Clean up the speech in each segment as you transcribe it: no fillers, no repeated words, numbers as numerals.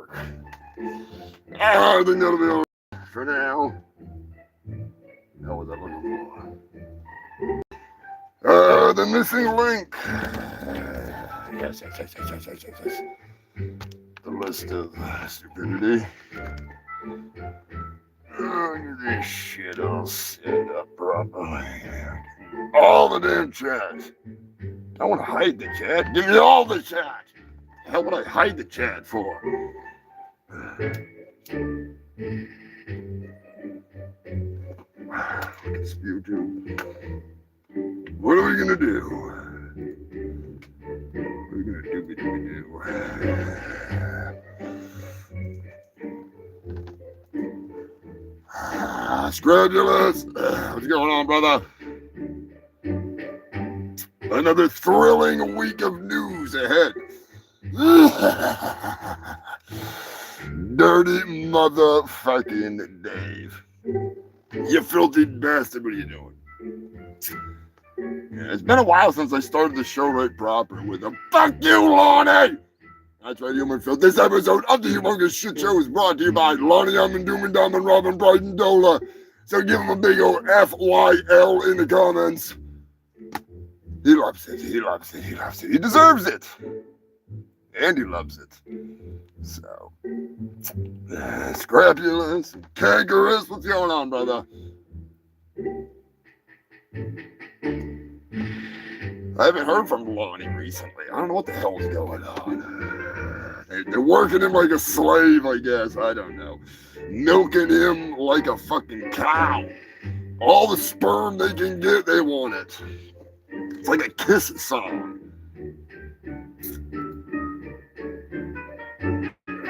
work. I think that'll be all right for now. How was I looking for? The missing link. Yes. The list of stupidity. Get this shit all set up properly. All the damn chat. I want to hide the chat. Give me all the chat. How would I hide the chat for? It's YouTube. What are we gonna do? What are we gonna do? Scrabulous! What's going on, brother? Another thrilling week of news ahead. Dirty motherfucking Dave. You filthy bastard, what are you doing? Yeah, it's been a while since I started the show right proper with a fuck you, Lonnie! That's right, Human Filth. This episode of the Humongous Shit Show is brought to you by Lonnie Doom and Dumb and Robin Brighton Dola. So give him a big old FYL in the comments. He loves it. He deserves it. And he loves it. So, Scrapulous, Kangaroo, what's going on, brother? I haven't heard from Lonnie recently. I don't know what the hell's going on. They're working him like a slave, I guess. I don't know. Milking him like a fucking cow. All the sperm they can get, they want it. It's like a Kiss song.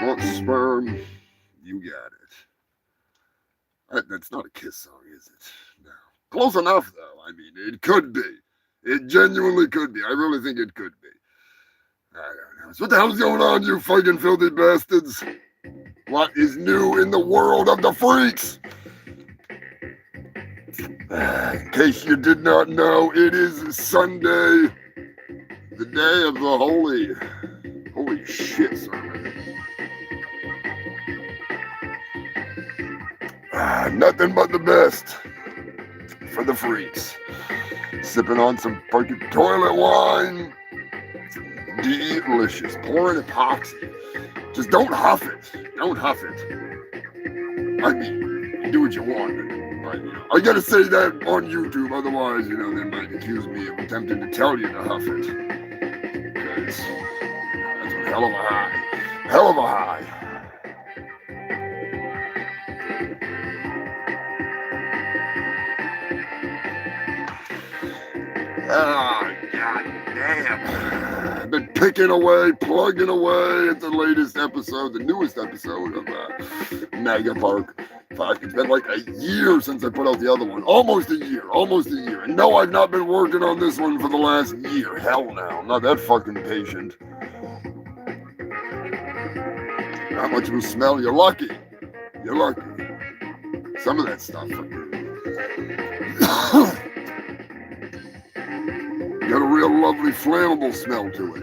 Want sperm? You got it. That's not a Kiss song, is it? No. Close enough, though. I mean, it could be. It genuinely could be. I really think it could be. I don't know. So what the hell's going on, you fucking filthy bastards? What is new in the world of the freaks? In case you did not know, it is Sunday, the day of the holy shit sermon. Nothing but the best for the freaks. Sipping on some fucking toilet wine. Delicious. Pouring epoxy. Just don't huff it. Don't huff it. I mean, you do what you want. But, I gotta say that on YouTube, otherwise, they might accuse me of attempting to tell you to huff it. Because that's a hell of a high. Hell of a high. Ah, god damn. I've been picking away, plugging away at the latest episode, the newest episode of Mega Park. Fuck, it's been like a year since I put out the other one. Almost a year. And no, I've not been working on this one for the last year. Hell no. I'm not that fucking patient. Not much of a smell. You're lucky. Some of that stuff. Got a real lovely flammable smell to it.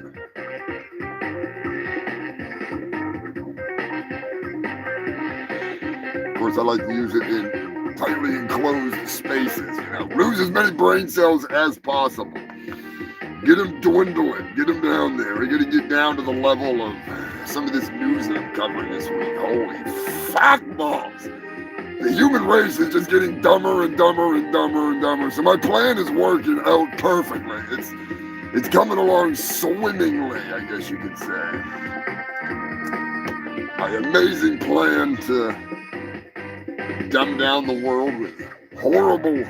Of course, I like to use it in tightly enclosed spaces, Lose as many brain cells as possible. Get them dwindling. Get them down there. We gotta get down to the level of some of this news that I'm covering this week. Holy fuck balls. The human race is just getting dumber and dumber. So my plan is working out perfectly. It's coming along swimmingly, I guess you could say. My amazing plan to dumb down the world with horrible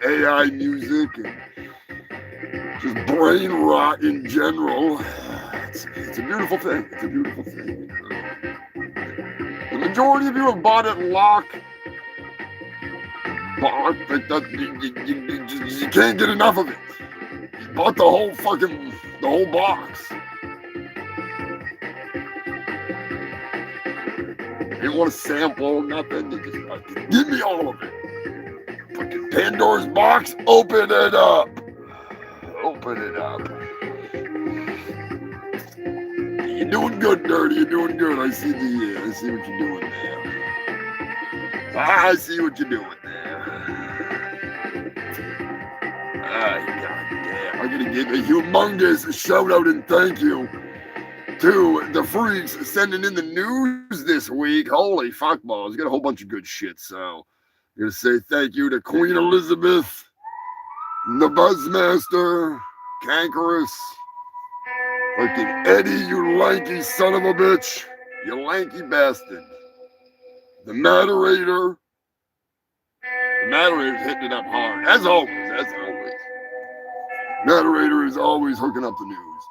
AI music and just brain rot in general. It's a beautiful thing. The majority of you have bought it lock. You can't get enough of it. You bought the whole box. You didn't want to sample nothing. You just give me all of it. Fucking Pandora's box, open it up. You're doing good, Dirty. You're doing good. I see what you're doing there. I see what you're doing there. Goddamn. I'm gonna give a humongous shout out and thank you to the freaks sending in the news this week. Holy fuck balls. Got a whole bunch of good shit. So I'm gonna say thank you to Queen Elizabeth, the Buzzmaster, Cankerous, fucking Eddie, you lanky son of a bitch, you lanky bastard. The Moderator. The Moderator's hitting it up hard. As always. Moderator is always hooking up the news.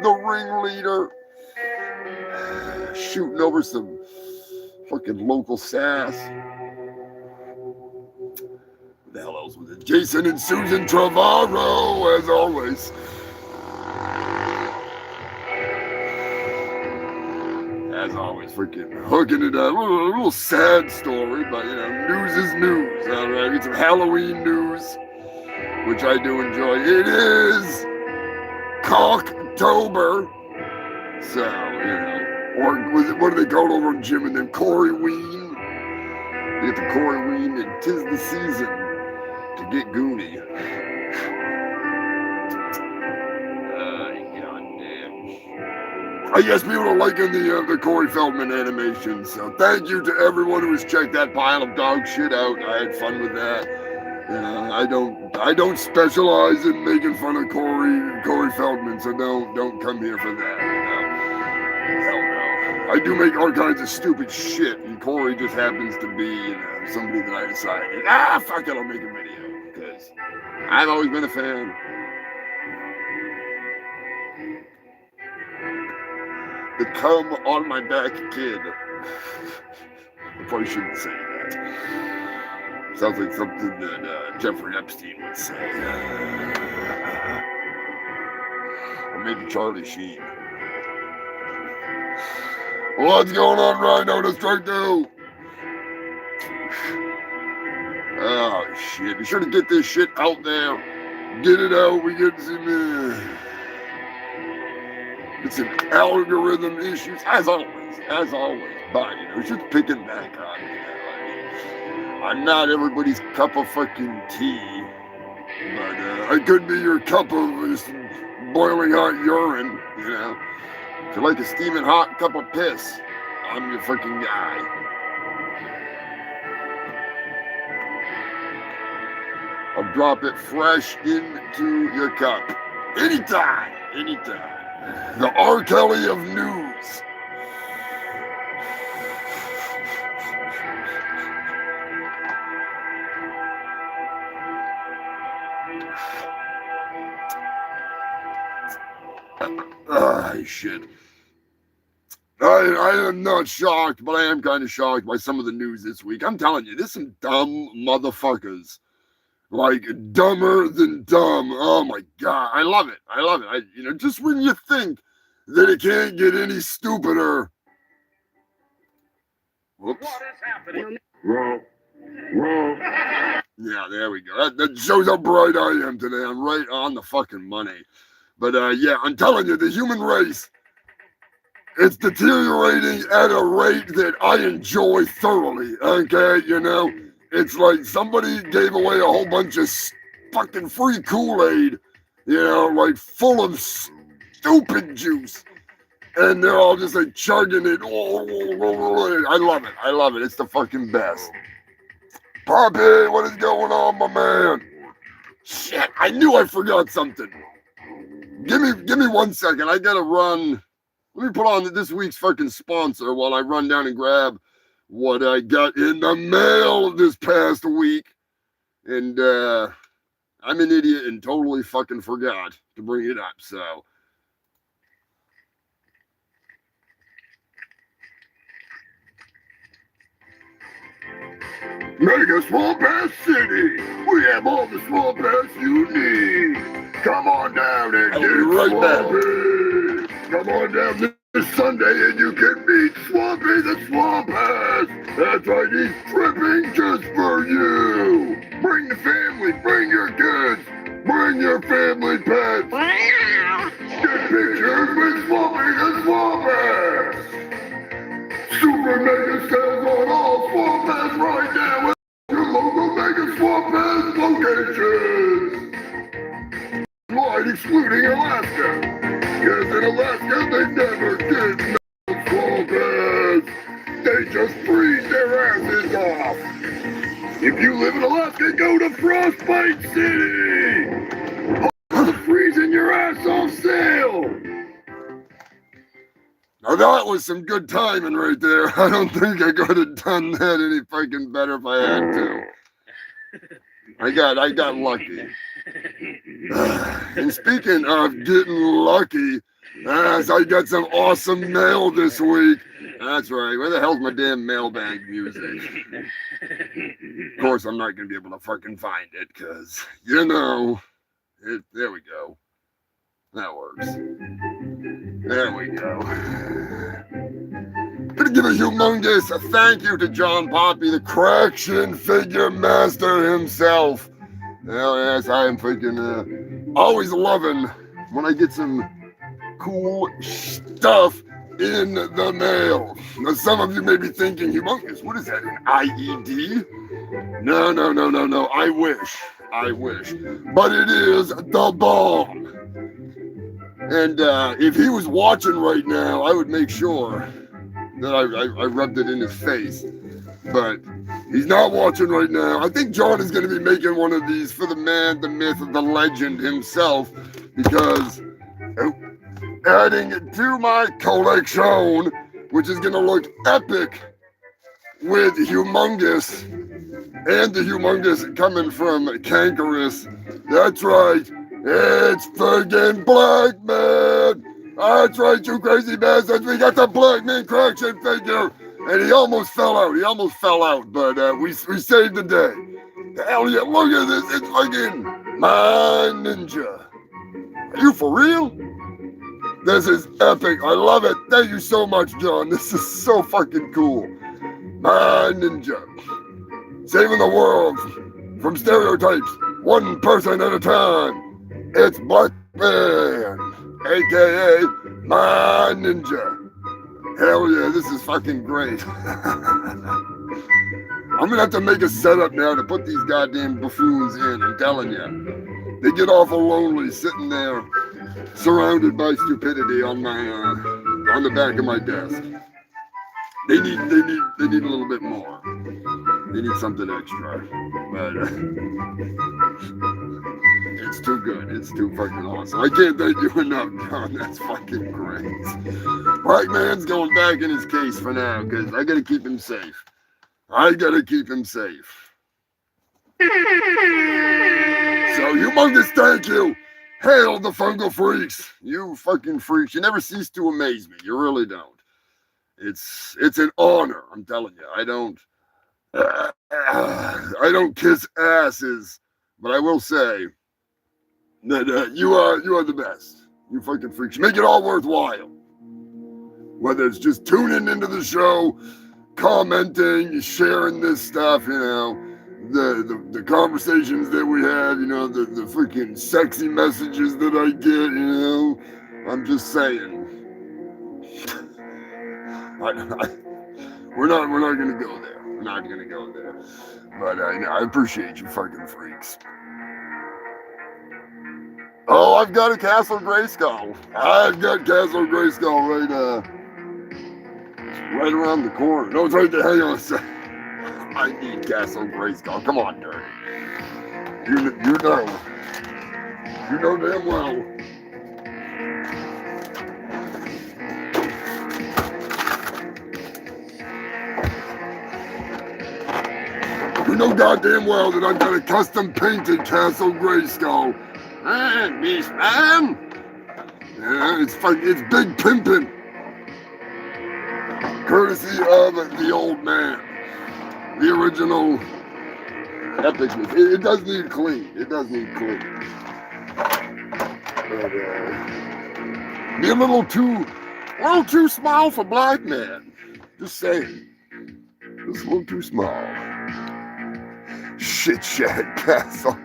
The ringleader. Shooting over some fucking local sass. What the hell else was it? Jason and Susan Trevorrow, as always. As always, freaking hooking it up. A little sad story, but news is news. All right, get some Halloween news, which I do enjoy. It is Cocktober, so or was it, what do they call it over in Jim and them? Corey-ween. You get the Corey-ween, and 'tis the season to get goony. I guess people are liking the Corey Feldman animation, so thank you to everyone who has checked that pile of dog shit out. I had fun with that. I don't specialize in making fun of Corey Feldman, so don't come here for that. Hell no. I do make all kinds of stupid shit, and Corey just happens to be somebody that I decided, fuck it, I'll make a video, because I've always been a fan. The come on my back kid. I probably shouldn't say that. Sounds like something that Jeffrey Epstein would say. Or maybe Charlie Sheen. What's going on, Rhino? To strike two. Oh, shit. Be sure to get this shit out there. Get it out. We get some... It's an algorithm issues, as always. But it's just picking back on. I'm not everybody's cup of fucking tea, but I could be your cup of just boiling hot urine. If you like a steaming hot cup of piss, I'm your fucking guy. I'll drop it fresh into your cup, anytime. The R. Kelly of news. Shit. I am not shocked, but I am kind of shocked by some of the news this week. I'm telling you, there's some dumb motherfuckers. Like, dumber than dumb. Oh, my God. I love it. Just when you think that it can't get any stupider. Whoops. What is happening? Whoa. Yeah, there we go. That shows how bright I am today. I'm right on the fucking money. But, yeah, I'm telling you, the human race, it's deteriorating at a rate that I enjoy thoroughly, okay? It's like somebody gave away a whole bunch of fucking free Kool-Aid, like full of stupid juice. And they're all just like chugging it. I love it. It's the fucking best. Poppy, what is going on, my man? Shit, I knew I forgot something. Give me 1 second. I gotta run. Let me put on this week's fucking sponsor while I run down and grab what I got in the mail this past week. And I'm an idiot and totally fucking forgot to bring it up, so. Mega Swamp Ass City! We have all the swamp ass you need! Come on down and get right swampy! Come on down this Sunday and you can meet Swampy the Swamp Ass! That's right, he's tripping just for you! Bring the family, bring your kids! Bring your family pets. Get pictures with Swampy the Swamp Ass. Super mega sales on all Swamp Ass right now at your local mega Swamp Ass locations. Line excluding Alaska. Because in Alaska they never get no Swamp Ass. They just freeze their asses off. If you live in Alaska, go to Frostbite City! Freezing your ass off sale! Now that was some good timing right there. I don't think I could have done that any fucking better if I had to. I got lucky. And speaking of getting lucky, I got some awesome mail this week. That's right. Where the hell's my damn mailbag music? Of course, I'm not going to be able to fucking find it because, you know, there we go. That works. There we go. Gonna give a humongous thank you to John Poppy, the correction figure master himself. Well, yes, I am freaking always loving when I get some cool stuff in the mail. Now, some of you may be thinking, humongous, what is that, an IED? No. I wish. But it is the bomb. And if he was watching right now, I would make sure that I rubbed it in his face. But he's not watching right now. I think John is going to be making one of these for the man, the myth, the legend himself. Because adding to my collection, which is going to look epic with Humongous. And the Humongous coming from Cankerous. That's right. It's friggin' Black Man. That's right, you crazy bastards. We got the Black Man correction figure. And he almost fell out. But we saved the day. Hell yeah, look at this. It's fucking my ninja. Are you for real? This is epic. I love it. Thank you so much, John. This is so fucking cool. My ninja. Saving the world from stereotypes, one person at a time. It's Black Man, a.k.a. my ninja. Hell yeah, this is fucking great. I'm gonna have to make a setup now to put these goddamn buffoons in, I'm telling you. They get awful lonely sitting there, surrounded by stupidity on the back of my desk. They need a little bit more. They need something extra. But it's too good. It's too fucking awesome. I can't thank you enough, John. That's fucking great. Black Man's going back in his case for now because I gotta keep him safe. So humongous thank you. Hail the fungal freaks. You fucking freaks. You never cease to amaze me. You really don't. It's an honor. I'm telling you. I don't kiss asses, but I will say that you are the best. You fucking freaks. You make it all worthwhile. Whether it's just tuning into the show, commenting, sharing this stuff, you know, the conversations that we have, you know, the freaking sexy messages that I get, you know. I'm just saying. We're not gonna go there. We're not gonna go there. But I appreciate you fucking freaks. Oh, I've got a Castle Grayskull. I've got Castle Grayskull right around the corner. No, it's right there. Hang on a second. I need Castle Grayskull. Come on, Dirty. You know damn well. You know goddamn well that I've got a custom painted Castle Grayskull. Beast man. Yeah, it's big pimpin'. Courtesy of the old man. The original epicness. It does need clean. But, be a little too small for Black Man. Just saying. Just a little too small. Shit Castle.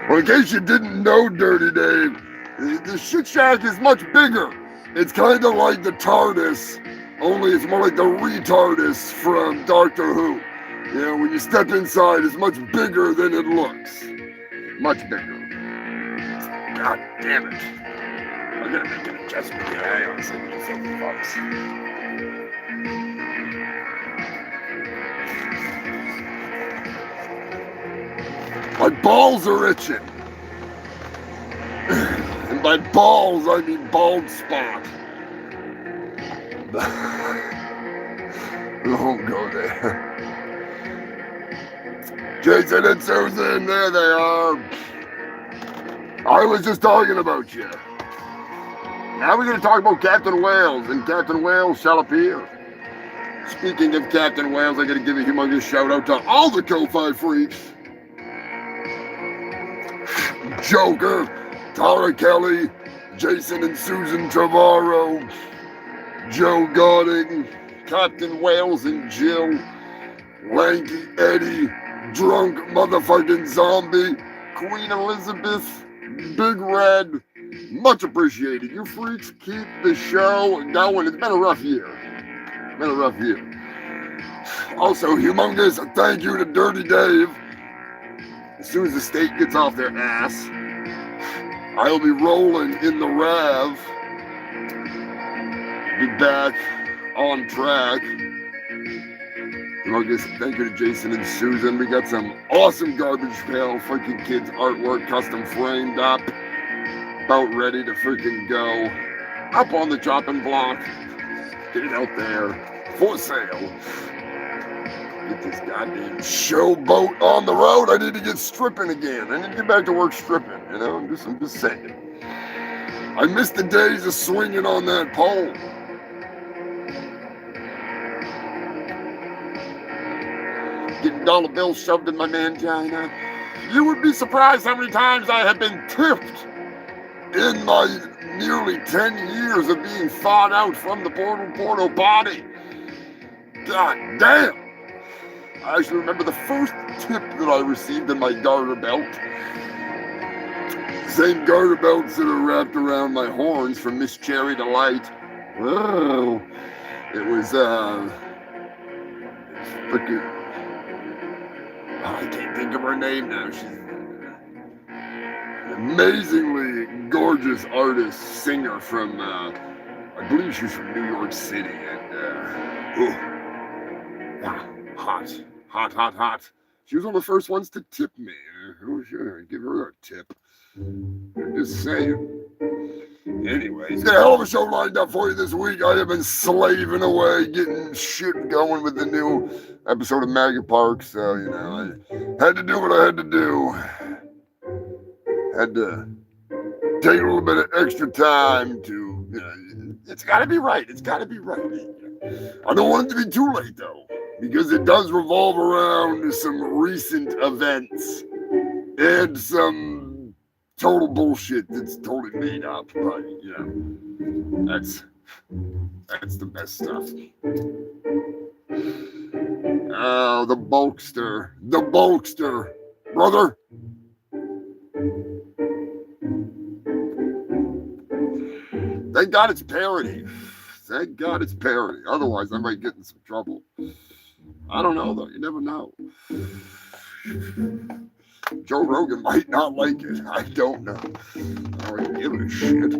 Well, in case you didn't know, Dirty Dave, the Shit Shack is much bigger. It's kind of like the TARDIS, only it's more like the retardus from Doctor Who. You know, when you step inside, it's much bigger than it looks. Much bigger. God damn it. I'm gonna make an adjustment here. Hang on a second, you filthy fucks. My balls are itching. And by balls, I mean bald spot. We won't go there. Jason and Susan, there they are. I was just talking about you. Now we're going to talk about Captain Wales, and Captain Wales shall appear. Speaking of Captain Wales, I got to give a humongous shout out to all the Ko-Fi freaks. Joker, Tara Kelly, Jason and Susan Trevorrow, Joe Godding, Captain Wales and Jill, Lanky Eddie, Drunk Motherfucking Zombie, Queen Elizabeth, Big Red, much appreciated. You freaks keep the show going. It's been a rough year. Also, humongous thank you to Dirty Dave. As soon as the state gets off their ass, I'll be rolling in the RAV. Be back on track. Humongous thank you to Jason and Susan. We got some awesome Garbage Pail freaking kids artwork custom framed up. About ready to freaking go. Up on the chopping block. Get it out there. For sale. Get this goddamn showboat on the road. I need to get stripping again. I need to get back to work stripping. You know, I'm just saying. I miss the days of swinging on that pole. Getting dollar bills shoved in my mangina. You would be surprised how many times I have been tipped in my nearly 10 years of being thawed out from the Porto body. God damn. I actually remember the first tip that I received in my garter belt. Same garter belts that are wrapped around my horns from Miss Cherry Delight. Whoa. It was, freaking, I can't think of her name now. She's an amazingly gorgeous artist, singer from, I believe she's from New York City. And, hot. She was one of the first ones to tip me. Oh, sure, give her a tip. I'm just saying. Anyways, got a hell of a show lined up for you this week. I have been slaving away, getting shit going with the new episode of Maggot Park. So, you know, I had to do what I had to do. Had to take a little bit of extra time to, you know, it's got to be right. I don't want it to be too late, though, because it does revolve around some recent events and some total bullshit that's totally made up. But, you know, that's the best stuff. Oh, the Bulkster, brother. Thank God it's parody. Otherwise, I might get in some trouble. I don't know, though. You never know. Joe Rogan might not like it. I don't know. I don't give a shit.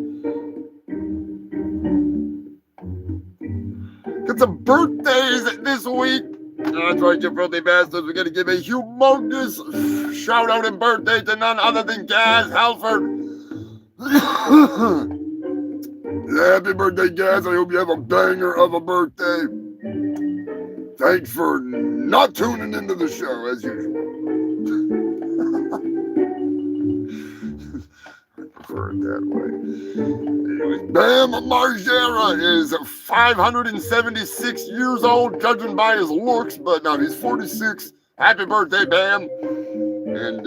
Got some birthdays this week. That's right, you filthy bastards. We're going to give a humongous shout out and birthday to none other than Gaz Halford. Happy birthday, Gaz. I hope you have a banger of a birthday. Thanks for not tuning into the show, as usual. I prefer it that way. Anyways, Bam Margera is 576 years old, judging by his looks, but no, he's 46. Happy birthday, Bam. And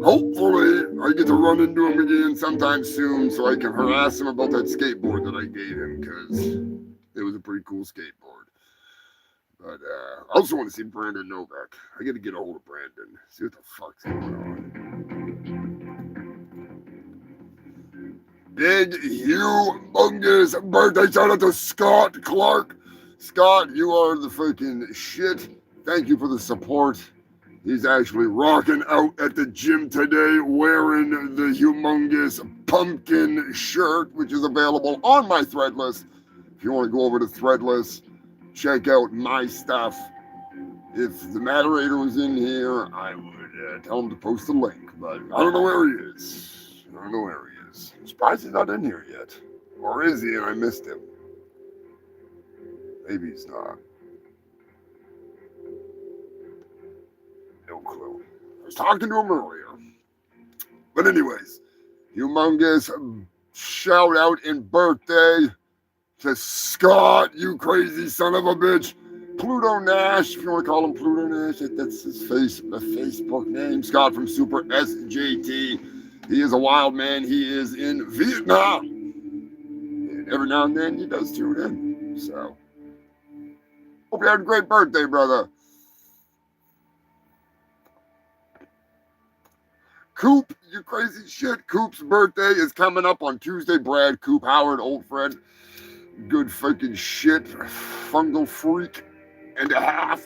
hopefully I get to run into him again sometime soon so I can harass him about that skateboard that I gave him, because it was a pretty cool skateboard. But I also want to see Brandon Novak. I got to get a hold of Brandon, see what the fuck's going on. Big, humongous birthday shout out to Scott Clark. Scott, you are the freaking shit. Thank you for the support. He's actually rocking out at the gym today wearing the humongous pumpkin shirt, which is available on my Threadless. If you want to go over to Threadless, check out my stuff. If the moderator was in here, I would tell him to post the link, but I don't know where he is. I don't know where he is. I'm surprised he's not in here yet. Or is he and I missed him? Maybe he's not. No clue. I was talking to him earlier. But anyways, humongous shout out and birthday to Scott, you crazy son of a bitch. Pluto Nash, if you want to call him Pluto Nash, that's his Facebook name. Scott from Super SJT. He is a wild man. He is in Vietnam. And every now and then he does tune in. So, hope you had a great birthday, brother. Coop, you crazy shit. Coop's birthday is coming up on Tuesday. Brad Coop Howard, old friend. Good freaking shit. Fungal freak and a half.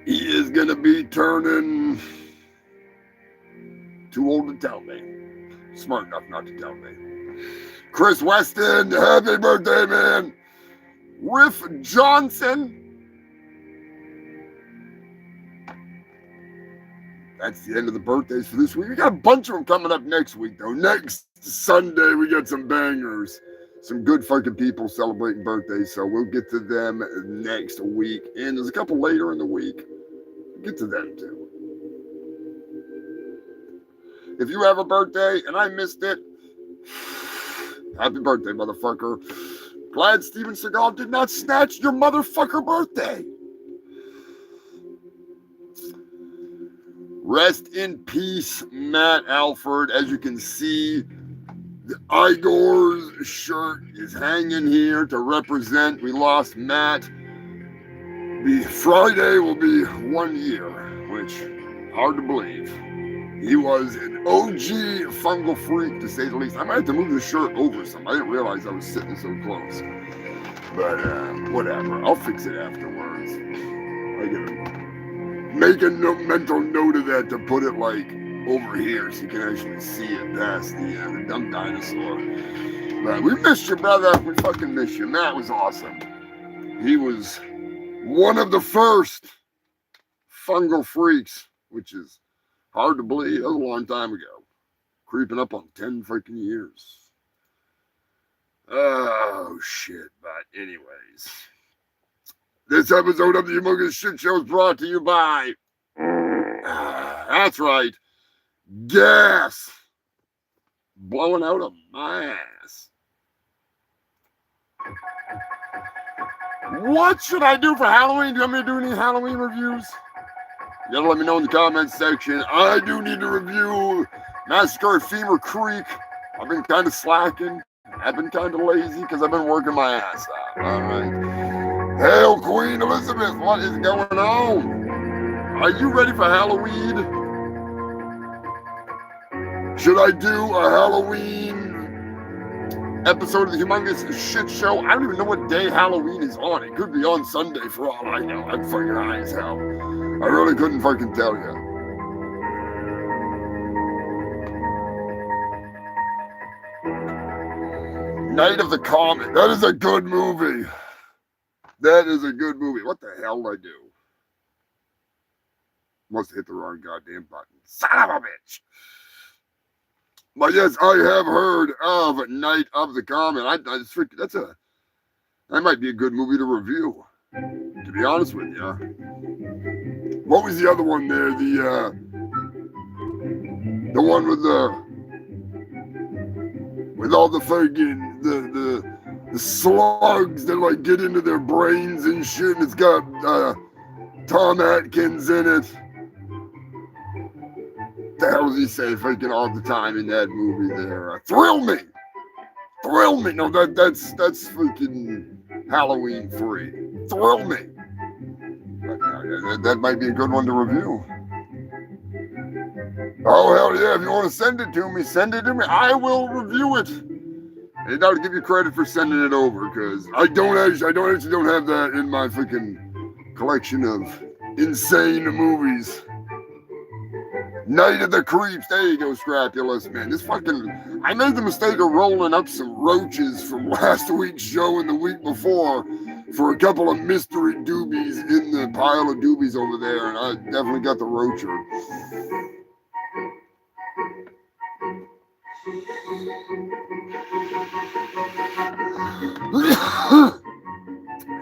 He is going to be turning too old to tell me. Smart enough not to tell me. Chris Weston, happy birthday, man. Riff Johnson. That's the end of the birthdays for this week. We got a bunch of them coming up next week, though. Next Sunday, we got some bangers. Some good fucking people celebrating birthdays, so we'll get to them next week. And there's a couple later in the week. We'll get to them, too. If you have a birthday and I missed it, happy birthday, motherfucker. Glad Steven Seagal did not snatch your motherfucker birthday. Rest in peace, Matt Alford. As you can see, the Igor's shirt is hanging here to represent. We lost Matt. Friday will be 1 year, which hard to believe. He was an OG fungal freak, to say the least. I might have to move the shirt over some. I didn't realize I was sitting so close. But whatever. I'll fix it afterwards. I gotta make a mental note of that to put it like over here so you can actually see it past the dumb dinosaur. But we missed you, brother. We fucking missed you. Matt was awesome. He was one of the first fungal freaks, which is hard to believe. That was a long time ago. Creeping up on 10 freaking years. Oh, shit. But anyways, this episode of the Humongous Shit Show is brought to you by, that's right, gas. Blowing out of my ass. What should I do for Halloween? Do you want me to do any Halloween reviews? You gotta let me know in the comments section. I do need to review Massacre at Femur Creek. I've been kind of slacking. I've been kind of lazy because I've been working my ass out. All right. Hail Queen Elizabeth, what is going on? Are you ready for Halloween? Should I do a Halloween episode of the Humongous Shit Show? I don't even know what day Halloween is on. It could be on Sunday for all I know. I'm fucking high as hell. I really couldn't fucking tell you. Night of the Comet. That is a good movie. That is a good movie. What the hell did I do? Must have hit the wrong goddamn button. Son of a bitch. But yes, I have heard of Night of the Comet. That might be a good movie to review, to be honest with you. What was the other one there? The one with all the fucking the slugs that like get into their brains and shit. And it's got Tom Atkins in it. The hell does he say freaking all the time in that movie there? Thrill me! Thrill me! No, that's freaking Halloween free. Thrill me! But, that might be a good one to review. Oh, hell yeah. If you want to send it to me, send it to me. I will review it. And I'll give you credit for sending it over, because I don't actually have that in my freaking collection of insane movies. Night of the Creeps. There you go, Scrapulous, man. I made the mistake of rolling up some roaches from last week's show and the week before for a couple of mystery doobies in the pile of doobies over there, and I definitely got the roacher.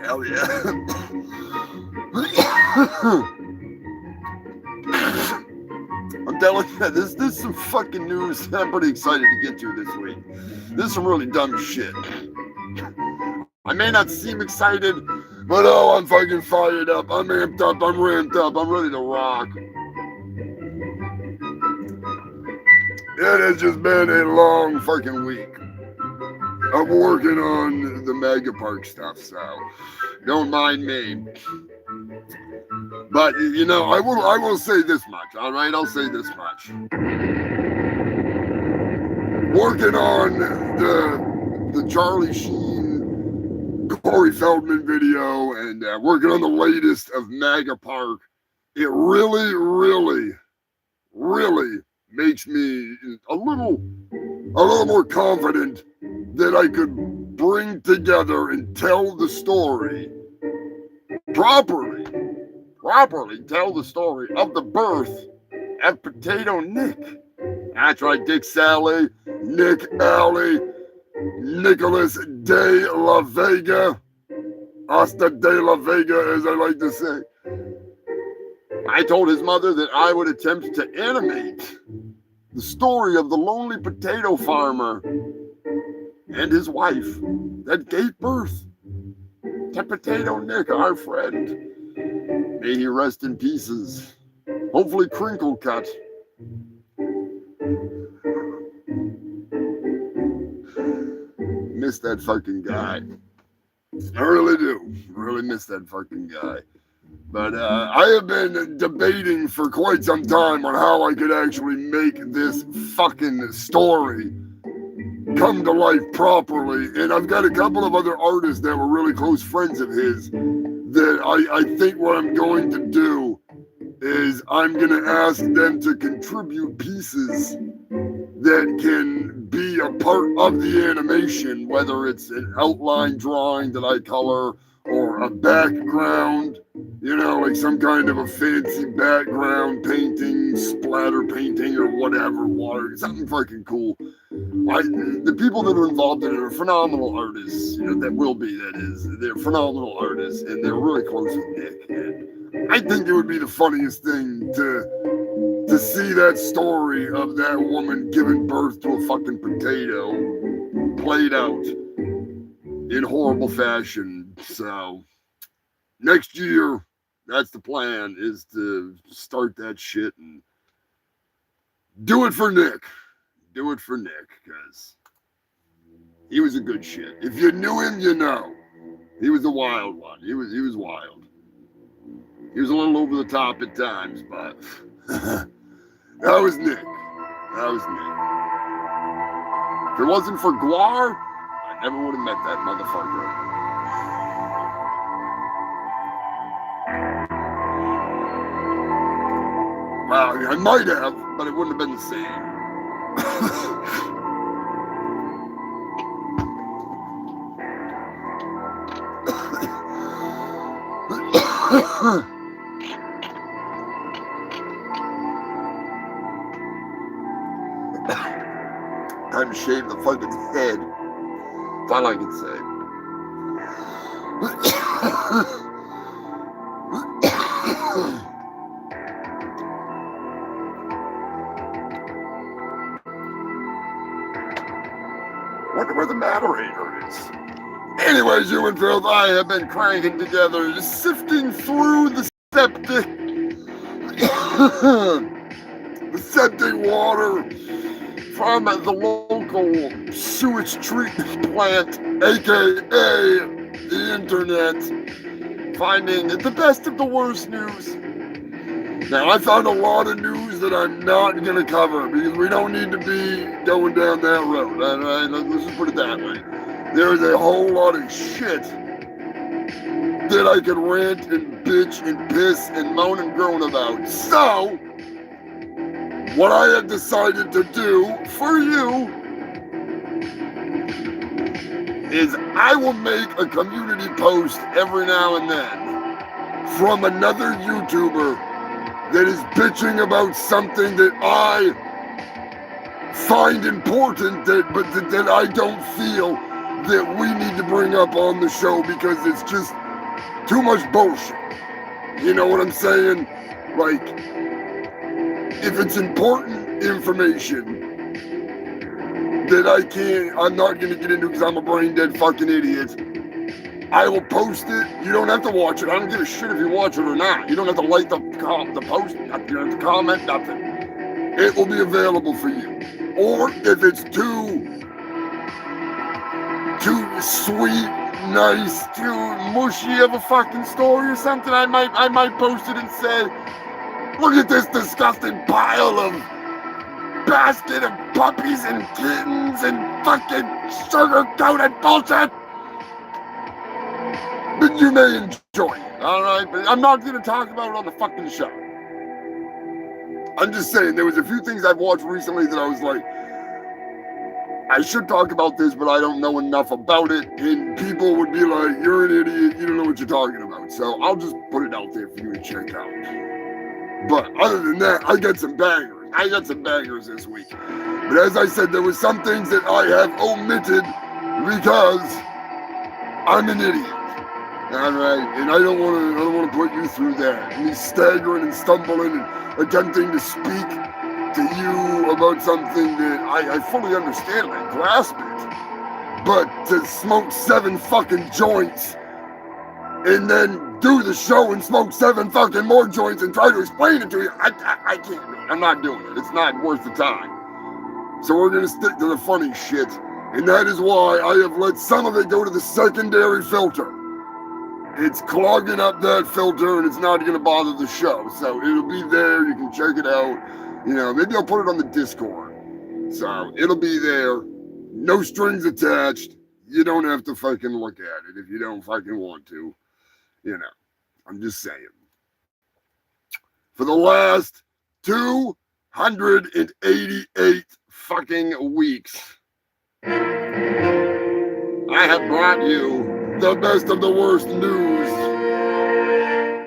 Hell yeah. I'm telling you, this is some fucking news that I'm pretty excited to get to this week. This is some really dumb shit. I may not seem excited, but oh, I'm fucking fired up. I'm amped up. I'm ramped up. I'm ready to rock. It has just been a long fucking week. I'm working on the Mega Park stuff, so don't mind me. But you know, I will say this much. All right, I'll say this much. Working on the Charlie Sheen, Corey Feldman video, and working on the latest of Mega Park. It really, really, really makes me a little more confident that I could bring together and tell the story properly tell the story of the birth of Potato Nick. That's right, Dick Sally, Nick Alley, Nicholas de la Vega, Hasta de la Vega, as I like to say. I told his mother that I would attempt to animate the story of the lonely potato farmer and his wife that gave birth to Potato Nick, our friend. May he rest in pieces. Hopefully crinkle cut. Miss that fucking guy. I really do. Really miss that fucking guy. But I have been debating for quite some time on how I could actually make this fucking story come to life properly. And I've got a couple of other artists that were really close friends of his that I think what I'm going to do is I'm going to ask them to contribute pieces that can be a part of the animation, whether it's an outline drawing that I color or a background, you know, like some kind of a fancy background painting, splatter painting or whatever, water, something fucking cool. The people that are involved in it are phenomenal artists, you know, they're phenomenal artists, and they're really close with Nick. And I think it would be the funniest thing to see that story of that woman giving birth to a fucking potato played out in horrible fashion. So next year, that's the plan, is to start that shit and do it for Nick. Do it for Nick, because he was a good shit. If you knew him, you know. He was a wild one. He was wild. He was a little over the top at times, but that was Nick. That was Nick. If it wasn't for Guar, I never would have met that motherfucker. Well, I might have, but it wouldn't have been the same. Time to shave the fucking head. That's all I can say. Wonder where the moderator is. Anyways, human filth, I have been cranking together, sifting through the septic water from the local sewage treatment plant, aka the internet, finding the best of the worst news. Now, I found a lot of news that I'm not going to cover because we don't need to be going down that road. All right, let's just put it that way. There's a whole lot of shit that I could rant and bitch and piss and moan and groan about. So, what I have decided to do for you is I will make a community post every now and then from another YouTuber that is bitching about something that I find important that I don't feel that we need to bring up on the show because it's just too much bullshit. You know what I'm saying? Like, if it's important information that I'm not going to get into because I'm a brain dead fucking idiot, I will post it. You don't have to watch it. I don't give a shit if you watch it or not. You don't have to like the post. You don't have to comment, nothing. It will be available for you. Or if it's too sweet, nice, too mushy of a fucking story or something, I might post it and say, look at this disgusting pile of basket of puppies and kittens and fucking sugar-coated bullshit. But you may enjoy it, alright? But I'm not going to talk about it on the fucking show. I'm just saying, there was a few things I've watched recently that I was like, I should talk about this, but I don't know enough about it. And people would be like, you're an idiot, you don't know what you're talking about. So I'll just put it out there for you to check out. But other than that, I got some bangers. I got some bangers this week. But as I said, there were some things that I have omitted because I'm an idiot. All right, and I don't want to put you through that. Me staggering and stumbling and attempting to speak to you about something that I fully understand and I grasp it. But to smoke 7 fucking joints and then do the show and smoke 7 fucking more joints and try to explain it to you, I can't do it. I'm not doing it. It's not worth the time. So we're gonna stick to the funny shit, and that is why I have let some of it go to the secondary filter. It's clogging up that filter and it's not going to bother the show. So it'll be there. You can check it out. You know, maybe I'll put it on the Discord. So it'll be there. No strings attached. You don't have to fucking look at it if you don't fucking want to. You know, I'm just saying. For the last 288 fucking weeks, I have brought you the best of the worst news.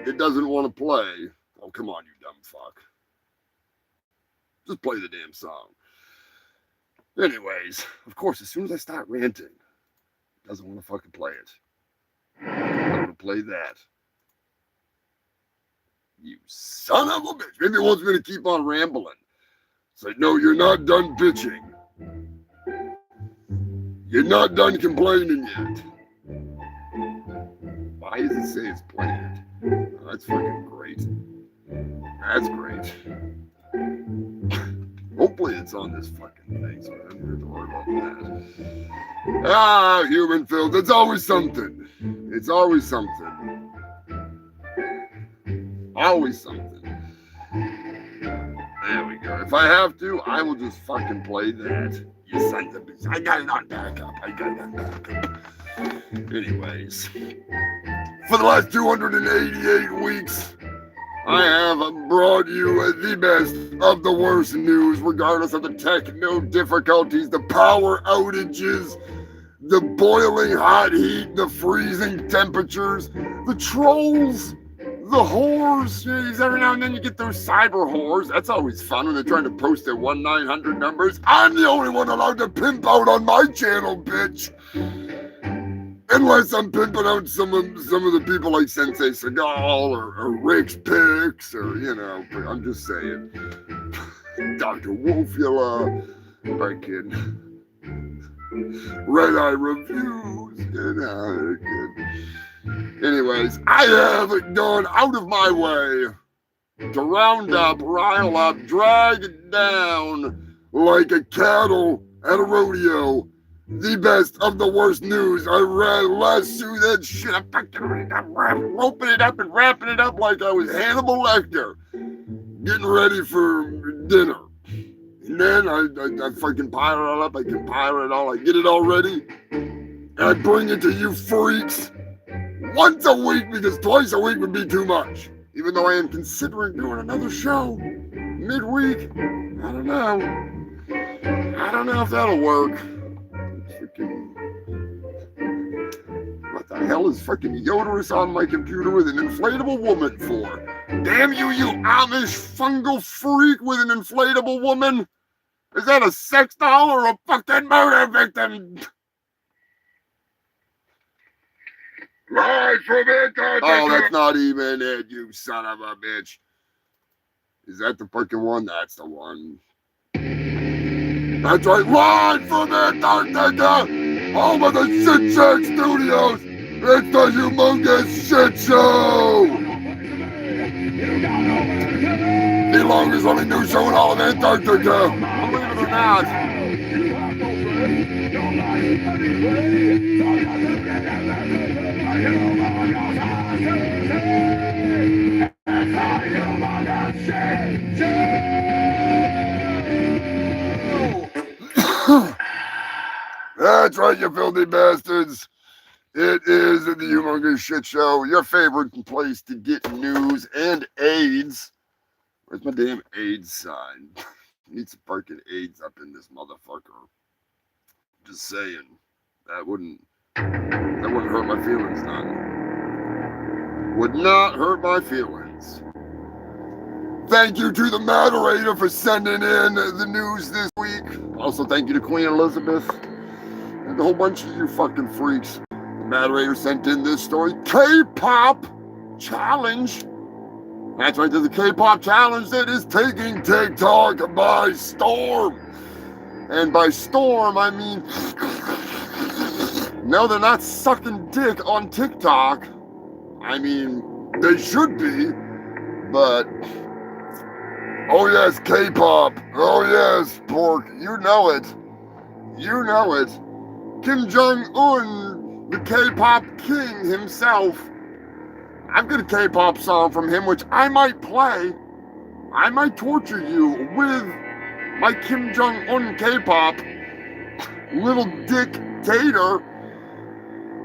It doesn't want to play. Oh, come on, you dumb fuck. Just play the damn song. Anyways, of course, as soon as I start ranting, it doesn't want to fucking play it. I'm going to play that. You son of a bitch. Maybe it wants me to keep on rambling. It's like, no, you're not done bitching. You're not done complaining yet. Why does it say it's planned? Oh, that's fucking great. That's great. Hopefully it's on this fucking thing, so I don't have to worry about that. Ah, human filth. It's always something. It's always something. Always something. There we go. If I have to, I will just fucking play that. You sons of bitches. I got it on backup. Anyways, for the last 288 weeks, I have brought you the best of the worst news, regardless of the techno difficulties, the power outages, the boiling hot heat, the freezing temperatures, the trolls, the whores. Every now and then you get those cyber whores. That's always fun when they're trying to post their 1-900 numbers. I'm the only one allowed to pimp out on my channel, bitch. Unless I'm pimping out some of the people like Sensei Seagal or Rick's Picks or, you know, I'm just saying. Dr. Wolfula, fucking Red Eye Reviews, you know, good. Anyways, I have gone out of my way to round up, rile up, drag down like a cattle at a rodeo. The best of the worst news. I lasso that shit. I'm fucking roping it up and wrapping it up like I was Hannibal Lecter. getting ready for dinner. And then I fucking pile it up. I compile it all. I get it all ready. And I bring it to you freaks once a week because twice a week would be too much. Even though I am considering doing another show midweek. I don't know. I don't know if that'll work. What the hell is freaking Yoderus on my computer with an inflatable woman for? Damn you, you Amish fungal freak with an inflatable woman! Is that a sex doll or a fucking murder victim? Live from Antarctica! Oh, that's not even it, you son of a bitch. Is that the fucking one? That's the one. That's right, live from Antarctica! Home of the Shit Shack Studios! It's the Humongous Shit Show! The longest running news show in all of Antarctica! Believe it or not. That's right, you filthy bastards. It is the Humongous Shit Show, your favorite place to get news and AIDS. Where's my damn AIDS sign? Need some fucking AIDS up in this motherfucker. Just saying. That wouldn't hurt my feelings none. Would not hurt my feelings. Thank you to the moderator for sending in the news this week. Also, thank you to Queen Elizabeth and a whole bunch of you fucking freaks. The moderator sent in this story. K-pop challenge. That's right, there's a K-pop challenge that is taking TikTok by storm. And by storm, I mean, no, they're not sucking dick on TikTok. I mean, they should be, but, oh yes, K-pop. Oh yes, pork. You know it. You know it. Kim Jong-un, the K-pop king himself. I've got a K-pop song from him, which I might play. I might torture you with my Kim Jong-un K-pop little dictator.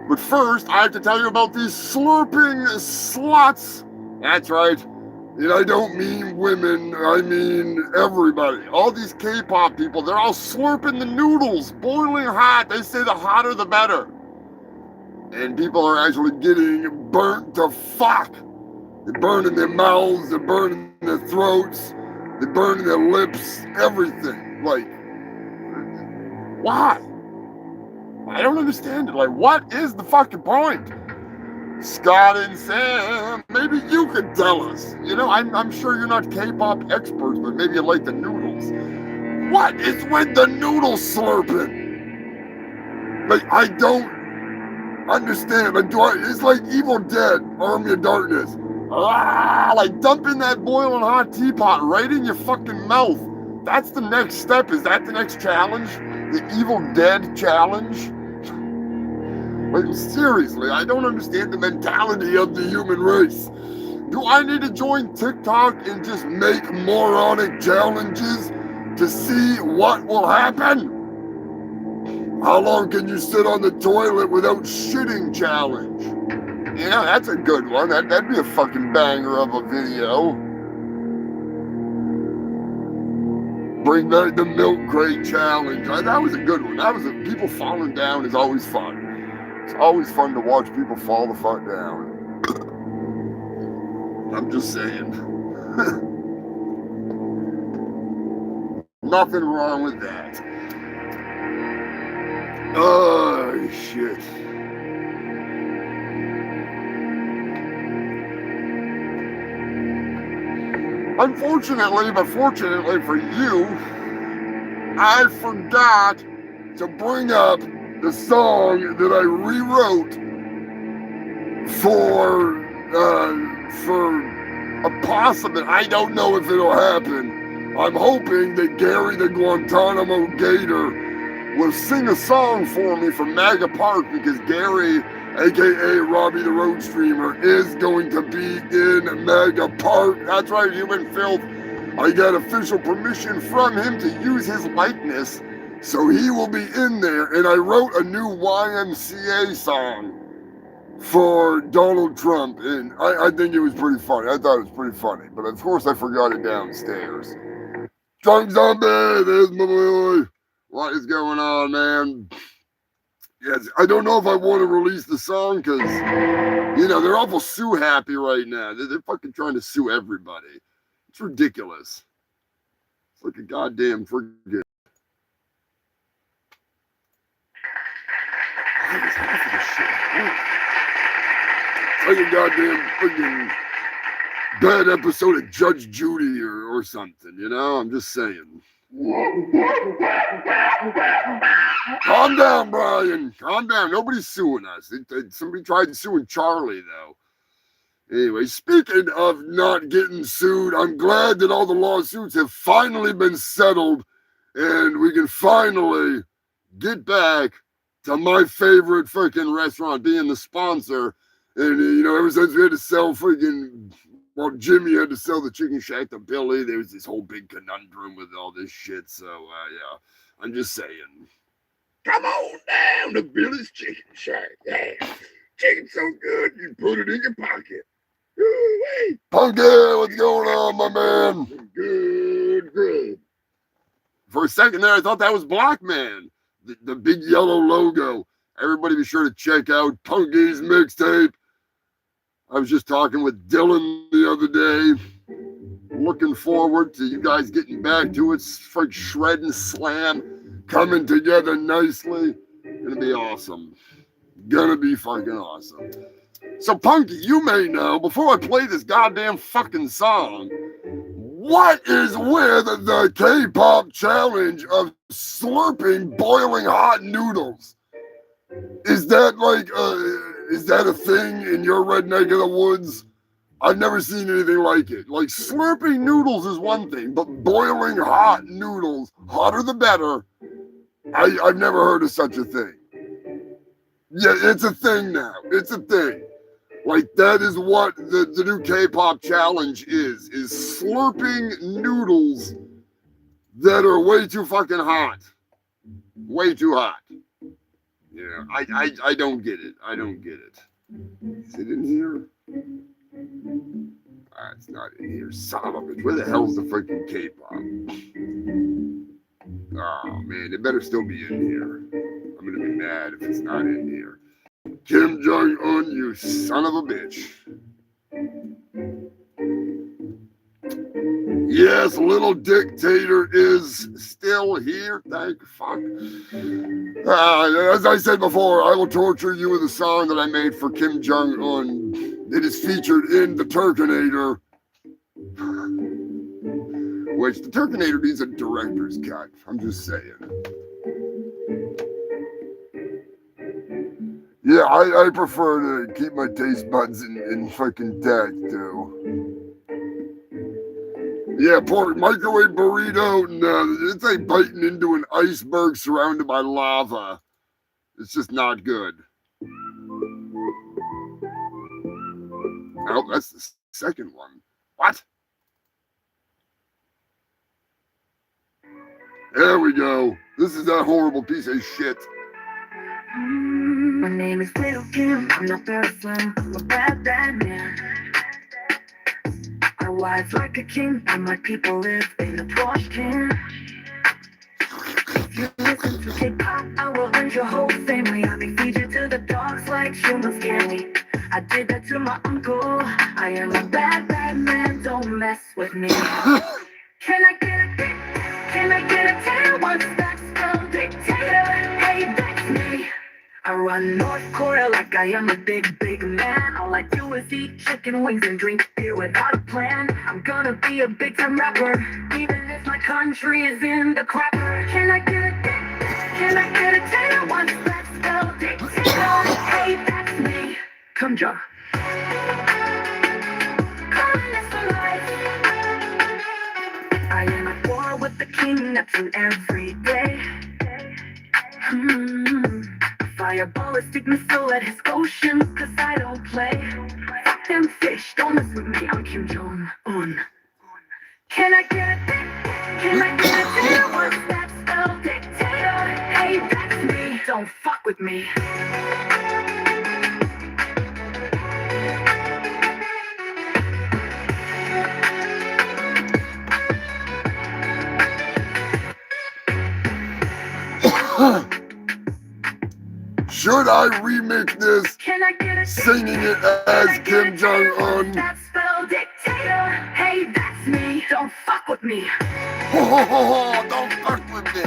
But first, I have to tell you about these slurping sluts. That's right. And I don't mean women, I mean everybody. All these K-pop people, they're all slurping the noodles, boiling hot. They say the hotter the better. And people are actually getting burnt to fuck. They're burning their mouths, they're burning their throats, they're burning their lips, everything. Like, why? I don't understand it. Like, what is the fucking point? Scott and Sam, maybe you could tell us. You know, I'm sure you're not K-pop experts, but maybe you like the noodles. What is with the noodle slurping? Like, I don't understand. Like, it's like Evil Dead, Army of Darkness. Like dumping that boiling hot teapot right in your fucking mouth. That's the next step. Is that the next challenge? The Evil Dead challenge? Like, seriously, I don't understand the mentality of the human race. Do I need to join TikTok and just make moronic challenges to see what will happen? How long can you sit on the toilet without shitting challenge? Yeah, that's a good one. That'd be a fucking banger of a video. Bring back the milk crate challenge. That was a good one. People falling down is always fun. It's always fun to watch people fall the fuck down. I'm just saying. Nothing wrong with that. Oh, shit. Unfortunately, but fortunately for you, I forgot to bring up the song that I rewrote for a possible, I don't know if it'll happen. I'm hoping that Gary the Guantanamo Gator will sing a song for me from Maga Park, because Gary, aka Robbie the Road Streamer, is going to be in Maga Park. That's right, Human Filth. I got official permission from him to use his likeness, so he will be in there. And I wrote a new YMCA song for Donald Trump, and I think it was pretty funny. I thought it was pretty funny, but of course I forgot it downstairs. Drunk Zombie, there's my boy. What is going on, man? Yes, I don't know if I want to release the song because, you know, they're awful sue happy right now. They're fucking trying to sue everybody. It's ridiculous. It's like a goddamn friggin'. What is half of this shit? It's like a goddamn friggin' bad episode of Judge Judy or something, you know? I'm just saying. Calm down, Brian. Calm down. Nobody's suing us. Somebody tried suing Charlie, though. Anyway, speaking of not getting sued, I'm glad that all the lawsuits have finally been settled and we can finally get back to my favorite freaking restaurant being the sponsor. And, you know, ever since we had to sell freaking, well, Jimmy had to sell the Chicken Shack to Billy, there was this whole big conundrum with all this shit. So, yeah, I'm just saying. Come on down to Billy's Chicken Shack. Yeah, chicken's so good, you put it in your pocket. Hey, Punky, what's going on, my man? Good. For a second there, I thought that was Black Man. The big yellow logo. Everybody be sure to check out Punky's mixtape. I was just talking with Dylan the other day. Looking forward to you guys getting back to it. Like Shred and Slam coming together nicely. Gonna be awesome. Gonna be fucking awesome. So, Punky, you may know, before I play this goddamn fucking song, what is with the K-pop challenge of slurping boiling hot noodles? Is that like, is that a thing in your red neck of the woods? I've never seen anything like it. Like, slurping noodles is one thing, but boiling hot noodles, hotter the better, I've never heard of such a thing. Yeah, it's a thing now. It's a thing. Like, that is what the new K-pop challenge is slurping noodles that are way too fucking hot. Way too hot. Yeah, I don't get it. I don't get it. Is it in here? It's not in here. Son of a bitch. Where the hell's the freaking K-pop? Oh, man, it better still be in here. I'm gonna be mad if it's not in here. Kim Jong-un, you son of a bitch. Yes, little dictator is still here. Thank fuck. As I said before, I will torture you with a song that I made for Kim Jong-un. It is featured in the Turkinator. Which the Turkinator needs a director's cut. I'm just saying. Yeah, I prefer to keep my taste buds in fucking tact, too. Yeah, poor microwave burrito, no, it's like biting into an iceberg surrounded by lava. It's just not good. Oh, that's the second one. What? There we go. This is that horrible piece of shit. My name is Little Kim, I'm not very slim, I'm a bad man. I rise like a king, and my people live in a trash can. If you listen to K-pop, I will end your whole family. I may feed you to the dogs like humans candy. I did that to my uncle, I am a bad man, don't mess with me. Can I get a 10 once that's spelled dictator? Hey, that's me. I run North Korea like I am a big man. All I do is eat chicken wings and drink beer without a plan. I'm gonna be a big time rapper, even if my country is in the crapper. Can I get a 10 once that's spelled dictator? Hey, that's me. Come, John. I am at war with the king, Neptune every day. Fire ballistic missile at his ocean, cause I don't play. Fuck them fish, don't mess with me, I'm Kim Jong-un. Can I get a can I get a dictator? What's that spell? Dictator. Hey, that's me. Don't fuck with me. Should I remix this, Can I get a singing it as Kim Jong-un? That spell dictator. Hey, that's me. Don't fuck with me. Don't fuck with me.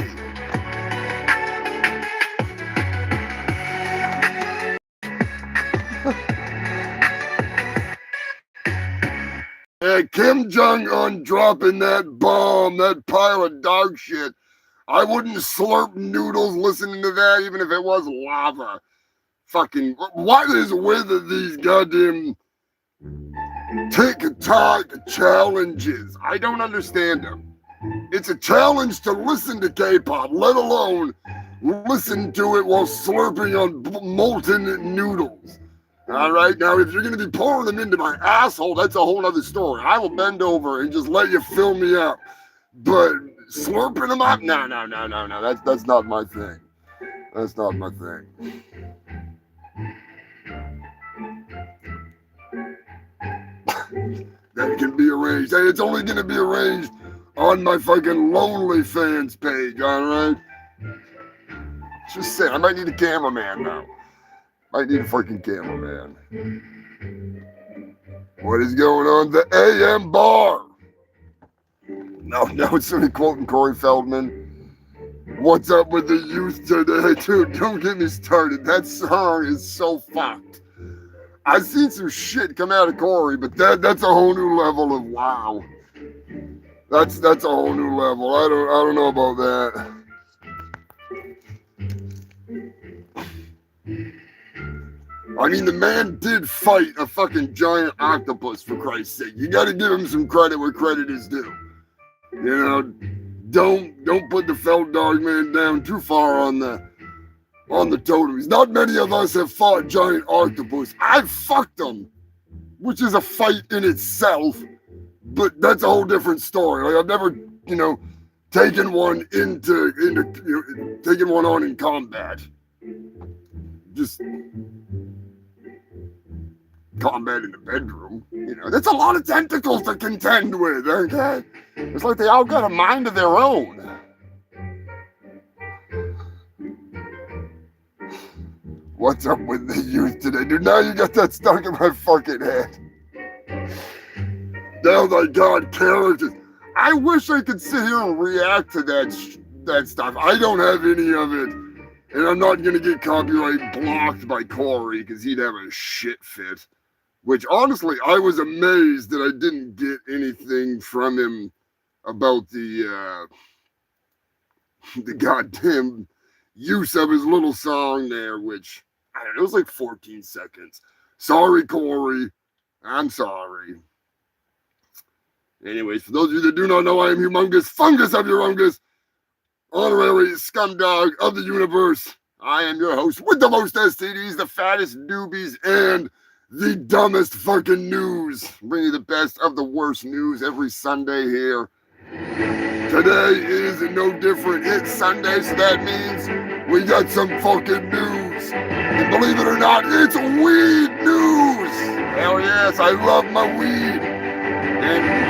Yeah, Kim Jong-un dropping that bomb, that pile of dog shit. I wouldn't slurp noodles listening to that, even if it was lava. Fucking, what is with these goddamn TikTok challenges? I don't understand them. It's a challenge to listen to K-pop, let alone listen to it while slurping on molten noodles. All right, now if you're going to be pouring them into my asshole, that's a whole other story. I will bend over and just let you fill me up. But slurping them up? No. That's not my thing. That's not my thing. That can be arranged. Hey, it's only going to be arranged on my fucking Lonely Fans page, all right? Just saying, I might need a cameraman now. Might need a fucking cameraman. What is going on? The AM bar. No, it's only quoting Corey Feldman. What's up with the youth today? Dude, don't get me started. That song is so fucked. I've seen some shit come out of Corey, but that's a whole new level of wow. That's a whole new level. I don't know about that. I mean, the man did fight a fucking giant octopus, for Christ's sake. You gotta give him some credit where credit is due. You know, don't put the Feld Dog Man down too far on the totems. Not many of us have fought giant octopus. I've fucked them, which is a fight in itself, but that's a whole different story. Like, I've never, taken one taken one on in combat. Just combat in the bedroom. That's a lot of tentacles to contend with, okay? It's like they all got a mind of their own. What's up with the youth today? Dude, now you got that stuck in my fucking head. Oh my God, characters. I wish I could sit here and react to that stuff. I don't have any of it. And I'm not going to get copyright blocked by Corey because he'd have a shit fit. Which, honestly, I was amazed that I didn't get anything from him about the goddamn use of his little song there, which, I don't know, it was like 14 seconds. Sorry, Corey. I'm sorry. Anyways, for those of you that do not know, I am Humongous, fungus of Humongous, honorary scumdog of the universe. I am your host with the most STDs, the fattest doobies, and the dumbest fucking news. Bring you the best of the worst news every Sunday here. Today is no different. It's Sunday, so that means we got some fucking news. And believe it or not, it's weed news. Hell yes, I love my weed. And,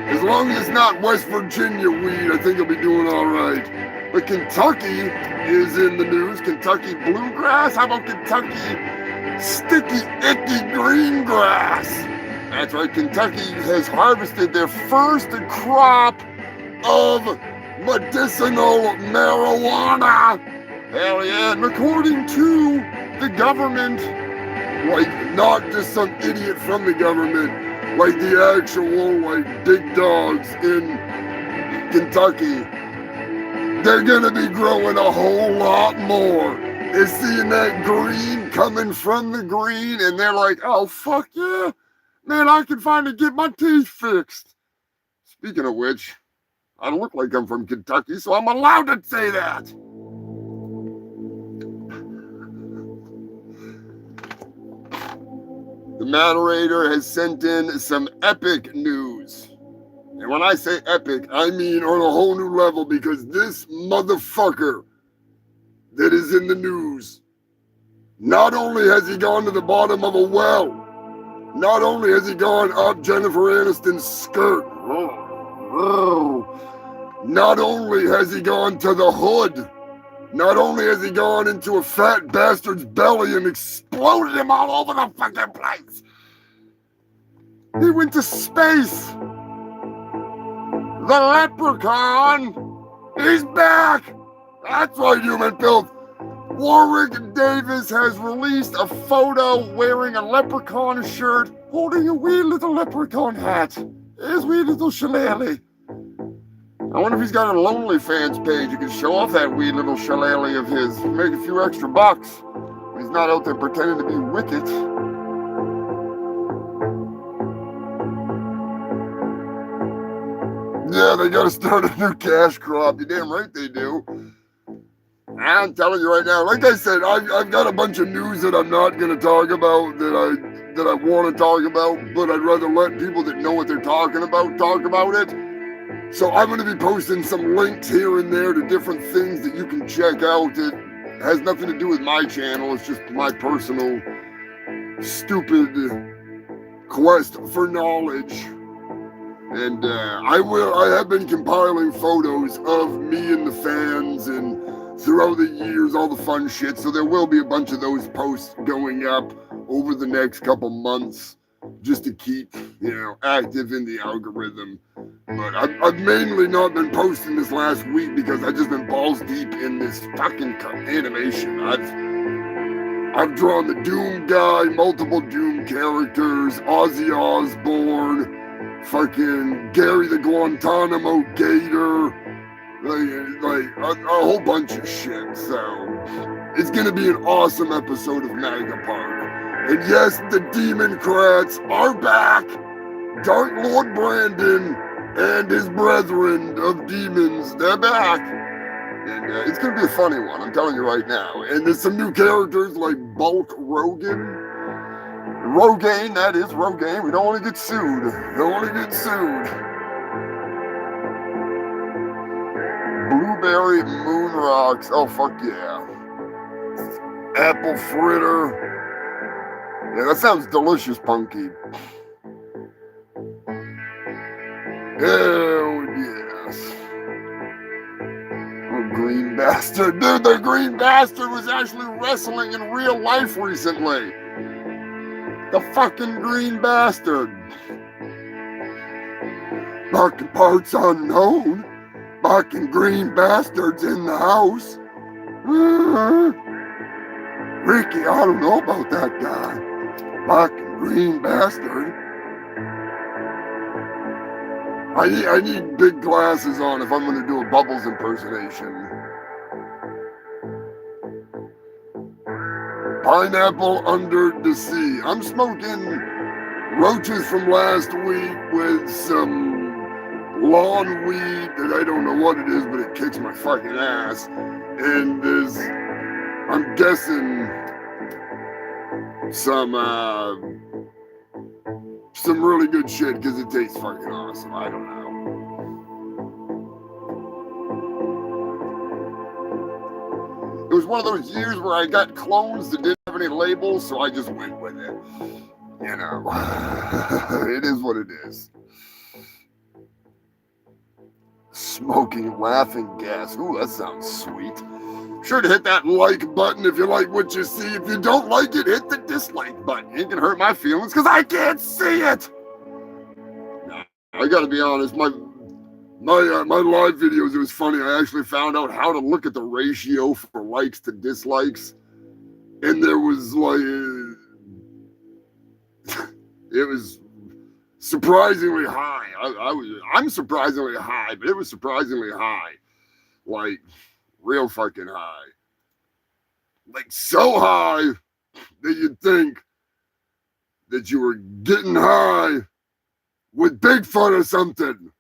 as long as it's not West Virginia weed, I think I'll be doing all right. But Kentucky is in the news. Kentucky bluegrass? How about Kentucky sticky, icky green grass? That's right, Kentucky has harvested their first crop of medicinal marijuana. Hell yeah, and according to the government, like not just some idiot from the government, like the actual big dogs in Kentucky, they're gonna be growing a whole lot more. They're seeing that green coming from the green, and they're like, oh, fuck yeah. Man, I can finally get my teeth fixed. Speaking of which, I look like I'm from Kentucky, so I'm allowed to say that. The moderator has sent in some epic news. And when I say epic, I mean on a whole new level, because this motherfucker that is in the news, not only has he gone to the bottom of a well, not only has he gone up Jennifer Aniston's skirt, not only has he gone to the hood, not only has he gone into a fat bastard's belly and exploded him all over the fucking place, he went to space. The leprechaun, he's back. That's right, human filth. Warwick Davis has released a photo wearing a leprechaun shirt, holding a wee little leprechaun hat. His wee little shillelagh. I wonder if he's got a OnlyFans page. You can show off that wee little shillelagh of his, make a few extra bucks. He's not out there pretending to be wicked. Yeah, they gotta start a new cash crop. You're damn right they do. I'm telling you right now, like I said, I've got a bunch of news that I'm not gonna talk about that I want to talk about, but I'd rather let people that know what they're talking about talk about it. So I'm gonna be posting some links here and there to different things that you can check out. It has nothing to do with my channel. It's just my personal stupid quest for knowledge. And I have been compiling photos of me and the fans and throughout the years, all the fun shit. So there will be a bunch of those posts going up over the next couple months just to keep, active in the algorithm. But I've mainly not been posting this last week because I've just been balls deep in this fucking animation. I've drawn the Doom guy, multiple Doom characters, Ozzy Osbourne, fucking Gary the Guantanamo Gator, like a whole bunch of shit. So it's gonna be an awesome episode of Mega Park. And yes, the Democrats are back. Dark Lord Brandon and his brethren of demons, they're back. And it's gonna be a funny one, I'm telling you right now. And there's some new characters like Bulk Rogan. Rogaine, that is Rogaine. We don't want to get sued. Don't want to get sued. Blueberry Moon Rocks. Oh, fuck yeah. Apple Fritter. Yeah, that sounds delicious, Punky. Oh, yes. Oh, Green Bastard. Dude, the Green Bastard was actually wrestling in real life recently. The fucking Green Bastard. Barking parts unknown. Barking Green Bastards in the house. Ricky, I don't know about that guy. Barking Green Bastard. I need big glasses on if I'm going to do a Bubbles impersonation. Pineapple under the sea. I'm smoking roaches from last week with some lawn weed that I don't know what it is, but it kicks my fucking ass. And there's, I'm guessing, some really good shit because it tastes fucking awesome. I don't know. It was one of those years where I got clones that didn't have any labels, so I just went with it. It is what it is. Smoking laughing gas. Ooh, that sounds sweet. Sure to hit that like button if you like what you see. If you don't like it, hit the dislike button. It can hurt my feelings because I can't see it. I gotta be honest, my live videos, it was funny. I actually found out how to look at the ratio for likes to dislikes. And there was like, it was surprisingly high. I'm surprisingly high, but it was surprisingly high. Like, real fucking high. Like, so high that you'd think that you were getting high with Bigfoot or something.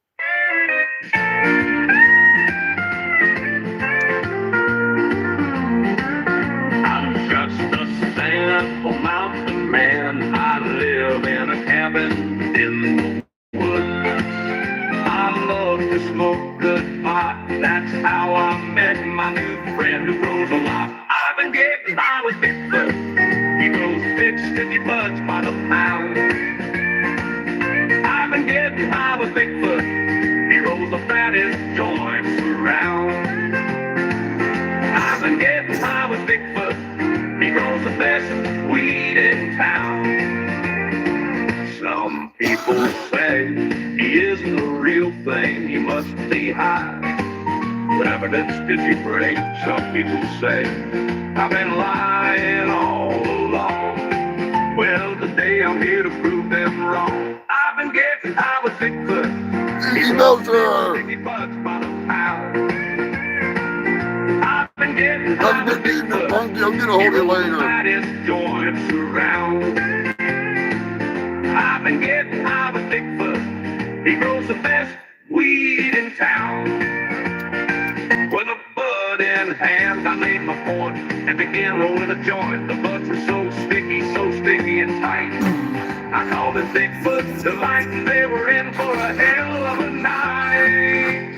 I'm just a simple mountain man. I live in a cabin in the woods. for life. I've been getting by with Bigfoot. He grows big sticky buds by the pound. I've been getting by with Bigfoot. He rolls the fattest joints around. I've been getting by with Bigfoot. He grows the best weed in town. Some people say he isn't the real thing. He must be high. But evidence did he break? Some people say I've been lying all along. Well, today I'm here to prove them wrong. I've been getting high with Bigfoot. He knows her. Sticky buds by the pound. I've been getting high with Bigfoot. I'm gonna hold it later. Fattest joints around. I've been getting high with Bigfoot. He grows the best weed in town. With a bud in hand, I made my point and began rolling a joint. The buds were so sticky and tight. I called it Bigfoot Delight, and they were in for a hell of a night.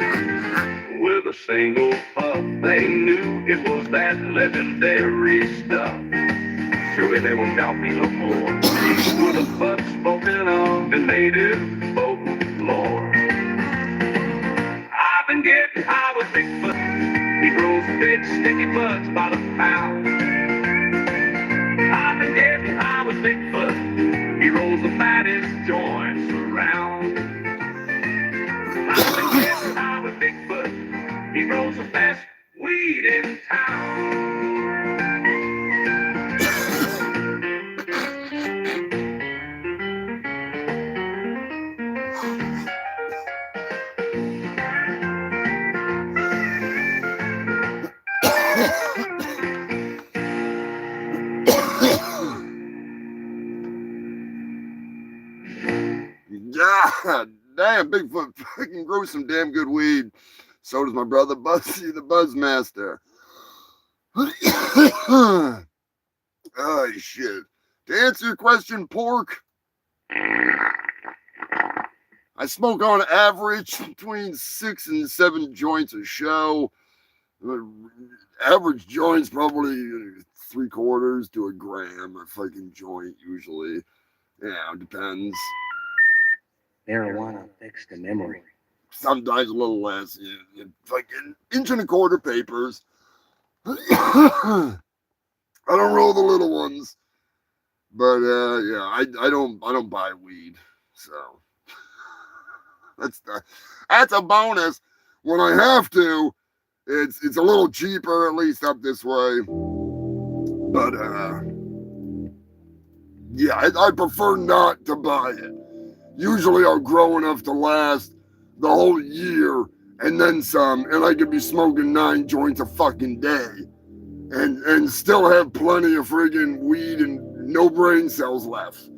With a single puff, they knew it was that legendary stuff. Surely they won't doubt me no more. With a bud spoken of the native folklore. I've been getting high with Bigfoot. He grows big sticky buds by the pound. I've been getting high with Bigfoot. He rolls the fattest joints around. I've been getting high with Bigfoot. He rolls the best weed in town. God damn, Bigfoot fucking grows some damn good weed. So does my brother Buzzy the Buzzmaster. Oh, shit. To answer your question, pork, I smoke on average between 6 and 7 joints a show. Average joint's probably 3/4 to a gram a fucking joint usually. Yeah, it depends. Marijuana affects the memory. Sometimes a little less. Fucking 1.25 papers. I don't roll the little ones, but yeah, I don't buy weed, so that's a bonus. When I have to, it's a little cheaper, at least up this way. But yeah, I prefer not to buy it. Usually I'll grow enough to last the whole year and then some, and I could be smoking 9 joints a fucking day and still have plenty of friggin' weed and no brain cells left.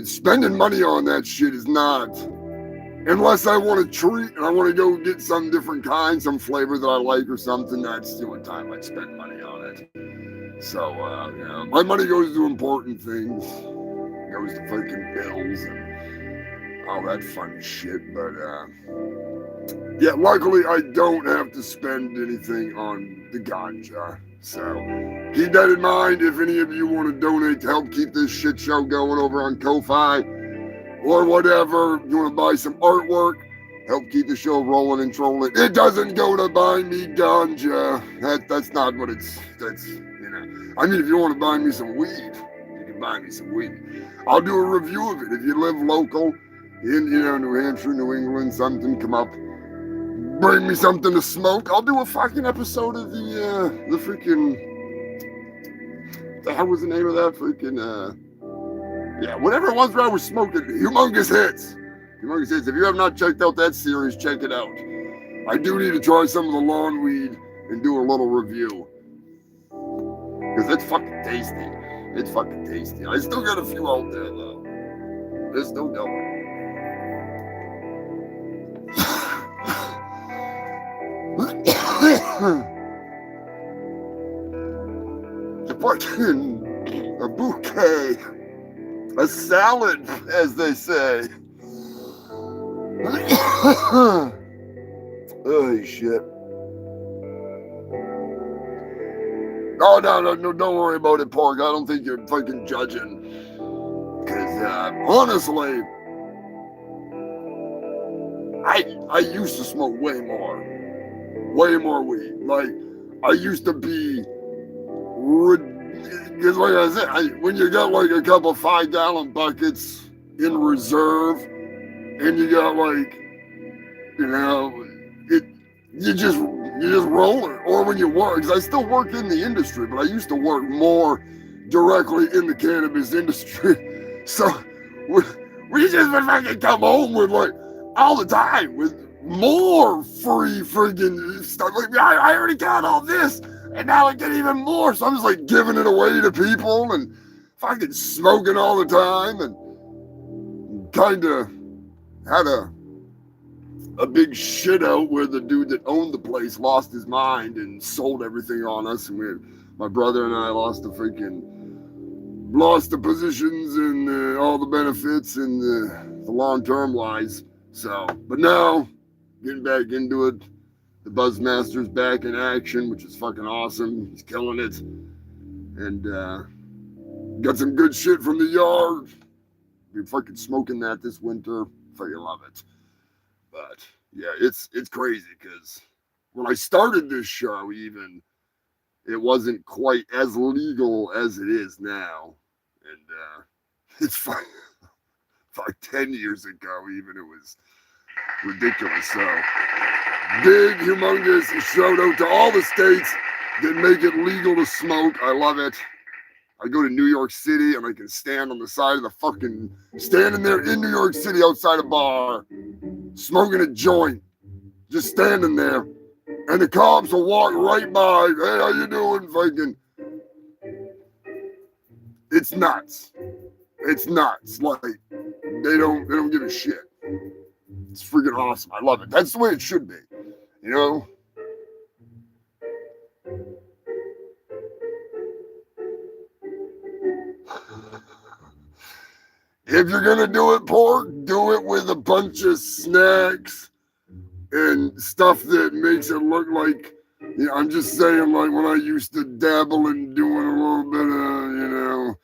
Spending money on that shit is not, unless I want to treat and I want to go get some different kind, some flavor that I like or something, that's the only time I'd spend money on it. So, yeah, my money goes to important things. It goes to fucking bills and all that fun shit, but yeah, luckily I don't have to spend anything on the ganja. So keep that in mind. If any of you want to donate to help keep this shit show going over on Ko-Fi or whatever, you want to buy some artwork, help keep the show rolling and trolling. It doesn't go to buy me ganja. That's not what that's, you know. I mean, if you want to buy me some weed, you can buy me some weed. I'll do a review of it. If you live local, in, New Hampshire, New England, something, come up, bring me something to smoke. I'll do a fucking episode of the freaking, the hell was the name of that freaking, yeah, whatever it was where I was smoking, Humongous Hits. Humongous Hits. If you have not checked out that series, check it out. I do need to try some of the lawn weed and do a little review. Because it's fucking tasty. It's fucking tasty. I still got a few out there, though. They're still going. The fucking a bouquet, a salad, as they say. Oh shit! Oh, no, don't worry about it, Pork. I don't think you're fucking judging. Because, honestly, I used to smoke way more weed. Like, I used to be, because like I said, when you got like a couple 5-gallon buckets in reserve, and you got like, you know, it, you just roll it. Or when you work, because I still work in the industry, but I used to work more directly in the cannabis industry. So we just would fucking come home with like all the time with more free friggin' stuff. Like I already got all this, and now I get even more. So I'm just like giving it away to people and fucking smoking all the time, and kind of had a big shit out where the dude that owned the place lost his mind and sold everything on us, and my brother and I lost the positions and all the benefits and the long-term wise. So, but now getting back into it, the Buzzmaster's back in action, which is fucking awesome. He's killing it, and got some good shit from the yard. Been fucking smoking that this winter. Fucking love it. But yeah, it's crazy because when I started this show, even it wasn't quite as legal as it is now, and it's like 10 years ago, even it was ridiculous. So big, humongous shout out to all the states that make it legal to smoke. I love it. I go to New York City and I can stand on the side of the fucking, standing there in New York City outside a bar, smoking a joint, just standing there, and the cops will walk right by. Hey, how you doing? Fucking, it's nuts. It's nuts. Like they don't give a shit. It's freaking awesome. I love it. That's the way it should be. You know? If you're gonna do it, Pork, do it with a bunch of snacks and stuff that makes it look like, you know, I'm just saying, like when I used to dabble in doing a little bit of, you know,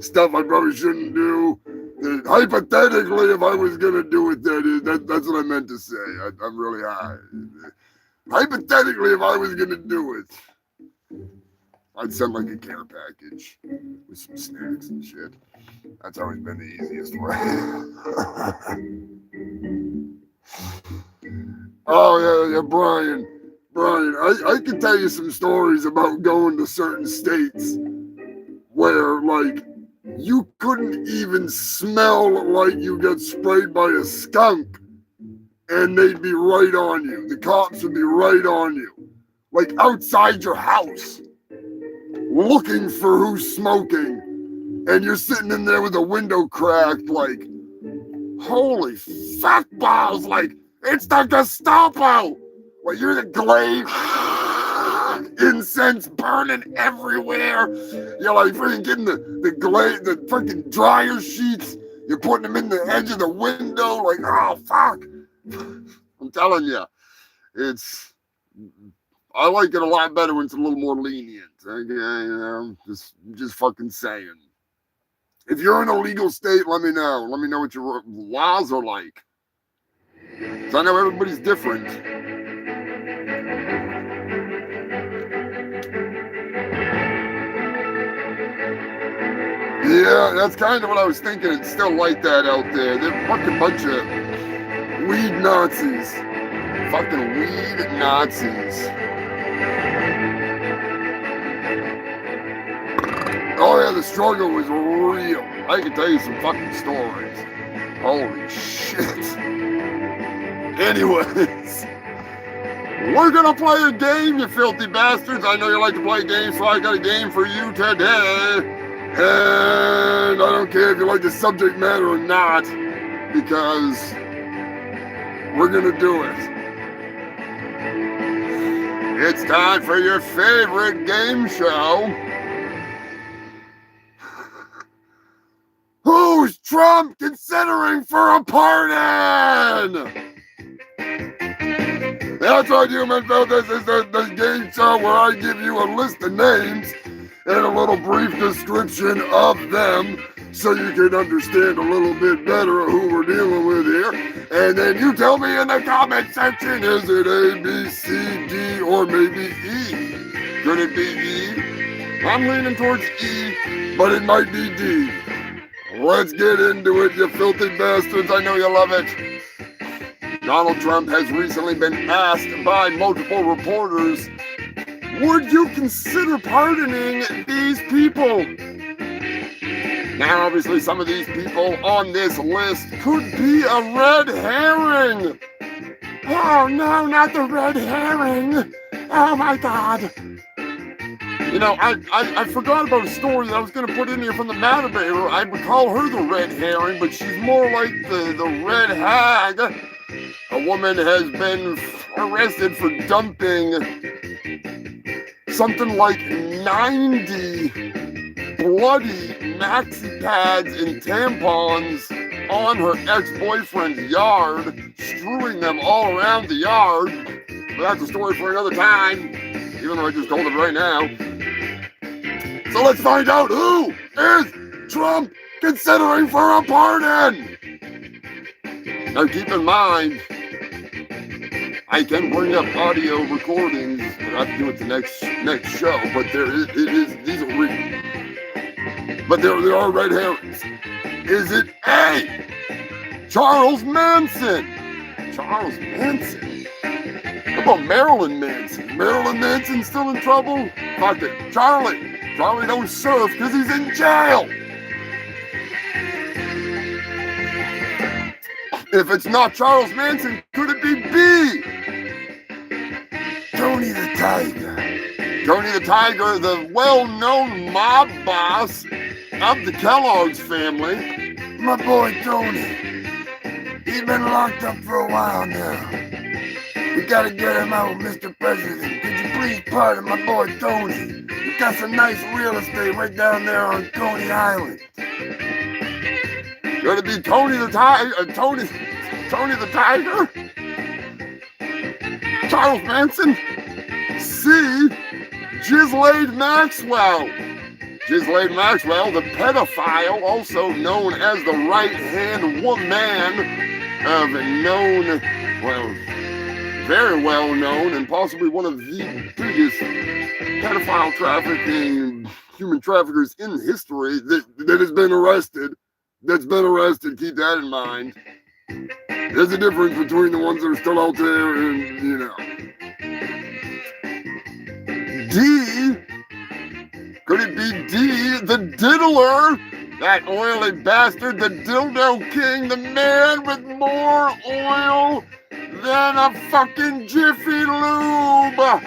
stuff I probably shouldn't do. Hypothetically, if I was gonna do it, that's what I meant to say. I'm really high. Hypothetically, if I was gonna do it, I'd send like a care package with some snacks and shit. That's always been the easiest way. Oh yeah, Brian, I can tell you some stories about going to certain states where like you couldn't even smell like you got sprayed by a skunk, and they'd be right on you. The cops would be right on you, like outside your house, looking for who's smoking, and you're sitting in there with the window cracked, like, holy fuck balls, like, it's the Gestapo! Like, you're the glade, incense burning everywhere. You're like freaking getting the glade, the freaking dryer sheets, you're putting them in the edge of the window, like, oh fuck. I'm telling you, I like it a lot better when it's a little more lenient. Okay, you know, just fucking saying. If you're in a legal state, let me know. Let me know what your laws are like. So I know everybody's different. Yeah, that's kind of what I was thinking. It's still like that out there. They're a fucking bunch of weed Nazis. Fucking weed Nazis. Oh yeah, the struggle was real. I can tell you some fucking stories. Holy shit. Anyways, we're gonna play a game, you filthy bastards. I know you like to play games, so I got a game for you today. And I don't care if you like the subject matter or not, because we're gonna do it. It's time for your favorite game show. Who's Trump considering for a pardon? That's right, human. So this is the game show where I give you a list of names and a little brief description of them so you can understand a little bit better who we're dealing with here. And then you tell me in the comment section, is it A, B, C, D, or maybe E? Could it be E? I'm leaning towards E, but it might be D. Let's get into it, you filthy bastards. I know you love it. Donald Trump has recently been asked by multiple reporters, would you consider pardoning these people? Now, obviously, some of these people on this list could be a red herring. Oh, no, not the red herring. Oh, my God. You know, I forgot about a story that I was going to put in here from the Matter Bearer. I would call her the red herring, but she's more like the red hag. A woman has been arrested for dumping something like 90 bloody maxi pads and tampons on her ex-boyfriend's yard, strewing them all around the yard. But that's a story for another time, even though I just told it right now. So let's find out, who is Trump considering for a pardon? Now keep in mind, I can bring up audio recordings, but I have to do it the next show. But these are real. But there are red herrings. Is it A, Charles Manson? Charles Manson? How about Marilyn Manson? Marilyn Manson still in trouble? Fuck it. Charlie don't surf because he's in jail. If it's not Charles Manson, could it be B, Tony the Tiger? Tony the Tiger, the well-known mob boss of the Kellogg's family. My boy Tony. He's been locked up for a while now. We gotta get him out, Mr. President. Could you please pardon my boy Tony? He got some nice real estate right down there on Coney Island. Could it be Tony the Tiger? Tony the Tiger? Charles Manson? C, Ghislaine Maxwell. Ghislaine Maxwell, the pedophile, also known as the right-hand woman of known, well, very well known, and possibly one of the biggest pedophile trafficking human traffickers in history that has been arrested. That's been arrested, keep that in mind. There's a difference between the ones that are still out there and, you know. D, could it be D, the diddler? That oily bastard, the dildo king, the man with more oil than a fucking Jiffy Lube.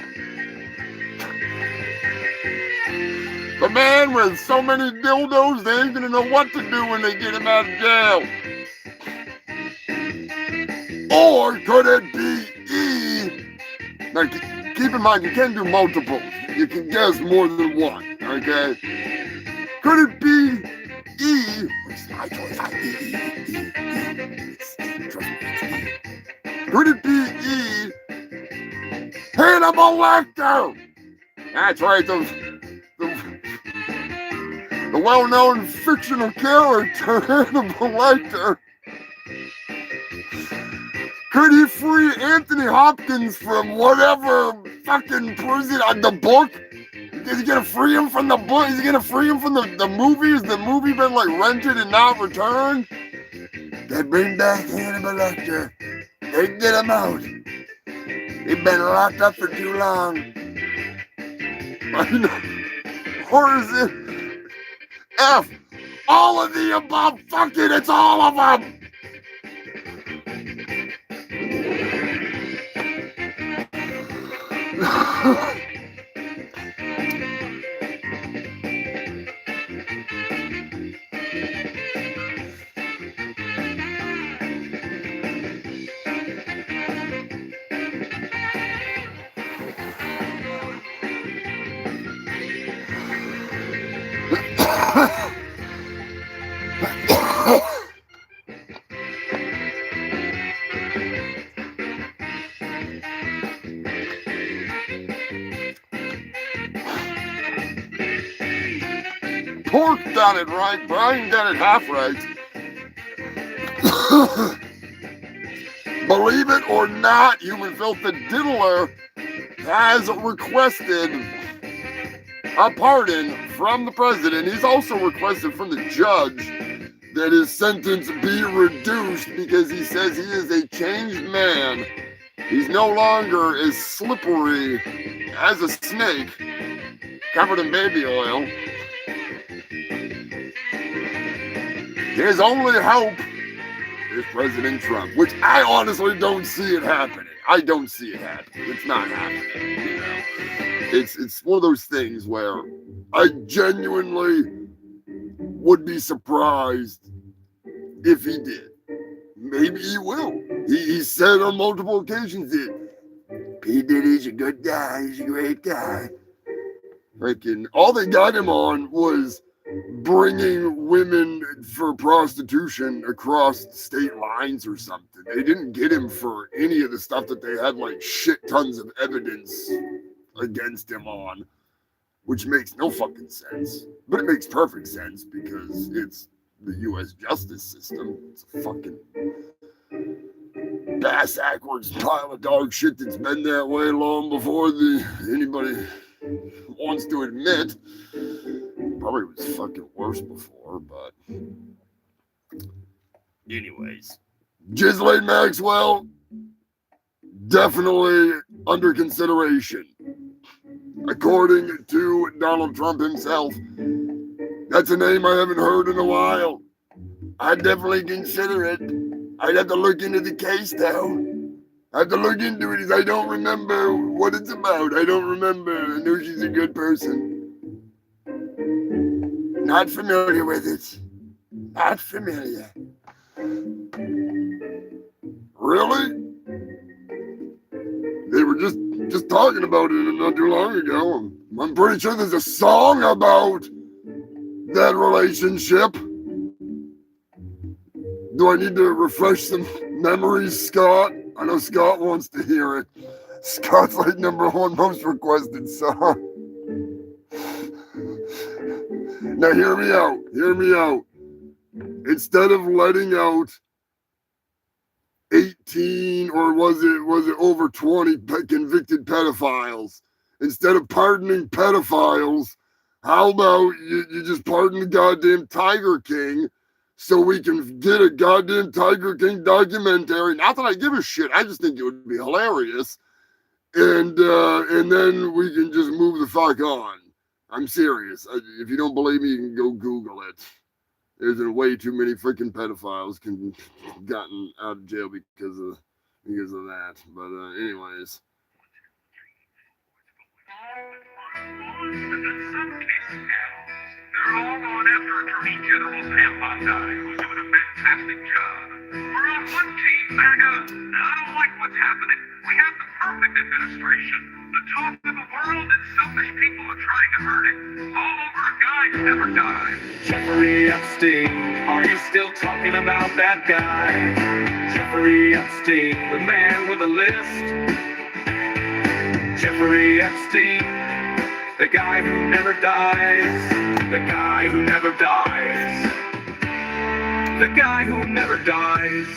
The man with so many dildos, they ain't gonna know what to do when they get him out of jail. Or could it be E? Now, keep in mind, you can't do multiple. You can guess more than one, okay? Could it be E? It's my choice. Trust me, it's E. Could it be E? Hannibal Lecter! That's right, the well-known fictional character, Hannibal Lecter. Could he free Anthony Hopkins from whatever fucking prison, the book? Is he gonna free him from the book? Is he gonna free him from the movies? The movie been like rented and not returned? They bring back Hannibal Lecter. They get him out. He's been locked up for too long. I know. Or is it F? All of the above. Fuck it, it's all of them. Pork got it right. Brian got it half right. Believe it or not, Human Filth the Diddler has requested a pardon from the president. He's also requested from the judge that his sentence be reduced because he says he is a changed man. He's no longer as slippery as a snake covered in baby oil. His only hope is President Trump, which I honestly don't see it happening. I don't see it happening. It's not happening. You know? It's one of those things where I genuinely would be surprised if he did. Maybe he will. He said on multiple occasions that P. Diddy's a good guy. He's a great guy. Freaking all they got him on was bringing women for prostitution across state lines or something. They didn't get him for any of the stuff that they had like shit tons of evidence against him on, which makes no fucking sense. But it makes perfect sense because it's the U.S. justice system. It's a fucking bass-backwards pile of dog shit that's been that way long before anybody wants to admit. Probably was fucking worse before, but anyways. Ghislaine Maxwell, definitely under consideration. According to Donald Trump himself, that's a name I haven't heard in a while. I'd definitely consider it. I'd have to look into the case, though. I have to look into it, as I don't remember what it's about. I don't remember. I know she's a good person. Not familiar with it. Not familiar. Really? They were just talking about it not too long ago. I'm pretty sure there's a song about that relationship. Do I need to refresh some memories, Scott? I know Scott wants to hear it. Scott's like #1 most requested song. Now hear me out. Hear me out. Instead of letting out 18 or was it over 20 convicted pedophiles, instead of pardoning pedophiles, how about you just pardon the goddamn Tiger King so we can get a goddamn Tiger King documentary? Not that I give a shit. I just think it would be hilarious. And then we can just move the fuck on. I'm serious. If you don't believe me, you can go Google it. There's way too many freaking pedophiles gotten out of jail because of that. But anyways. They're all on after Attorney General Sam Bondi, who's doing a fantastic job. We're on one team, MAGA. I don't like what's happening. We have the perfect administration. The talk of the world, and selfish people are trying to hurt it. All over a guy who never died. Jeffrey Epstein, are you still talking about that guy? Jeffrey Epstein, the man with a list. Jeffrey Epstein, the guy who never dies. The guy who never dies. The guy who never dies.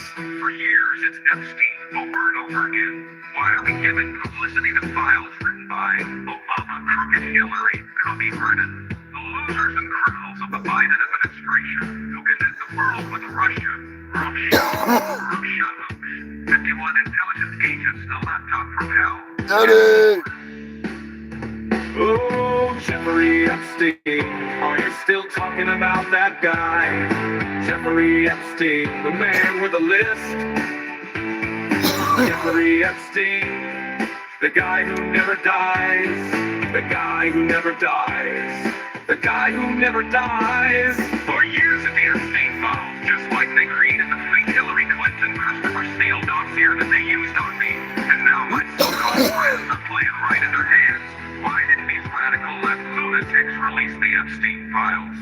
For years, it's Epstein over and over again. Why are we giving publicity to files written by Obama, crooked Hillary, Cubby Brennan, the losers and criminals of the Biden administration who connect the world with Russia, Russia, 51 intelligence agents, the laptop from hell. Daddy! Oh, Jeffrey Epstein, are you still talking about that guy? Jeffrey Epstein, the man with a list. Jeffrey Epstein, the guy who never dies. The guy who never dies. The guy who never dies. For years at the Epstein files, just like they created the fake Hillary Clinton Christopher Steele dossier that they used on me. And now my so-called friends are playing right in their hands. Why didn't these radical left lunatics release the Epstein files?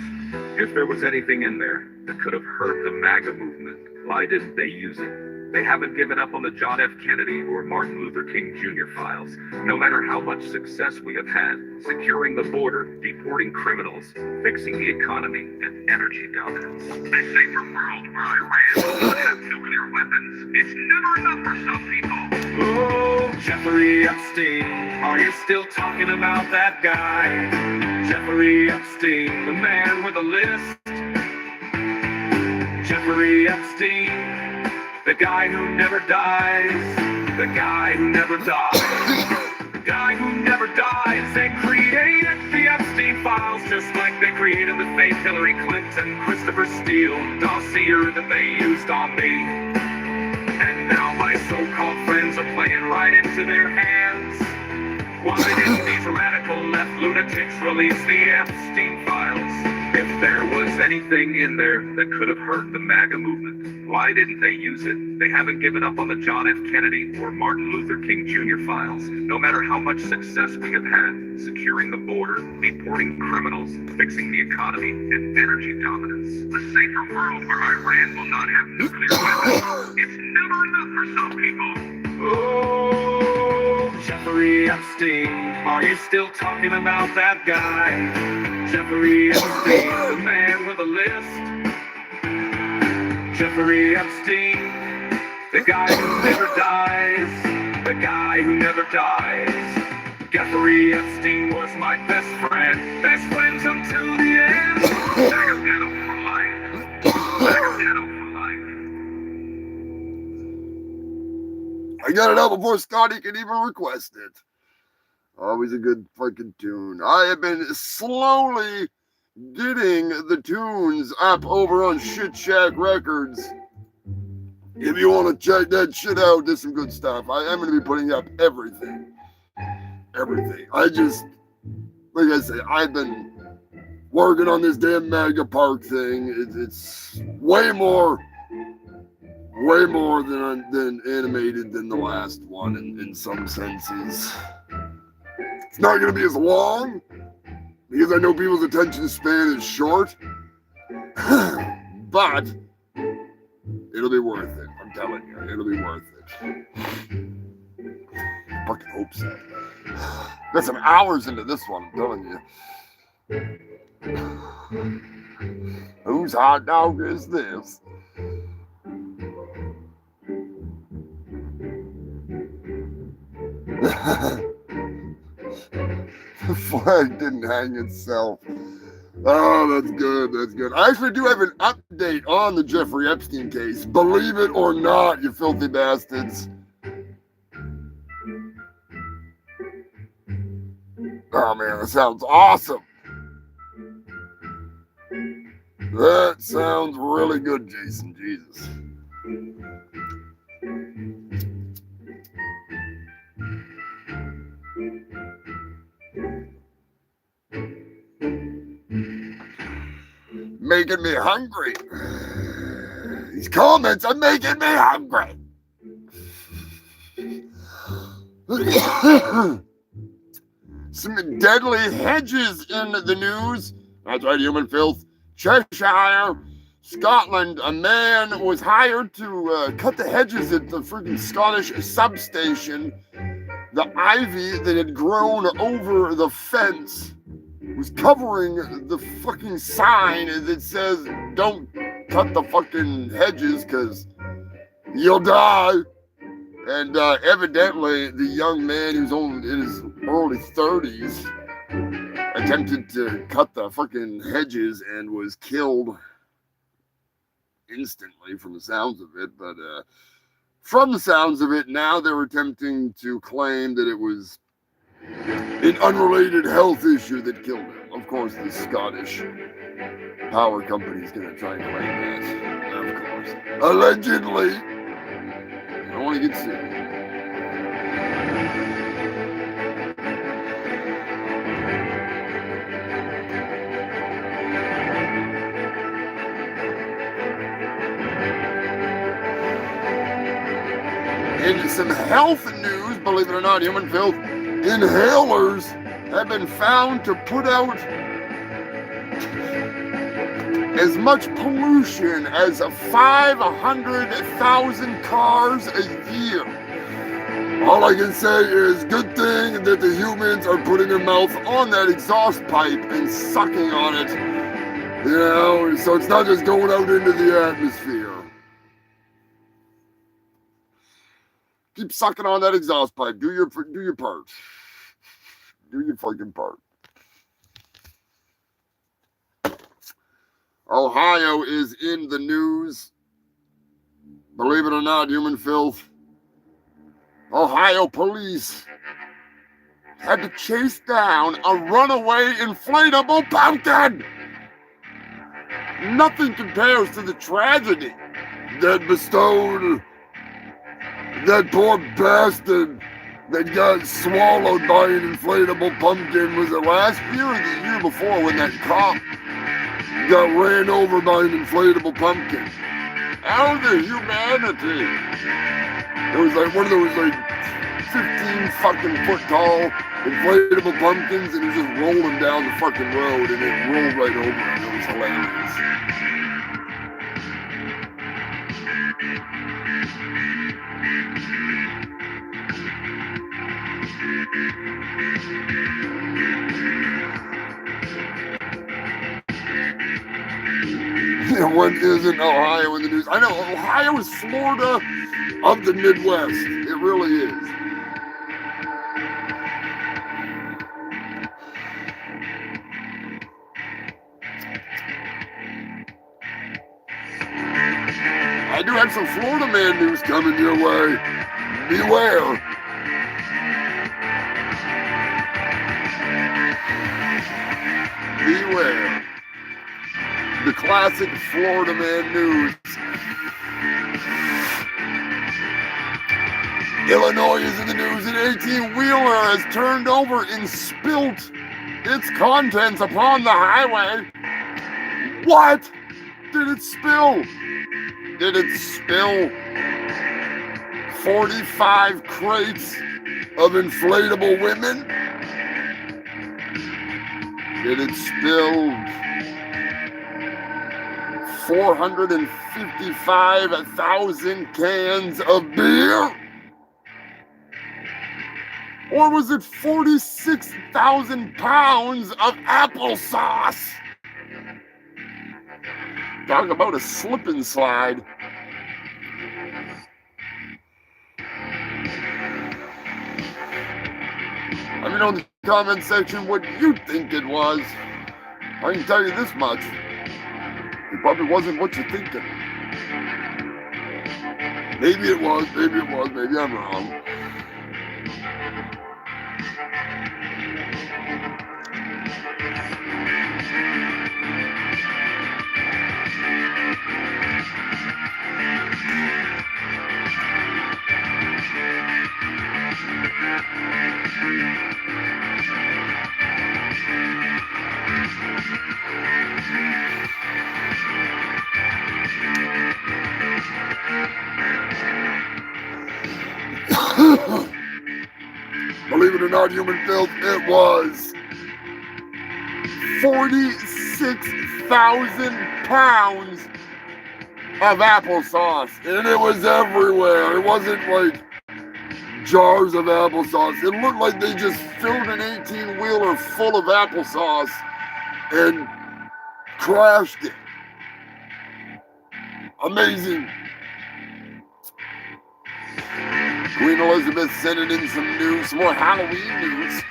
If there was anything in there that could have hurt the MAGA movement, why didn't they use it? They haven't given up on the John F. Kennedy or Martin Luther King Jr. files, no matter how much success we have had securing the border, deporting criminals, fixing the economy, and energy dominance. A safer world where Iran doesn't have nuclear weapons. It's never enough for some people. Oh, Jeffrey Epstein, are you still talking about that guy? Jeffrey Epstein, the man with a list. Jeffrey Epstein, the guy who never dies. The guy who never dies. The guy who never dies. They created the Epstein files just like they created the fake Hillary Clinton, Christopher Steele dossier that they used on me. And now my so-called friends are playing right into their hands. Why didn't these radical left lunatics release the Epstein files? If there was anything in there that could have hurt the MAGA movement, why didn't they use it? They haven't given up on the John F. Kennedy or Martin Luther King Jr. files, no matter how much success we have had securing the border, deporting criminals, fixing the economy, and energy dominance. A safer world where Iran will not have nuclear weapons. It's never enough for some people. Oh, Jeffrey Epstein, are you still talking about that guy? Jeffrey Epstein, the man with a list. Jeffrey Epstein, the guy who never dies. The guy who never dies. Jeffrey Epstein was my best friend until the end. Sacramento for life. Sacramento for life. I got it out before Scotty could even request it. Always a good fucking tune. I have been slowly getting the tunes up over on Shit Shack Records. If you want to check that shit out, there's some good stuff. I am going to be putting up everything. Everything. I just, like I say, I've been working on this damn Mega Park thing. It's way more than animated than the last one in some senses. It's not going to be as long because I know people's attention span is short, but it'll be worth it. I'm telling you, it'll be worth it. Fucking hope so. Got some hours into this one, I'm telling you. Whose hot dog is this? The flag didn't hang itself. Oh, that's good. That's good. I actually do have an update on the Jeffrey Epstein case. Believe it or not, you filthy bastards. Oh, man, that sounds awesome. That sounds really good, Jason. Jesus. Making me hungry. These comments are making me hungry. Some deadly hedges in the news. That's right, human filth. Cheshire, Scotland. A man was hired to cut the hedges at the freaking Scottish substation. The ivy that had grown over the fence was covering the fucking sign that says, don't cut the fucking hedges because you'll die. And evidently, the young man who's only in his early 30s attempted to cut the fucking hedges and was killed instantly from the sounds of it. But from the sounds of it, now they're attempting to claim that it was an unrelated health issue that killed him. Of course, the Scottish power company is going to try and claim that. Of course. Allegedly. I don't want to get sued. In some health news, believe it or not, human filth, inhalers have been found to put out as much pollution as 500,000 cars a year. All I can say is good thing that the humans are putting their mouth on that exhaust pipe and sucking on it, you know, so it's not just going out into the atmosphere. Keep sucking on that exhaust pipe. Do your part. Do your fucking part. Ohio is in the news. Believe it or not, human filth. Ohio police had to chase down a runaway inflatable pumpkin. Nothing compares to the tragedy that bestowed that poor bastard that got swallowed by an inflatable pumpkin. Was it last year or the year before when that cop got ran over by an inflatable pumpkin? How the humanity! It was like one of those like 15 fucking foot tall inflatable pumpkins, and it was just rolling down the fucking road, and it rolled right over, and it was hilarious. What isn't Ohio in the news? I know Ohio is Florida of the Midwest. It really is. I do have some Florida man news coming your way. Beware. Beware. The classic Florida man news. Illinois is in the news. An 18-wheeler has turned over and spilt its contents upon the highway. What? Did it spill? Did it spill 45 crates of inflatable women? Did it spill 455,000 cans of beer? Or was it 46,000 pounds of applesauce? Talk about a slip and slide. Let me know in the comment section what you think it was. I can tell you this much. It probably wasn't what you're thinking. Maybe it was, maybe I'm wrong. Believe it or not, human filth, it was 46,000 pounds of applesauce, and it was everywhere. It wasn't like jars of applesauce. It looked like they just filled an 18-wheeler full of applesauce and crashed it. Amazing. Queen Elizabeth sending in some news, some more Halloween news.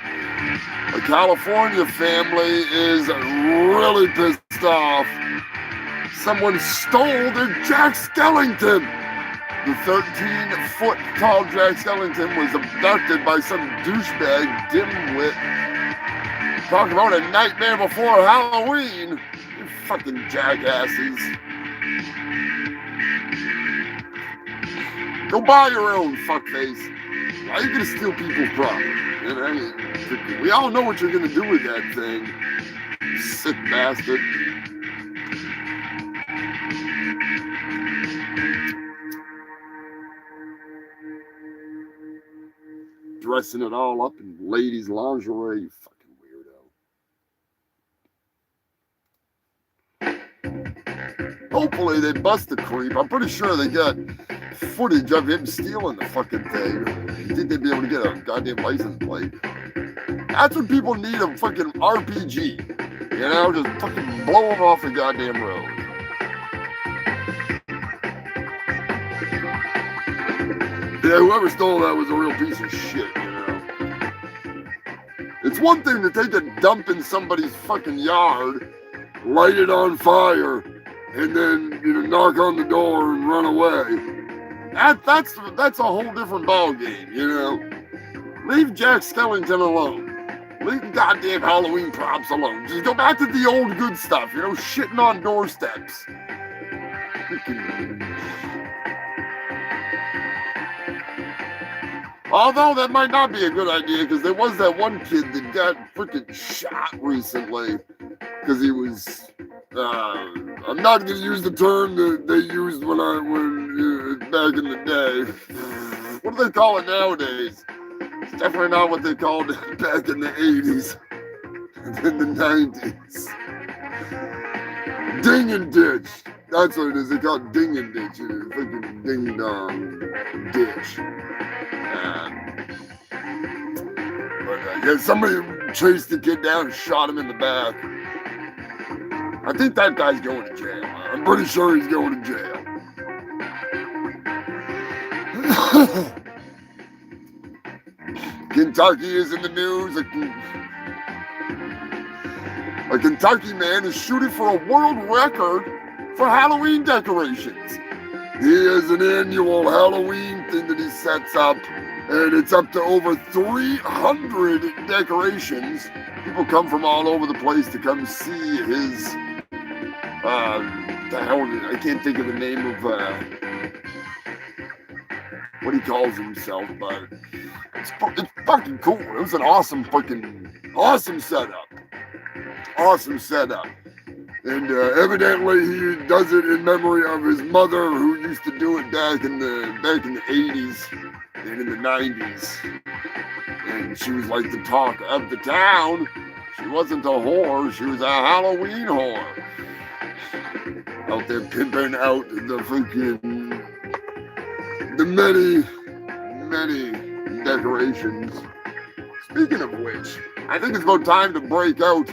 A California family is really pissed off. Someone stole their Jack Skellington. The 13-foot tall Jack Skellington was abducted by some douchebag dimwit. Talk about a nightmare before Halloween. You fucking jackasses. Go buy your own, fuckface. Why are you gonna steal people's property? We all know what you're gonna do with that thing. You sick bastard. Dressing it all up in ladies' lingerie, you fucking weirdo. hopefully they bust the creep. I'm pretty sure they got footage of him stealing the fucking thing. You think they'd be able to get a goddamn license plate? That's what people need, a fucking RPG. You know, just fucking blow them off the goddamn road. Yeah, whoever stole that was a real piece of shit, you know. It's one thing to take a dump in somebody's fucking yard, light it on fire, and then, you know, knock on the door and run away. That's a whole different ballgame, you know. Leave Jack Skellington alone. Leave the goddamn Halloween props alone. Just go back to the old good stuff, you know, shitting on doorsteps. Although that might not be a good idea, because there was that one kid that got freaking shot recently because he was. I'm not going to use the term that they used when back in the day. What do they call it nowadays? It's definitely not what they called it back in the 80s and in the 90s. Ding and ditch. That's what it is. They call it ding and ditch. Freaking ding dong ditch. Yeah, somebody chased the kid down and shot him in the back. I think that guy's going to jail. I'm pretty sure he's going to jail. Kentucky is in the news. A Kentucky man is shooting for a world record for Halloween decorations. He has an annual Halloween thing that he sets up, and it's up to over 300 decorations. People come from all over the place to come see his, I can't think of the name of, what he calls himself, but it's fucking cool. It was an awesome setup. Awesome setup. And evidently he does it in memory of his mother, who used to do it back in the 80s and in the 90s. And she was like the talk of the town. She wasn't a whore, she was a Halloween whore. Out there pimping out the many decorations. Speaking of which, I think it's about time to break out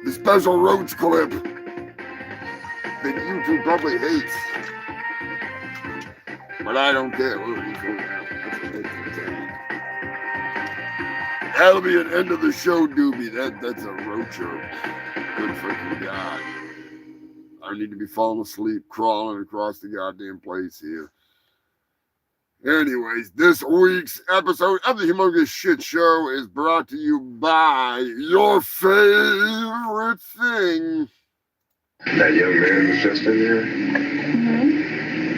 the special roach clip that YouTube probably hates. But I don't care. That'll be an end of the show doobie. That's a roacher. Good freaking God. I need to be falling asleep, crawling across the goddamn place here. Anyways, this week's episode of the Humongous Shit Show is brought to you by your favorite thing. That young man was just in here.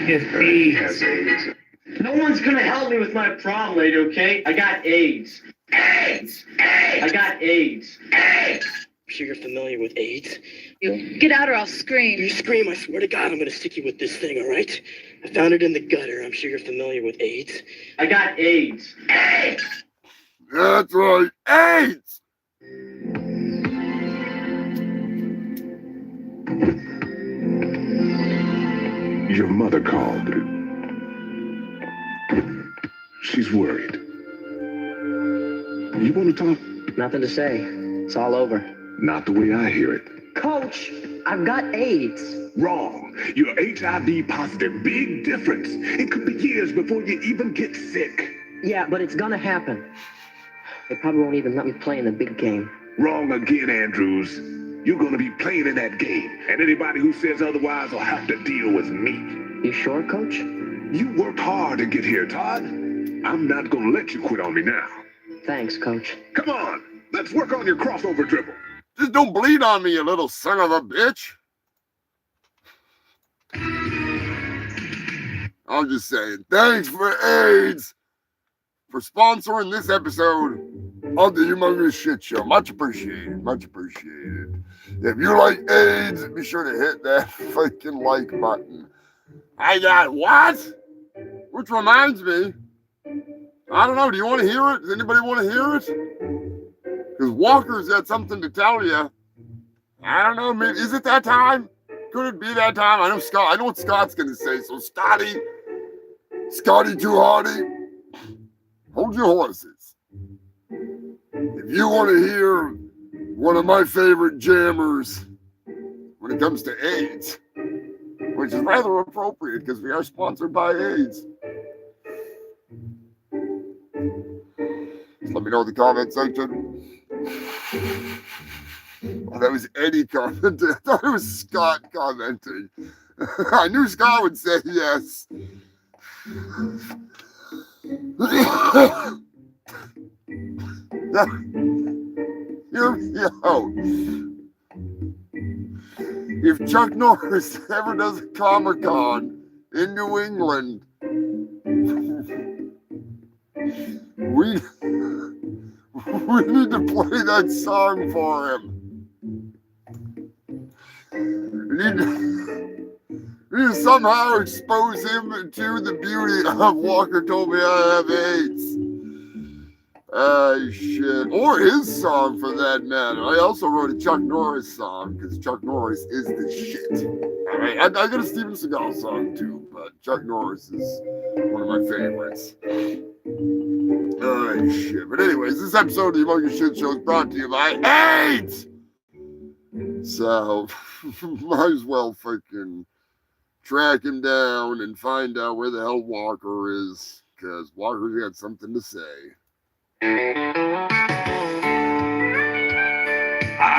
He has AIDS. No one's gonna help me with my problem, lady, okay? I got AIDS. AIDS! AIDS! I got AIDS. AIDS! I'm sure you're familiar with AIDS. You get out or I'll scream. You scream, I swear to God, I'm gonna stick you with this thing, all right? I found it in the gutter. I'm sure you're familiar with AIDS. I got AIDS. AIDS! That's right, AIDS! Your mother called. She's worried. You want to talk? Nothing to say. It's all over. Not the way I hear it. Coach, I've got AIDS. Wrong. You're HIV positive. Big difference. It could be years before you even get sick. Yeah, but it's gonna happen. They probably won't even let me play in the big game. Wrong again, Andrews. You're gonna be playing in that game, and anybody who says otherwise will have to deal with me. You sure, Coach? You worked hard to get here, Todd. I'm not gonna let you quit on me now. Thanks, Coach. Come on, let's work on your crossover dribble. Just don't bleed on me, you little son of a bitch. I'm just saying, thanks for AIDS for sponsoring this episode of the Humongous Shit Show. Much appreciated, much appreciated. If you like AIDS, be sure to hit that fucking like button. I got what? Which reminds me, I don't know, do you want to hear it? Does anybody want to hear it? Because Walker's got something to tell you. I don't know, maybe, is it that time? Could it be that time? I know what Scott's gonna say. So Scotty too hardy, hold your horses. If you want to hear one of my favorite jammers when it comes to AIDS, which is rather appropriate because we are sponsored by AIDS. Just let me know in the comment section. Oh, that was Eddie commenting. I thought it was Scott commenting. I knew Scott would say yes. If Chuck Norris ever does a Comic-Con in New England, we need to play that song for him. We need to somehow expose him to the beauty of Walker Told Me I Have AIDS. Shit. Or his song for that matter. I also wrote a Chuck Norris song because Chuck Norris is the shit. Alright, I got a Steven Seagal song too, but Chuck Norris is one of my favorites. Alright, shit. But anyways, this episode of the Humongous Shit Show is brought to you by AIDS! So, might as well fucking track him down and find out where the hell Walker is, because Walker's got something to say. I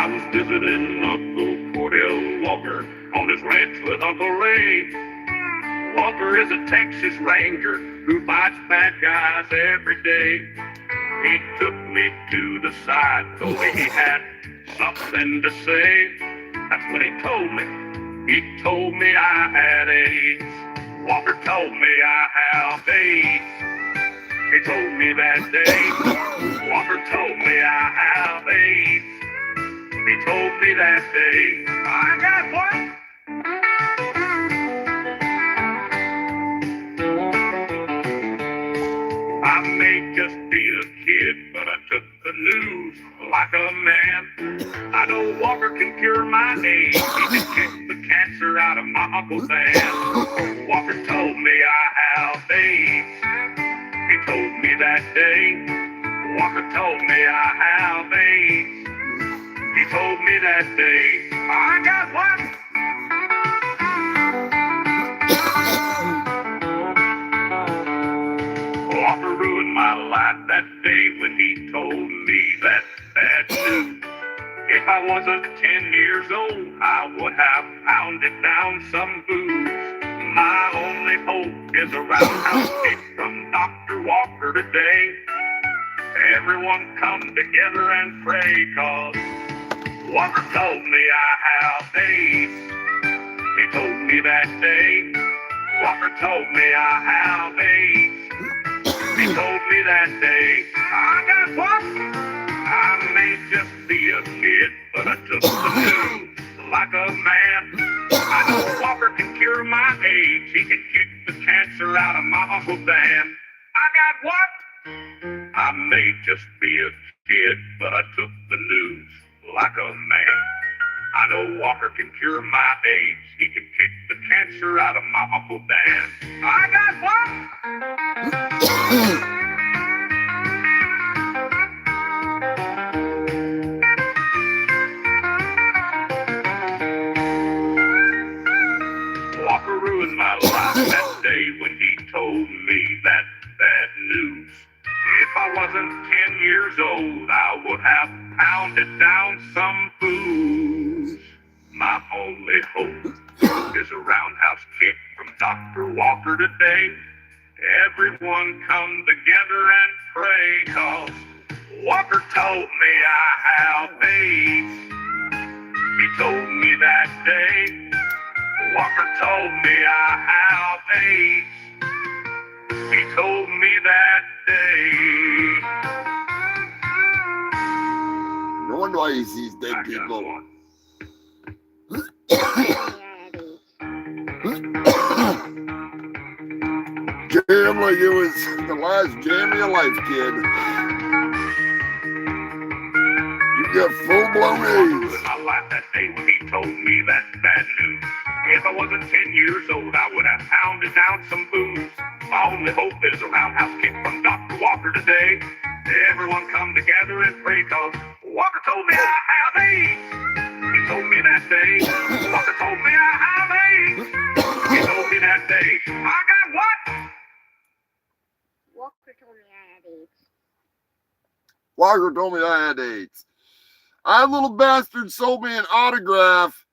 was visiting Uncle Cordell Walker on his ranch with Uncle Ray. Walker is a Texas Ranger who fights bad guys every day. He took me to the side, told me he had something to say. That's what he told me. He told me I had AIDS. Walker told me I have AIDS. He told me that day. Walker told me I have AIDS. He told me that day. I got what? I may just be a kid, but I took the news like a man. I know Walker can cure my AIDS. He can kick the cancer out of my uncle's hand. Walker told me I have AIDS. He told me that day. Walker told me I have AIDS. He told me that day. I got what? Walker ruined my life that day when he told me that bad news. If I wasn't 10 years old, I would have pounded down some booze. My only hope is a roundhouse kick from Dr. Walker today. Everyone come together and pray, cause Walker told me I have AIDS. He told me that day. Walker told me I have AIDS. He told me that day. I got what? I may just be a kid, but I took the news like a man. I know Walker can cure my AIDS. He can kick the cancer out of my Uncle Dan. I got what? I may just be a kid, but I took the news like a man. I know Walker can cure my AIDS. He can kick the cancer out of my Uncle Dan. I got what? Walker ruined my life that day when he told me that bad news. If I wasn't 10 years old, I would have pounded down some booze. My only hope is a roundhouse kick from Dr. Walker today. Everyone come together and pray, cause Walker told me I have AIDS. He told me that day. Walker told me I have AIDS. He told me that day. No wonder why he sees dead people. Jam like it was the last jam of your life, kid. You got full-blown AIDS. I life that day when he told me that bad news. years old, I would have pounded down some booze. My only hope is a roundhouse kick from Dr. Walker today. Everyone come together and pray, cause Walker told me I have AIDS. He told me that day. Walker told me I have AIDS. He told me that day. I got what? Walker told me I had AIDS. Walker told me I had AIDS. That little bastard sold me an autograph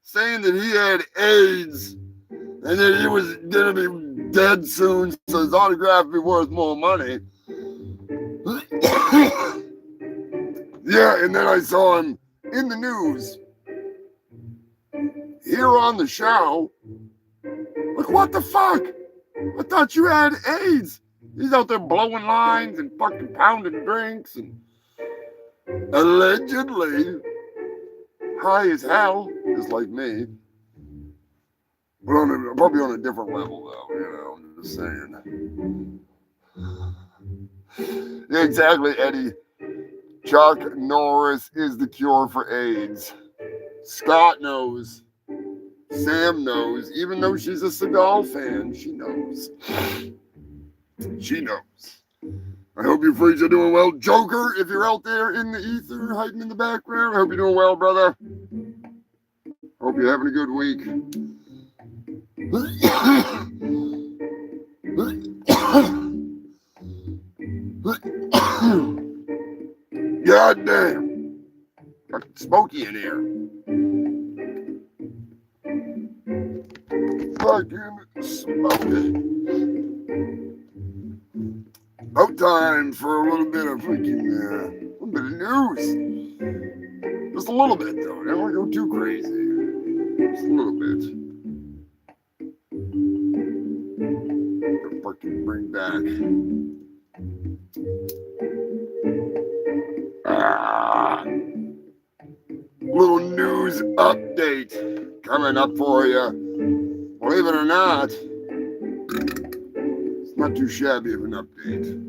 saying that he had AIDS and that he was going to be dead soon, so his autograph would be worth more money. Yeah, and then I saw him in the news here on the show. Like, what the fuck? I thought you had AIDS. He's out there blowing lines and fucking pounding drinks and allegedly high as hell, just like me. But probably on a different level, though, you know, I'm just saying. Yeah, exactly, Eddie. Chuck Norris is the cure for AIDS. Scott knows. Sam knows. Even though she's a Seagal fan, she knows. She knows. I hope you freaks are doing well. Joker, if you're out there in the ether, hiding in the background, I hope you're doing well, brother. Hope you're having a good week. God damn. Fucking smoky in here. Fucking smoky. About time for a little bit of freaking, little bit of news. Just a little bit, though. I don't want to go too crazy. Just a little bit. Gonna fucking bring back. Little news update coming up for you. Believe it or not, it's not too shabby of an update.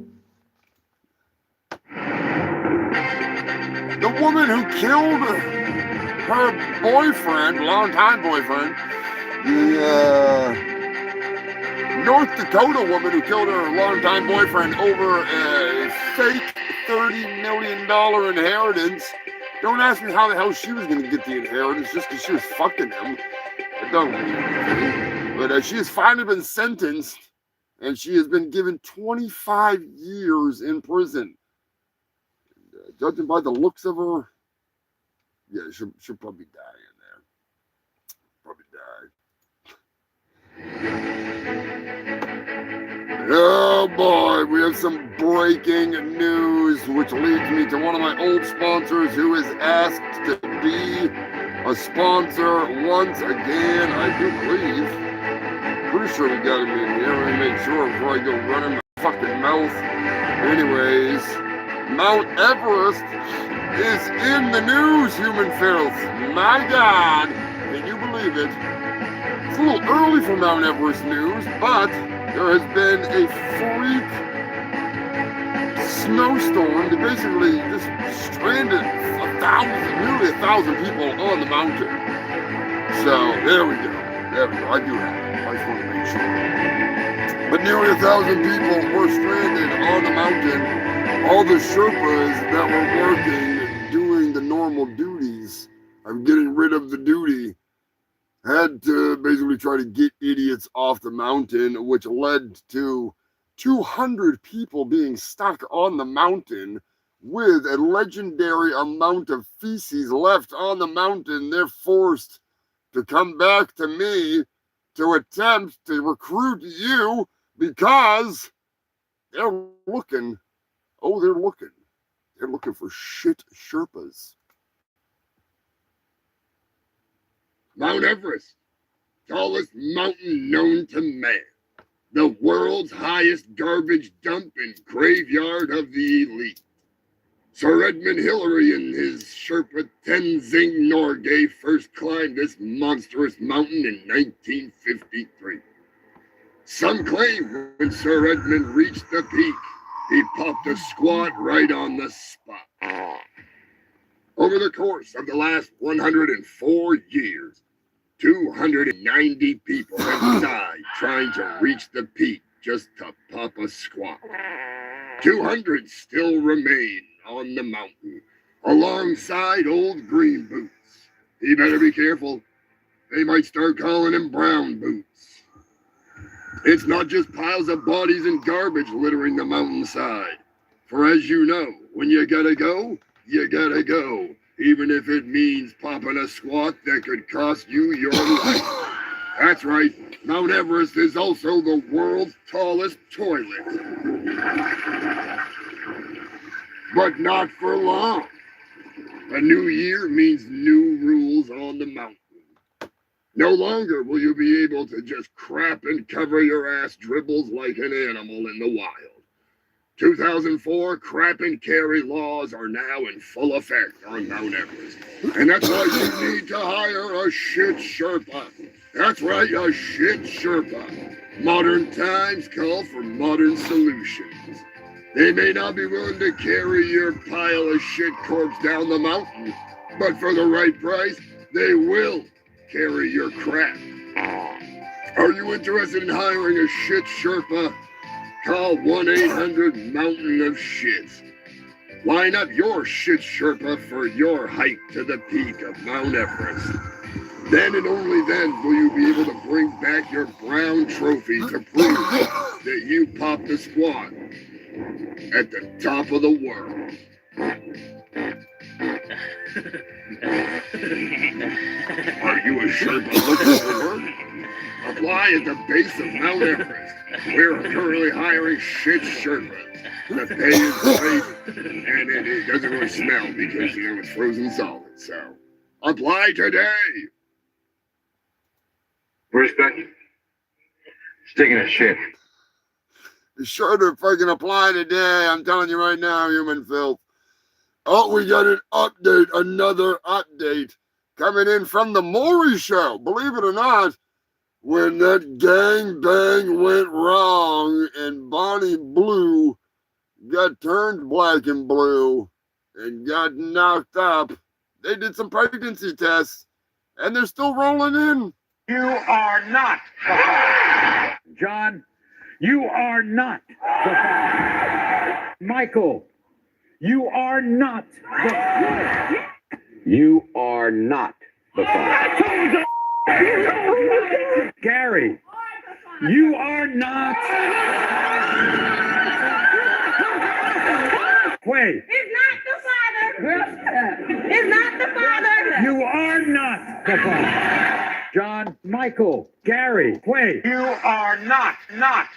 The woman who killed her boyfriend, longtime boyfriend, the North Dakota woman who killed her longtime boyfriend over a fake $30 million inheritance. Don't ask me how the hell she was going to get the inheritance just because she was fucking him. I don't mean anything. But she has finally been sentenced, and she has been given 25 years in prison. Judging by the looks of her, yeah, she'll probably die in there. Probably die. Oh boy, we have some breaking news, which leads me to one of my old sponsors who is asked to be a sponsor once again, I do believe. Pretty sure we got him in here. Let me make sure before I go running my fucking mouth. Anyways, Mount Everest is in the news, human filth. My God, can you believe it? It's a little early for Mount Everest news, but there has been a freak snowstorm that basically just stranded nearly 1,000 people on the mountain. So there we go. There we go. I do have it. I just want to make sure. But nearly 1,000 people were stranded on the mountain. All the Sherpas that were working, doing the normal duties of getting rid of the duty, had to basically try to get idiots off the mountain, which led to 200 people being stuck on the mountain with a legendary amount of feces left on the mountain. They're forced to come back to me to attempt to recruit you because they're looking. Oh, they're looking. They're looking for shit Sherpas. Mount Everest, tallest mountain known to man. The world's highest garbage dump and graveyard of the elite. Sir Edmund Hillary and his Sherpa Tenzing Norgay first climbed this monstrous mountain in 1953. Some claim when Sir Edmund reached the peak, he popped a squat right on the spot. Over the course of the last 104 years, 290 people inside trying to reach the peak just to pop a squat. 200 still remain on the mountain alongside old Green Boots. He better be careful. They might start calling him Brown Boots. It's not just piles of bodies and garbage littering the mountainside. For as you know, when you gotta go, you gotta go. Even if it means popping a squat that could cost you your life. That's right, Mount Everest is also the world's tallest toilet. But not for long. A new year means new rules on the mountain. No longer will you be able to just crap and cover your ass dribbles like an animal in the wild. 2004 crap and carry laws are now in full effect on Mount Everest. And that's why you need to hire a Shitt Sherpa. That's right, a Shitt Sherpa. Modern times call for modern solutions. They may not be willing to carry your pile of shit corpse down the mountain, but for the right price, they will carry your crap. Are you interested in hiring a Shitt Sherpa? Call 1-800-Mountain of Shit. Line up your Shitt Sherpa for your hike to the peak of Mount Everest. Then and only then will you be able to bring back your brown trophy to prove that you popped a squat at the top of the world. Are you a Sherpa looking for work? Apply at the base of Mount Everest. We're currently hiring Shitt Sherpas. The pay is great, and it doesn't really smell because, it's frozen solid. So, apply today. Where's Becky? She's taking a shit. Be sure to fucking apply today. I'm telling you right now, human filth. Oh, we got an update, another update coming in from the Maury Show. Believe it or not, when that gang bang went wrong and Bonnie Blue got turned black and blue and got knocked up, they did some pregnancy tests and they're still rolling in. You are not the father. John, you are not the father. Michael, you are not the father. You are not the father. Gary, you are not. Quay. He's not the father. He's not the father. You are not the father. John, Michael, Gary, Quay. You are not. You are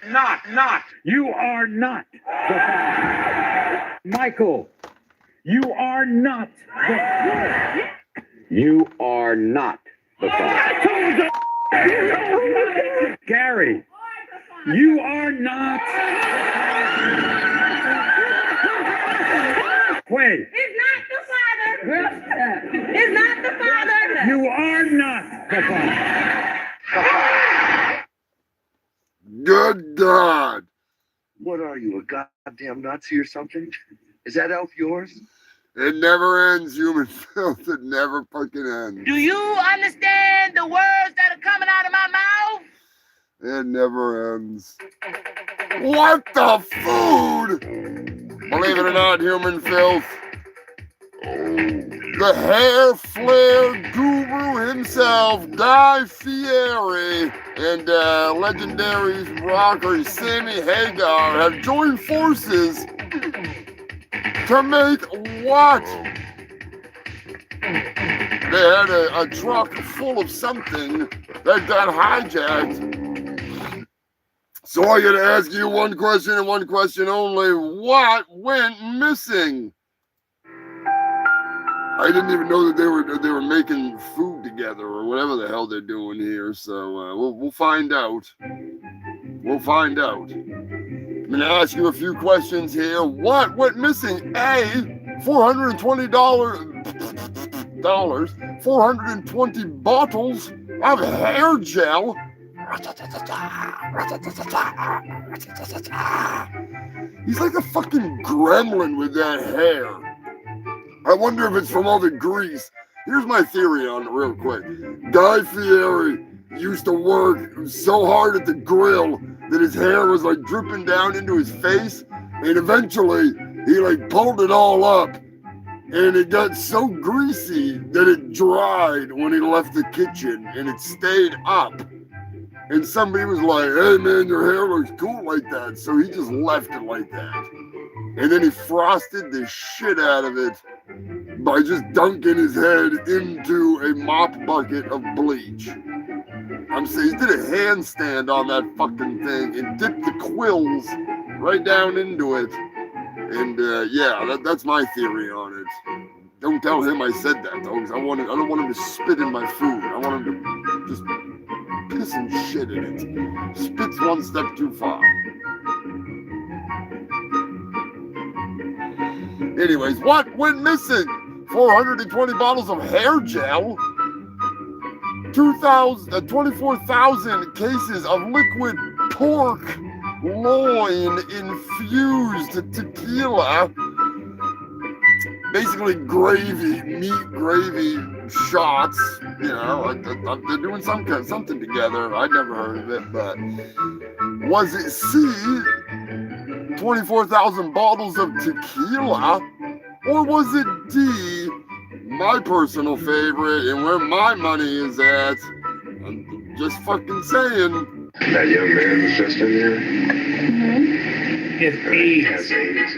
not the father. Michael, you are not the father. You are not the father. Gary, you are not. Quay. He's not the father. He's not the father. You are not the father. Good God. What are you, a goddamn Nazi or something? Is that elf yours? It never ends, human filth. It never fucking ends. Do you understand the words that are coming out of my mouth? It never ends. What the food? Believe it or not, human filth. The hair flare guru himself, Guy Fieri, and legendary rocker Sammy Hagar have joined forces to make what? They had a truck full of something that got hijacked. So I gotta ask you one question and one question only. What went missing? I didn't even know that they were making food together or whatever the hell they're doing here. So we'll find out. We'll find out. I'm gonna ask you a few questions here. What went missing? A, $420. 420 bottles of hair gel. He's like a fucking gremlin with that hair. I wonder if it's from all the grease Here's my theory on it real quick. Guy Fieri used to work so hard at the grill that his hair was like dripping down into his face, and eventually he like pulled it all up, and it got so greasy that it dried when he left the kitchen, and it stayed up. And somebody was like, hey man, your hair looks cool like that. So he just left it like that. And then he frosted the shit out of it by just dunking his head into a mop bucket of bleach. I'm saying he did a handstand on that fucking thing and dipped the quills right down into it. And yeah, that's my theory on it. Don't tell him I said that though, because I don't want him to spit in my food. I want him to just piss and shit in it. Spit's one step too far. Anyways, what went missing? 420 bottles of hair gel, 24,000 cases of liquid pork loin infused tequila, basically gravy, meat gravy shots. You know, they're doing something together. I'd never heard of it, but was it C, 24,000 bottles of tequila, or was it D, my personal favorite and where my money is at? I'm just fucking saying. That young man was just in here. It's AIDS. AIDS.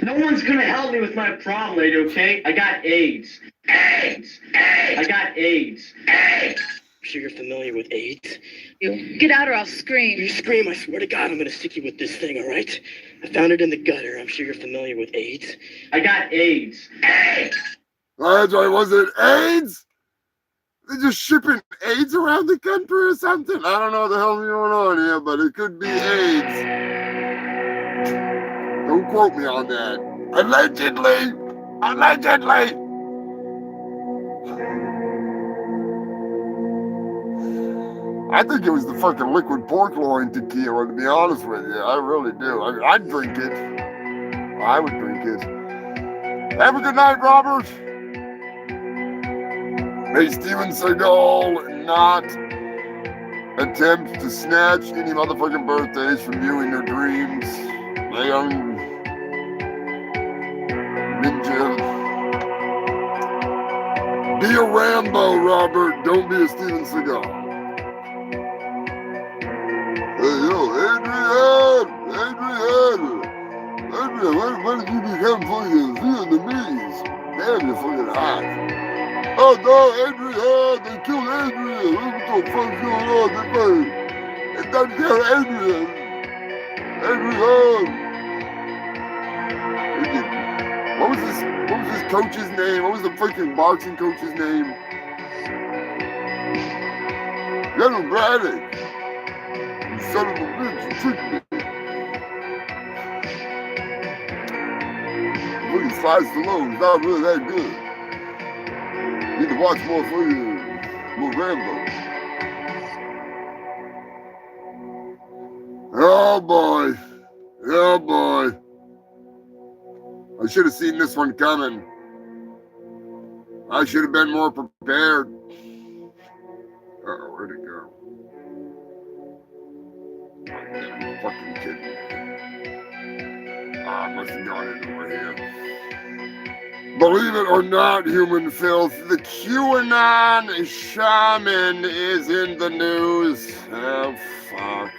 No one's gonna help me with my problem, lady, okay? I got AIDS. AIDS! AIDS! I got AIDS. AIDS! I'm sure you're familiar with AIDS. You get out or I'll scream. You scream, I swear to God, I'm gonna stick you with this thing, all right? I found it in the gutter. I'm sure you're familiar with AIDS. I got AIDS. AIDS! That's right, was it AIDS? They're just shipping AIDS around the country or something? I don't know what the hell's going on here, but it could be AIDS. Don't quote me on that. Allegedly! Allegedly! I think it was the fucking liquid pork loin tequila, to be honest with you. I really do. I mean, I'd drink it. I would drink it. Have a good night, Robert. May Steven Seagal not attempt to snatch any motherfucking birthdays from you in your dreams. My young ninja. Be a Rambo, Robert. Don't be a Steven Seagal. Hey, yo, Adrian, when did you become fucking Vietnamese? Damn, you're fucking hot. Oh no, Adrian, they killed Adrian. What the fuck's going on? They done killed Adrian. Adrian. What was this coach's name? What was the freaking boxing coach's name? General Braddock. You son of a bitch, you tricked me. Look at Sly Stallone, not really that good. Need to watch more Rambo. Oh boy. Oh boy. I should have seen this one coming. I should have been more prepared. Uh-oh, where'd it go? You're fucking kidding me. I must have gone into my head. Believe it or not, human filth, the QAnon shaman is in the news. Oh, fuck.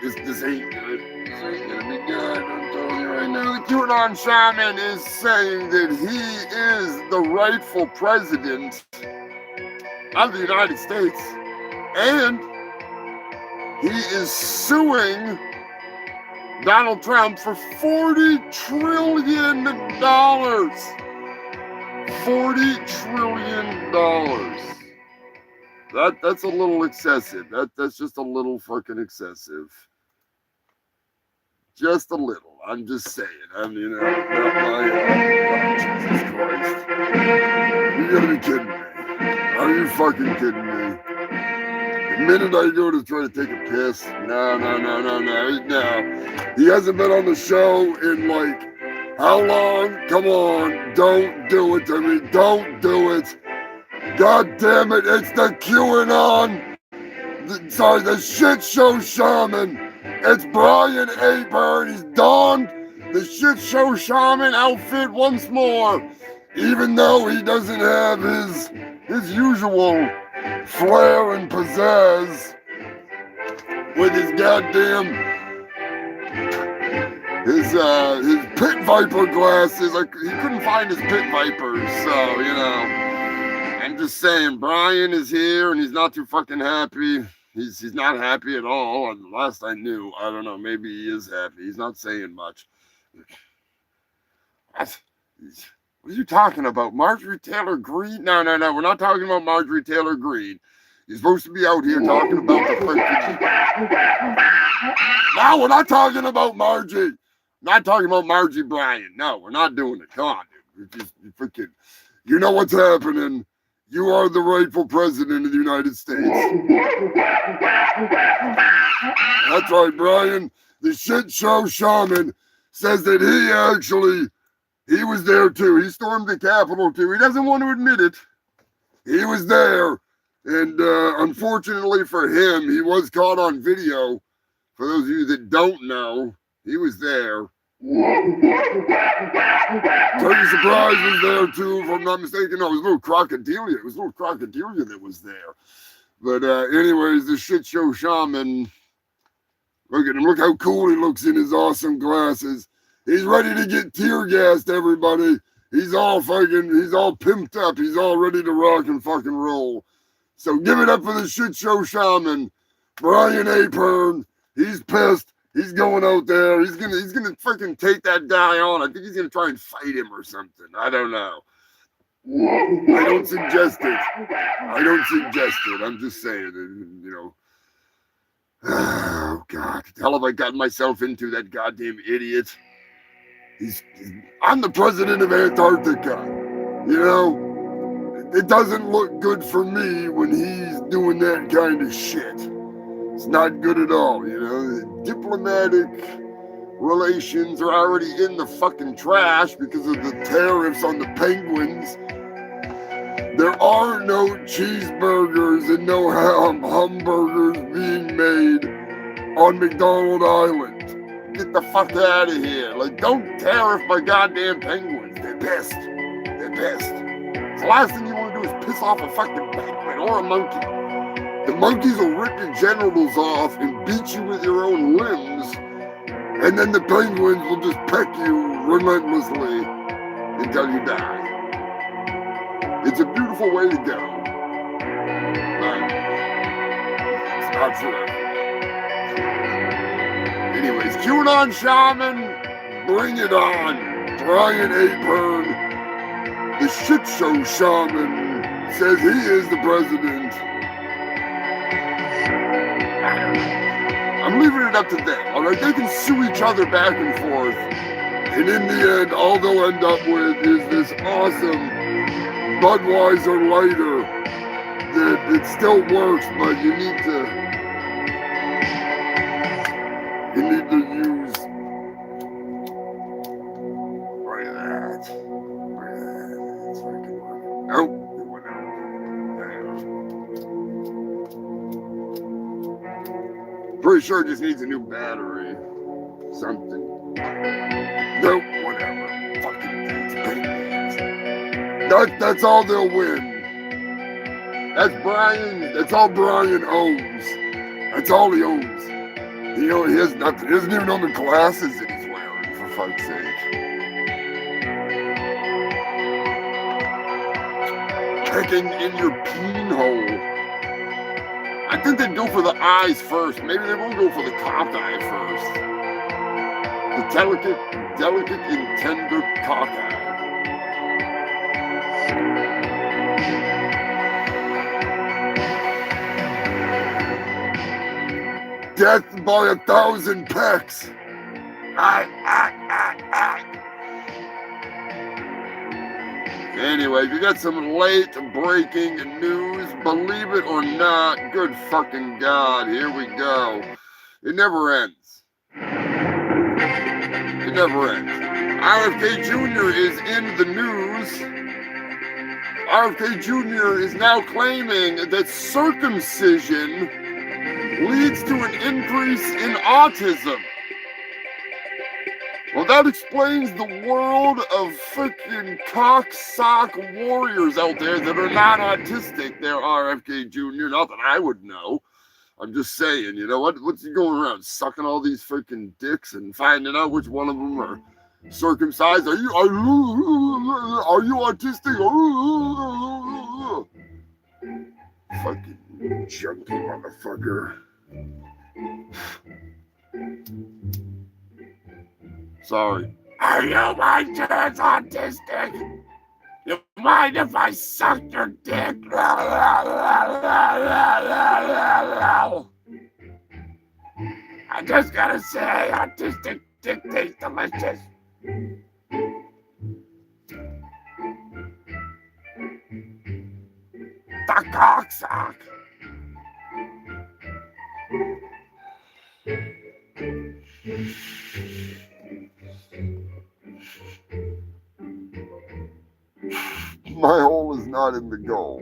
This ain't good. This ain't gonna be good. I'm telling you right now. The QAnon shaman is saying that he is the rightful president of the United States. And he is suing Donald Trump for $40 trillion. $40 trillion. That's a little excessive. That's just a little fucking excessive. Just a little. I'm just saying. I mean, Jesus Christ. You gotta be kidding me. Are you fucking kidding me? The minute I go to try to take a piss, no. He hasn't been on the show in like How long? Come on. Don't do it to me. Don't do it. God damn it. It's the QAnon. The shit show shaman. It's Brian Aburn. He's donned the shit show shaman outfit once more. Even though he doesn't have his usual flair and pizzazz with his goddamn his pit viper glasses. He couldn't find his pit vipers, so you know. I'm just saying, Brian is here and he's not too fucking happy. He's not happy at all. And last I knew, I don't know, maybe he is happy. He's not saying much. What are you talking about? Marjorie Taylor Greene? No. We're not talking about Marjorie Taylor Greene. You're supposed to be out here talking about the freaking... No, we're not talking about Margie. Not talking about Margie Bryan. No, we're not doing it. Come on, dude. Just freaking... You know what's happening. You are the rightful president of the United States. That's right, Brian. The shit show shaman says that he was there too. He stormed the Capitol too. He doesn't want to admit it. He was there. And unfortunately for him, he was caught on video. For those of you that don't know, he was there. Turkey Surprise was there too, if I'm not mistaken. No, it was little Crocodilia. It was little Crocodilia that was there. But anyways, the shit show shaman, look at him. Look how cool he looks in his awesome glasses. He's ready to get tear gassed, everybody. He's all pimped up. He's all ready to rock and fucking roll. So give it up for the shit show shaman, Brian Aburn. He's pissed. He's going out there. He's gonna fucking take that guy on. I think he's gonna try and fight him or something. I don't know. I don't suggest it. I'm just saying, you know. Oh God, the hell have I gotten myself into? That goddamn idiot. I'm the president of Antarctica. You know, it doesn't look good for me when he's doing that kind of shit. It's not good at all, you know. Diplomatic relations are already in the fucking trash because of the tariffs on the penguins. There are no cheeseburgers and no hamburgers being made on McDonald Island. Get the fuck out of here. Like, don't tariff my goddamn penguins. They're pissed. The last thing you want to do is piss off a fucking penguin or a monkey. The monkeys will rip your genitals off and beat you with your own limbs, and then the penguins will just peck you relentlessly until you die. It's a beautiful way to go. But it's not forever. Anyways, QAnon shaman, bring it on. Brian Aburn, the shit show shaman, says he is the president. I'm leaving it up to them, all right? They can sue each other back and forth. And in the end, all they'll end up with is this awesome Budweiser lighter that it still works, but you need to use that. It's fucking working. Nope, it went out. Pretty sure it just needs a new battery. Something. Nope, whatever. Fucking things. That's all they'll win. That's all Brian owns. That's all he owns. He has nothing. He doesn't even own the glasses that he's wearing, for fuck's sake. Pecking in your peen hole. I think they'd go for the eyes first. Maybe they won't go for the cock eye first. The delicate and tender cock eye. Death by 1,000 pecks. Anyway, we got some late breaking news. Believe it or not, good fucking God, here we go. It never ends. It never ends. RFK Jr. is in the news. RFK Jr. is now claiming that circumcision leads to an increase in autism. Well, that explains the world of freaking cock-sock warriors out there that are not autistic. They're RFK Jr., not that I would know. I'm just saying, you know, what's he going around sucking all these freaking dicks and finding out which one of them are circumcised? Are you autistic? Fucking junkie motherfucker. Sorry. Are you my kids autistic? You mind if I suck your dick? I just gotta say, autistic dick tastes delicious. The cocksock. My hole is not in the goal.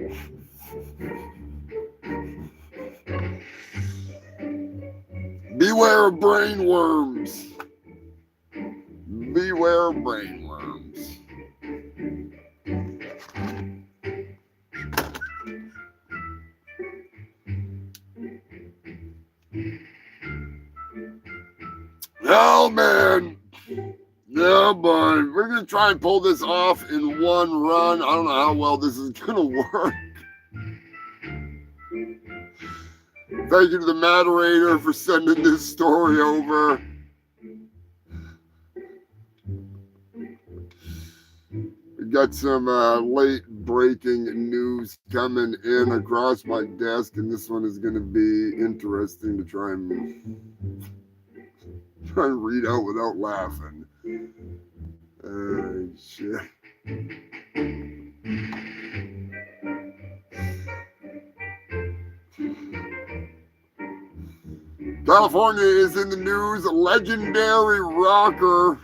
Beware of brain worms. Beware of brain worms. Oh, man. Yeah, but we're going to try and pull this off in one run. I don't know how well this is going to work. Thank you to the moderator for sending this story over. We got some late breaking news coming in across my desk, and this one is going to be interesting to try and read out without laughing. Shit. California is in the news. A legendary rocker,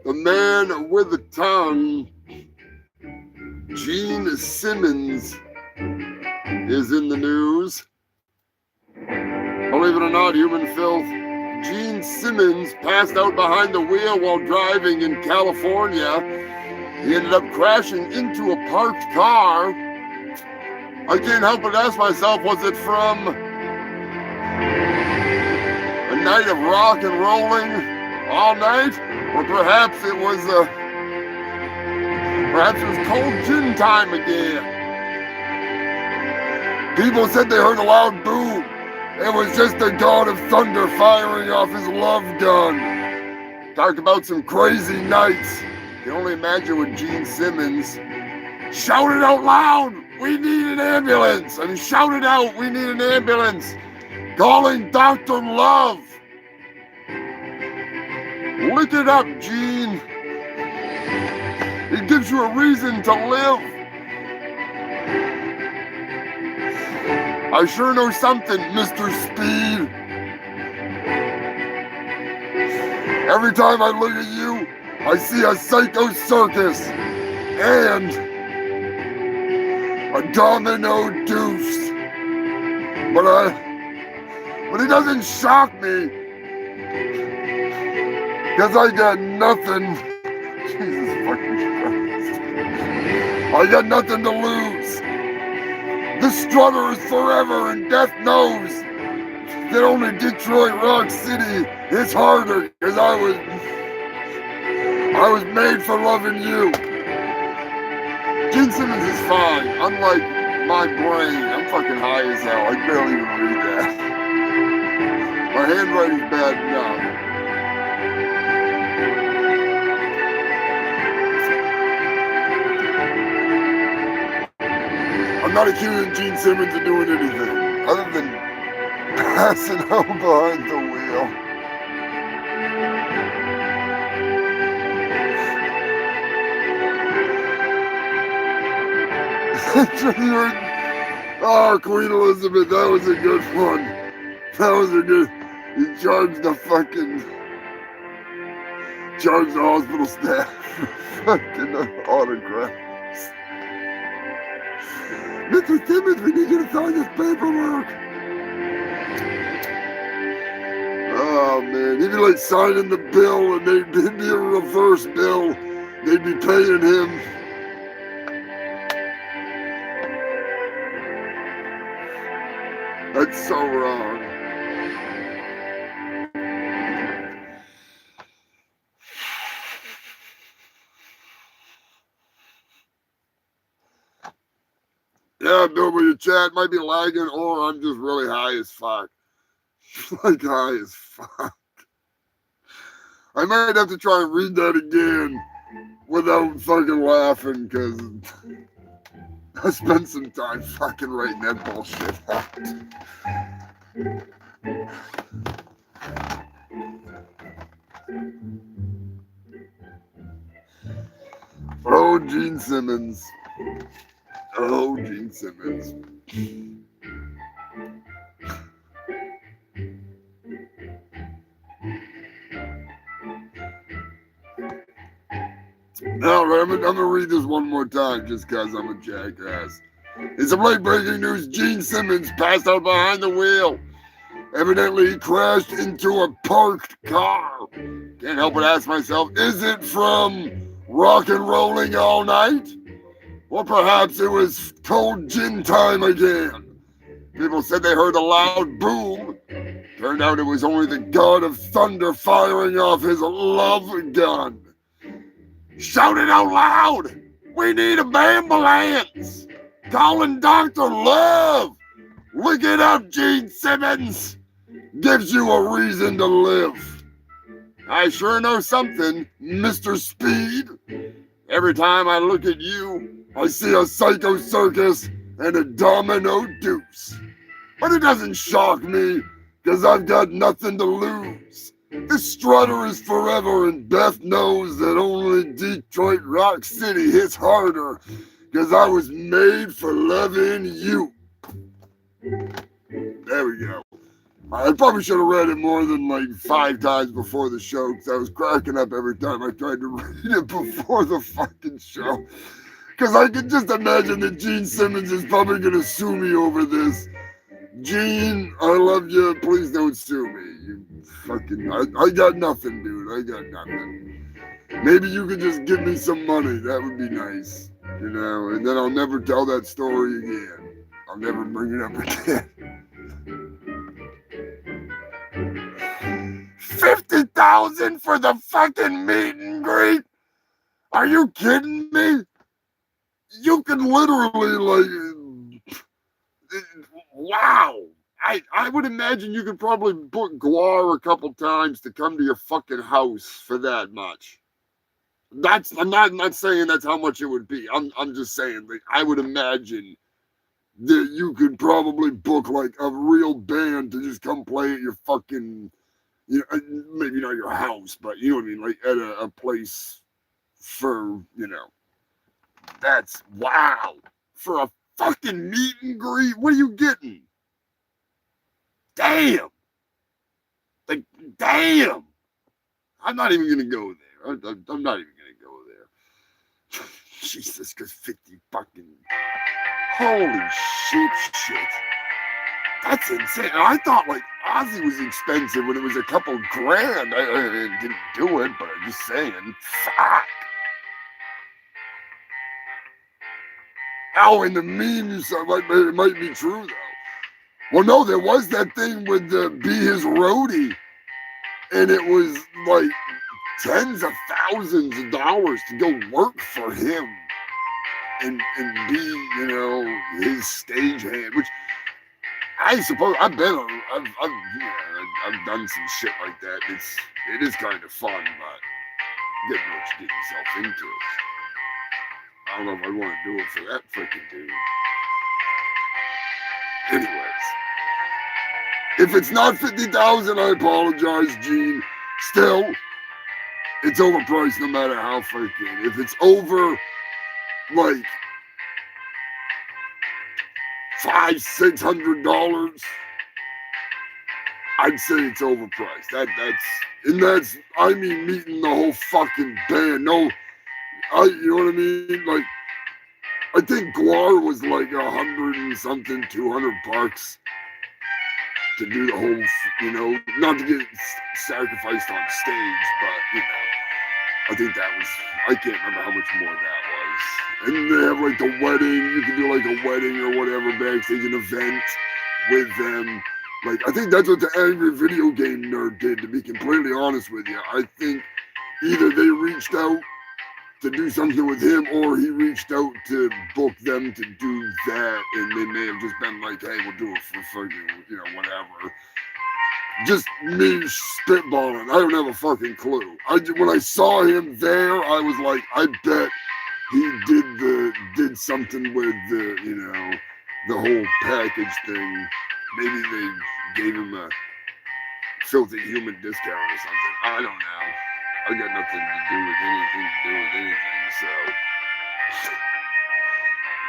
the man with the tongue, Gene Simmons, is in the news. Believe it or not, human filth. Gene Simmons passed out behind the wheel while driving in California. He ended up crashing into a parked car. I can't help but ask myself, was it from a night of rock and rolling all night? Or perhaps it was cold gin time again. People said they heard a loud boom. It was just the god of thunder firing off his love gun. Talked about some crazy nights. You can only imagine what Gene Simmons shouted out loud, "We need an ambulance!" And he shouted out, "We need an ambulance! Calling Dr. Love!" Lick it up, Gene. It gives you a reason to live. I sure know something, Mr. Speed. Every time I look at you, I see a psycho circus and a domino deuce. But it doesn't shock me, because I got nothing. Jesus fucking Christ. I got nothing to lose. The strutter is forever, and death knows that only Detroit Rock City is harder, because I was made for loving you. Gene Simmons is fine, unlike my brain. I'm fucking high as hell. I barely even read that. My handwriting's bad enough. I'm not accusing Gene Simmons of doing anything other than passing out behind the wheel. Oh, Queen Elizabeth, that was a good one. That was a good. He charged the hospital staff for fucking autographs. Mr. Simmons, we need you to sign this paperwork. Oh man, he'd be like signing the bill and it'd be a reverse bill. They'd be paying him. That's so wrong. Yeah, Bill, but your chat might be lagging or I'm just really high as fuck. Like high as fuck. I might have to try and read that again without fucking laughing because I spent some time fucking writing that bullshit out. Oh, Gene Simmons. Oh, Gene Simmons. All right, I'm gonna read this one more time just because I'm a jackass. In some late breaking news, Gene Simmons passed out behind the wheel. Evidently, he crashed into a parked car. Can't help but ask myself, is it from rock and rolling all night? Or perhaps it was cold gin time again. People said they heard a loud boom. Turned out it was only the god of thunder firing off his love gun. Shout it out loud! We need a ambulance! Calling Dr. Love! Look it up, Gene Simmons! Gives you a reason to live. I sure know something, Mr. Speed. Every time I look at you, I see a psycho circus and a domino deuce. But it doesn't shock me, because I've got nothing to lose. This strutter is forever, and Beth knows that only Detroit Rock City hits harder, because I was made for loving you. There we go. I probably should have read it more than like 5 times before the show, because I was cracking up every time I tried to read it before the fucking show. Because I can just imagine that Gene Simmons is probably going to sue me over this. Gene, I love you. Please don't sue me. You fucking, I got nothing, dude. I got nothing. Maybe you could just give me some money. That would be nice. You know, and then I'll never tell that story again. I'll never bring it up again. 50,000 for the fucking meet and greet? Are you kidding me? You can literally like, wow. I would imagine you could probably book Guar a couple times to come to your fucking house for that much. I'm not saying that's how much it would be. I'm just saying like I would imagine that you could probably book like a real band to just come play at your fucking, you know, maybe not your house, but you know what I mean, like at a place for, you know, that's wow. For a fucking meet and greet, what are you getting? Damn. Like, damn. I'm not even gonna go there. I'm not even gonna go there. Jesus, because 50 fucking, holy shit. That's insane. I thought like Ozzy was expensive when it was a couple grand. I didn't do it, but I'm just saying, fuck. Oh, and the memes, it might be true though. Well, no, there was that thing with the Be His Roadie, and it was like tens of thousands of dollars to go work for him and be, you know, his stagehand, which I suppose I've done some shit like that. It is kind of fun, but you get what you get yourself into. I don't know if I want to do it for that freaking dude. Anyways, if it's not 50,000, I apologize, Gene. Still, it's overpriced no matter how freaking. If it's over, like $500-600, I'd say it's overpriced. That's I mean meeting the whole fucking band. No, you know what I mean? Like, I think Guar was like 100 and something, $200 to do the whole, you know, not to get sacrificed on stage, but you know, I think that was, I can't remember how much more that was. And they have like the wedding, you can do like a wedding or whatever backstage, an event with them. Like, I think that's what the Angry Video Game Nerd did, to be completely honest with you. I think either they reached out to do something with him, or he reached out to book them to do that, and they may have just been like, hey, we'll do it for fucking, you know, whatever. Just me spitballing. I don't have a fucking clue. When I saw him there, I was like, I bet he did something with the, you know, the whole package thing. Maybe they gave him a filthy human discount or something. I don't know. I got nothing to do with anything, so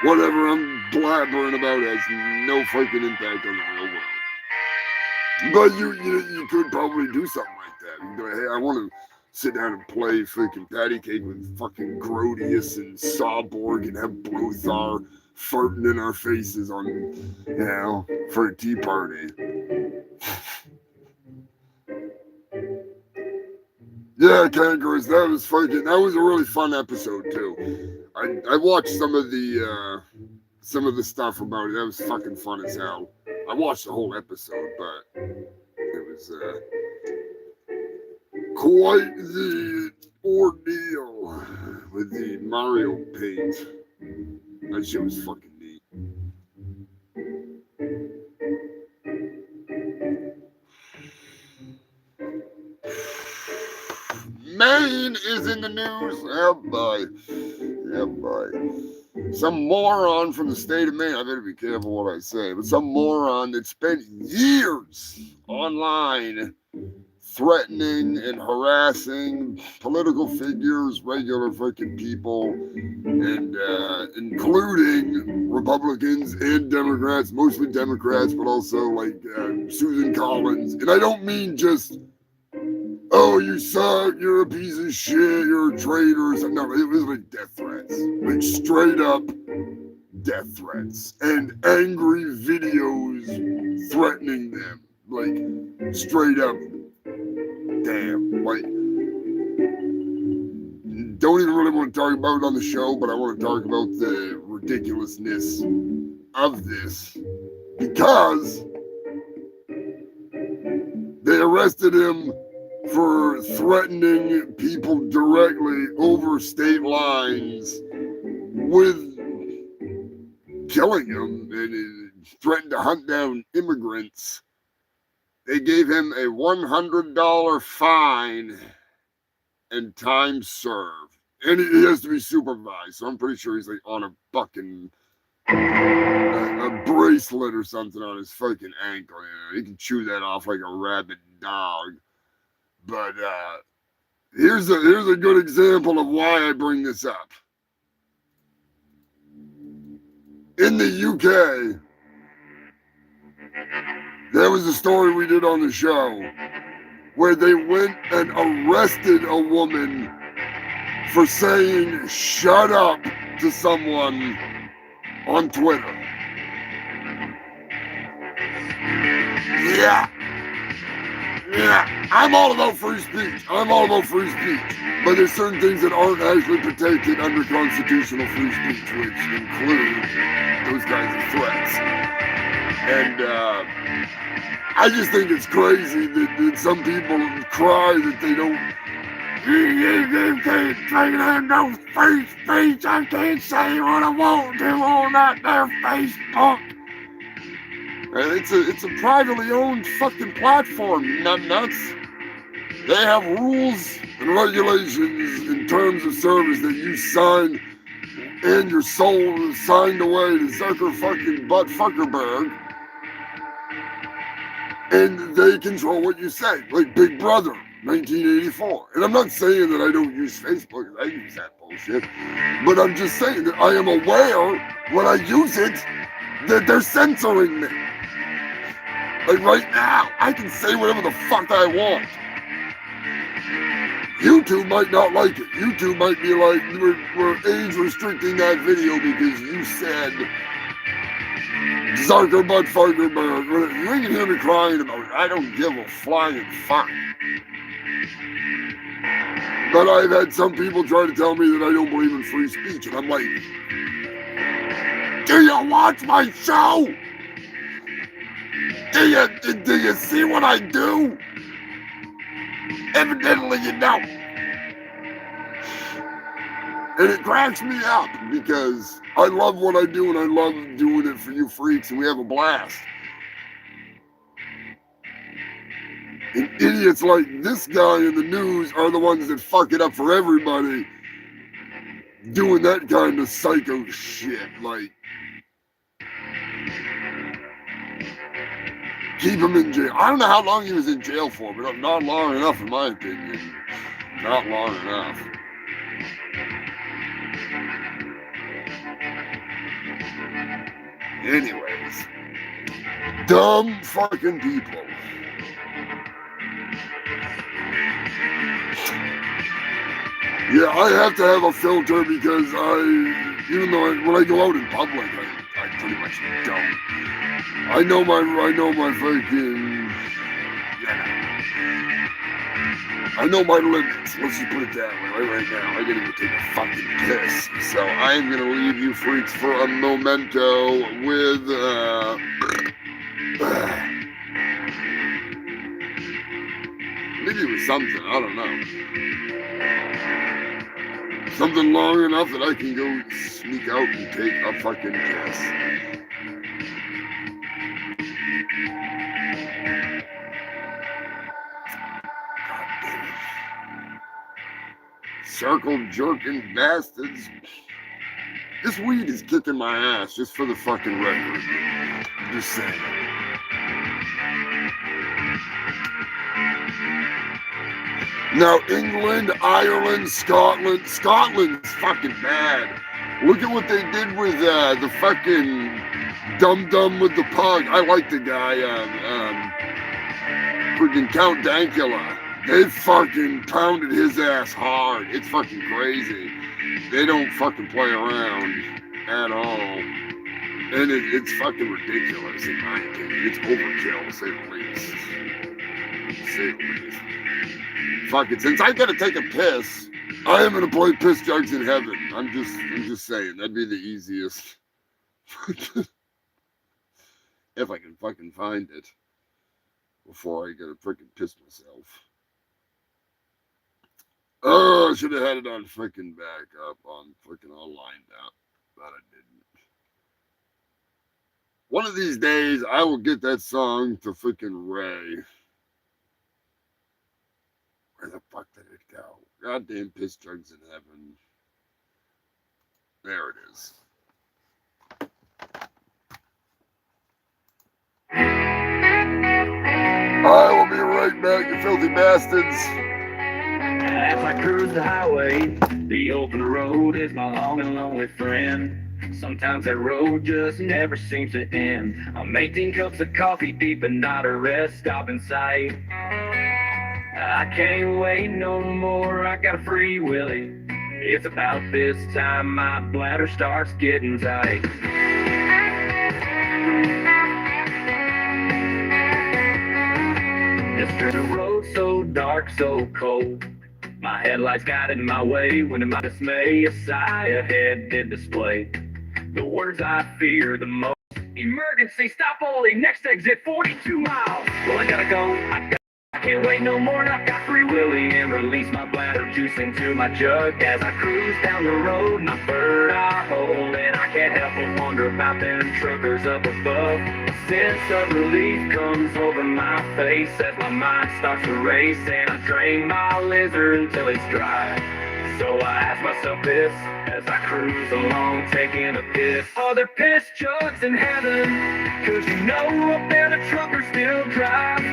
whatever I'm blabbering about has no fucking impact on the real world. But you could probably do something like that. You can go, hey, I want to sit down and play freaking patty cake with fucking Grodius and Sawborg and have Blothar farting in our faces on, you know, for a tea party. Yeah, Kangaroos, that was a really fun episode too. I watched some of the stuff about it. That was fucking fun as hell. I watched the whole episode, but it was quite the ordeal with the Mario paint. That shit was fucking neat. Maine is in the news. Oh boy. Yeah, boy. Some moron from the state of Maine, I better be careful what I say, but some moron that spent years online threatening and harassing political figures, regular fucking people, and including Republicans and Democrats, mostly Democrats, but also like Susan Collins. And I don't mean just, oh, you suck, you're a piece of shit, you're a traitor. No, it was like death threats, like straight up death threats, and angry videos threatening them, like straight up. Damn, like, don't even really want to talk about it on the show, but I want to talk about the ridiculousness of this, because they arrested him for threatening people directly over state lines with killing them, and threatened to hunt down immigrants. They gave him a $100 fine and time served. And he has to be supervised, so I'm pretty sure he's like on a fucking a bracelet or something on his fucking ankle. You know? He can chew that off like a rabid dog. But here's a good example of why I bring this up. In the UK, there was a story we did on the show where they went and arrested a woman for saying "shut up" to someone on Twitter. Yeah, I'm all about free speech. But there's certain things that aren't actually protected under constitutional free speech, which include those kinds of threats. And I just think it's crazy that some people cry that they don't. You can't say no free speech. I can't say what I want to on that there Facebook. It's a privately owned fucking platform, you nuts. They have rules and regulations and terms of service that you sign, and your soul is signed away to Zucker fucking Butt Fuckerberg. And they control what you say, like Big Brother, 1984. And I'm not saying that I don't use Facebook, I use that bullshit. But I'm just saying that I am aware when I use it that they're censoring me. Like right now, I can say whatever the fuck I want. YouTube might not like it. YouTube might be like, we're age restricting that video because you said Zuckerberg, Fuckerberg. You ain't gonna hear me crying about it. I don't give a flying fuck. But I've had some people try to tell me that I don't believe in free speech, and I'm like, do you watch my show? Do you see what I do? Evidently you don't. And it cracks me up because I love what I do and I love doing it for you freaks and we have a blast. And idiots like this guy in the news are the ones that fuck it up for everybody doing that kind of psycho shit. Like, keep him in jail. I don't know how long he was in jail for, but not long enough in my opinion. Not long enough. Anyways, dumb fucking people. Yeah, I have to have a filter because even though when I go out in public, I pretty much don't. I know my fucking, I know my limits. Let's just put it that way. Right now, I gotta go take a fucking piss. So I am gonna leave you freaks for a memento with maybe it was something. I don't know. Something long enough that I can go sneak out and take a fucking piss. Circle jerking bastards. This weed is kicking my ass, just for the fucking record. I'm just saying. Now, England, Ireland, Scotland. Scotland's fucking bad. Look at what they did with the fucking dum-dum with the pug. I like the guy, freaking Count Dankula. They fucking pounded his ass hard. It's fucking crazy. They don't fucking play around at all. And it's fucking ridiculous in my opinion. It's overkill, to say the least. To say the least. Fuck it, since I gotta take a piss, I am gonna play Piss Jugs in Heaven. I'm just saying, that'd be the easiest. If I can fucking find it before I gotta freaking piss myself. Oh, I should have had it on freaking back up, on freaking all lined up, but I didn't. One of these days, I will get that song to freaking Ray. Where the fuck did it go? Goddamn Piss Jugs in Heaven. There it is. I will be right back, you filthy bastards. As I cruise the highway, the open road is my long and lonely friend. Sometimes that road just never seems to end. I'm 18 cups of coffee deep and not a rest stop in sight. I can't wait no more, I got a free willy. It's about this time my bladder starts getting tight. It's the road so dark, so cold. My headlights got in my way when in my dismay a sigh ahead did display the words I fear the most. Emergency, stop only, next exit 42 miles. Well, I gotta go, I can't wait no more, and I've got free willy and release my bladder juice into my jug as I cruise down the road and I bird eye hole, and I can't help but wonder about them truckers up above. A sense of relief comes over my face as my mind starts to race, and I drain my lizard until it's dry. So I ask myself this as I cruise along taking a piss. Are there piss jugs in heaven? Cause you know up there the truckers still drive.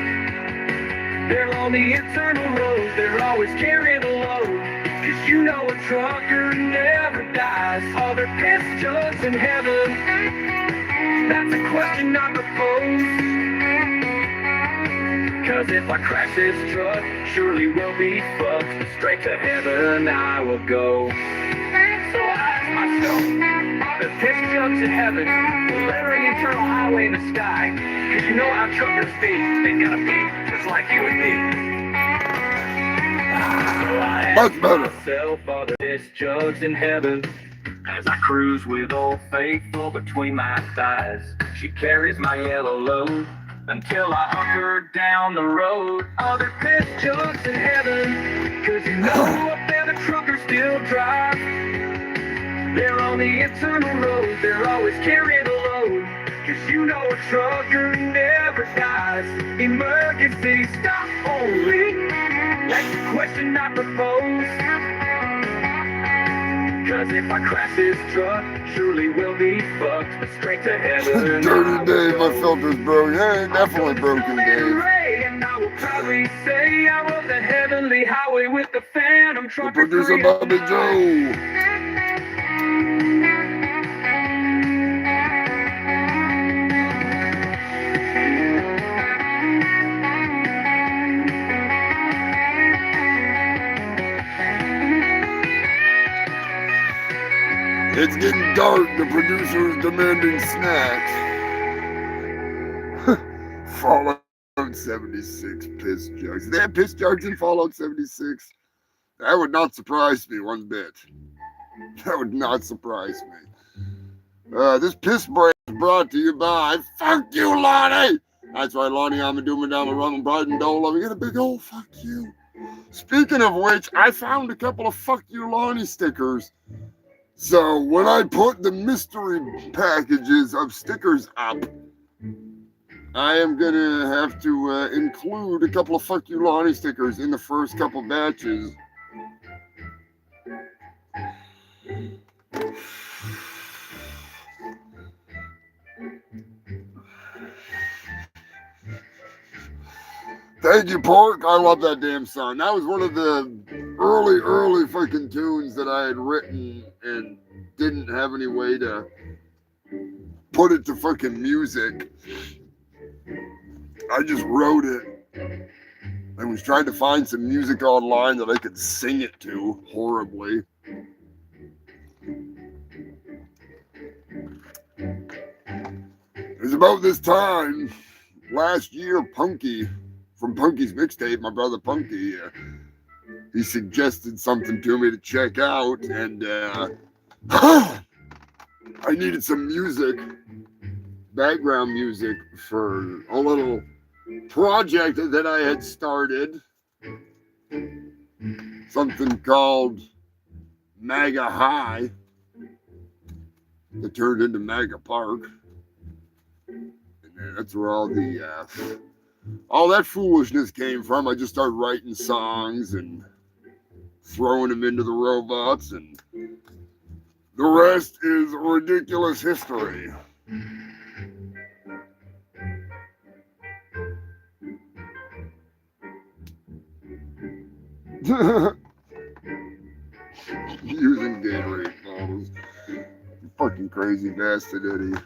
They're on the internal road, they're always carrying a load. Cause you know a trucker never dies. Are there piss jugs in heaven? That's a question I propose. Cause if I crash this truck, surely we'll be fucked. Straight to heaven I will go. So I ask myself, are there piss jugs in heaven? Glittering eternal highway in the sky? Cause you know how truckers be, they gotta be just like you and me. So I ask myself, are there piss jugs in heaven? As I cruise with Old Faithful between my thighs, she carries my yellow load until I hunker down the road. Are there piss jugs in heaven? Cause you know up there the truckers still drive. They're on the eternal road, they're always carrying the load. Cause you know a trucker never dies. Emergency stop only, that's the question I propose. Cause if I crash this truck, surely we'll be fucked. But straight to heaven. Dirty Dave, my filter's broke. Yeah, definitely broken, Dave. And I will proudly say I rode the heavenly highway with the Phantom The truck. producer Bobby Joe. It's getting dark. The producer's demanding snacks. Fallout 76 piss jugs. They have piss jugs in Fallout 76? That would not surprise me one bit. That would not surprise me. This piss break is brought to you by Fuck You, Lonnie! That's right, Lonnie. I'm a doom and down a rum and bride and dole. We get a big old fuck you. Speaking of which, I found a couple of Fuck You, Lonnie stickers. So when I put the mystery packages of stickers up, I am going to have to include a couple of Fuck You Lonnie stickers in the first couple batches. Thank you, Pork. I love that damn song. That was one of the early fucking tunes that I had written and didn't have any way to put it to fucking music. I just wrote it. I was trying to find some music online that I could sing it to horribly. It was about this time last year, Punky from Punky's Mixtape, my brother Punky, he suggested something to me to check out, and I needed some music, background music for a little project that I had started, something called MAGA High, that turned into MAGA Park, and that's where all that foolishness came from. I just started writing songs and throwing them into the robots, and the rest is ridiculous history. Using Gatorade bottles. You fucking crazy bastard, Eddie.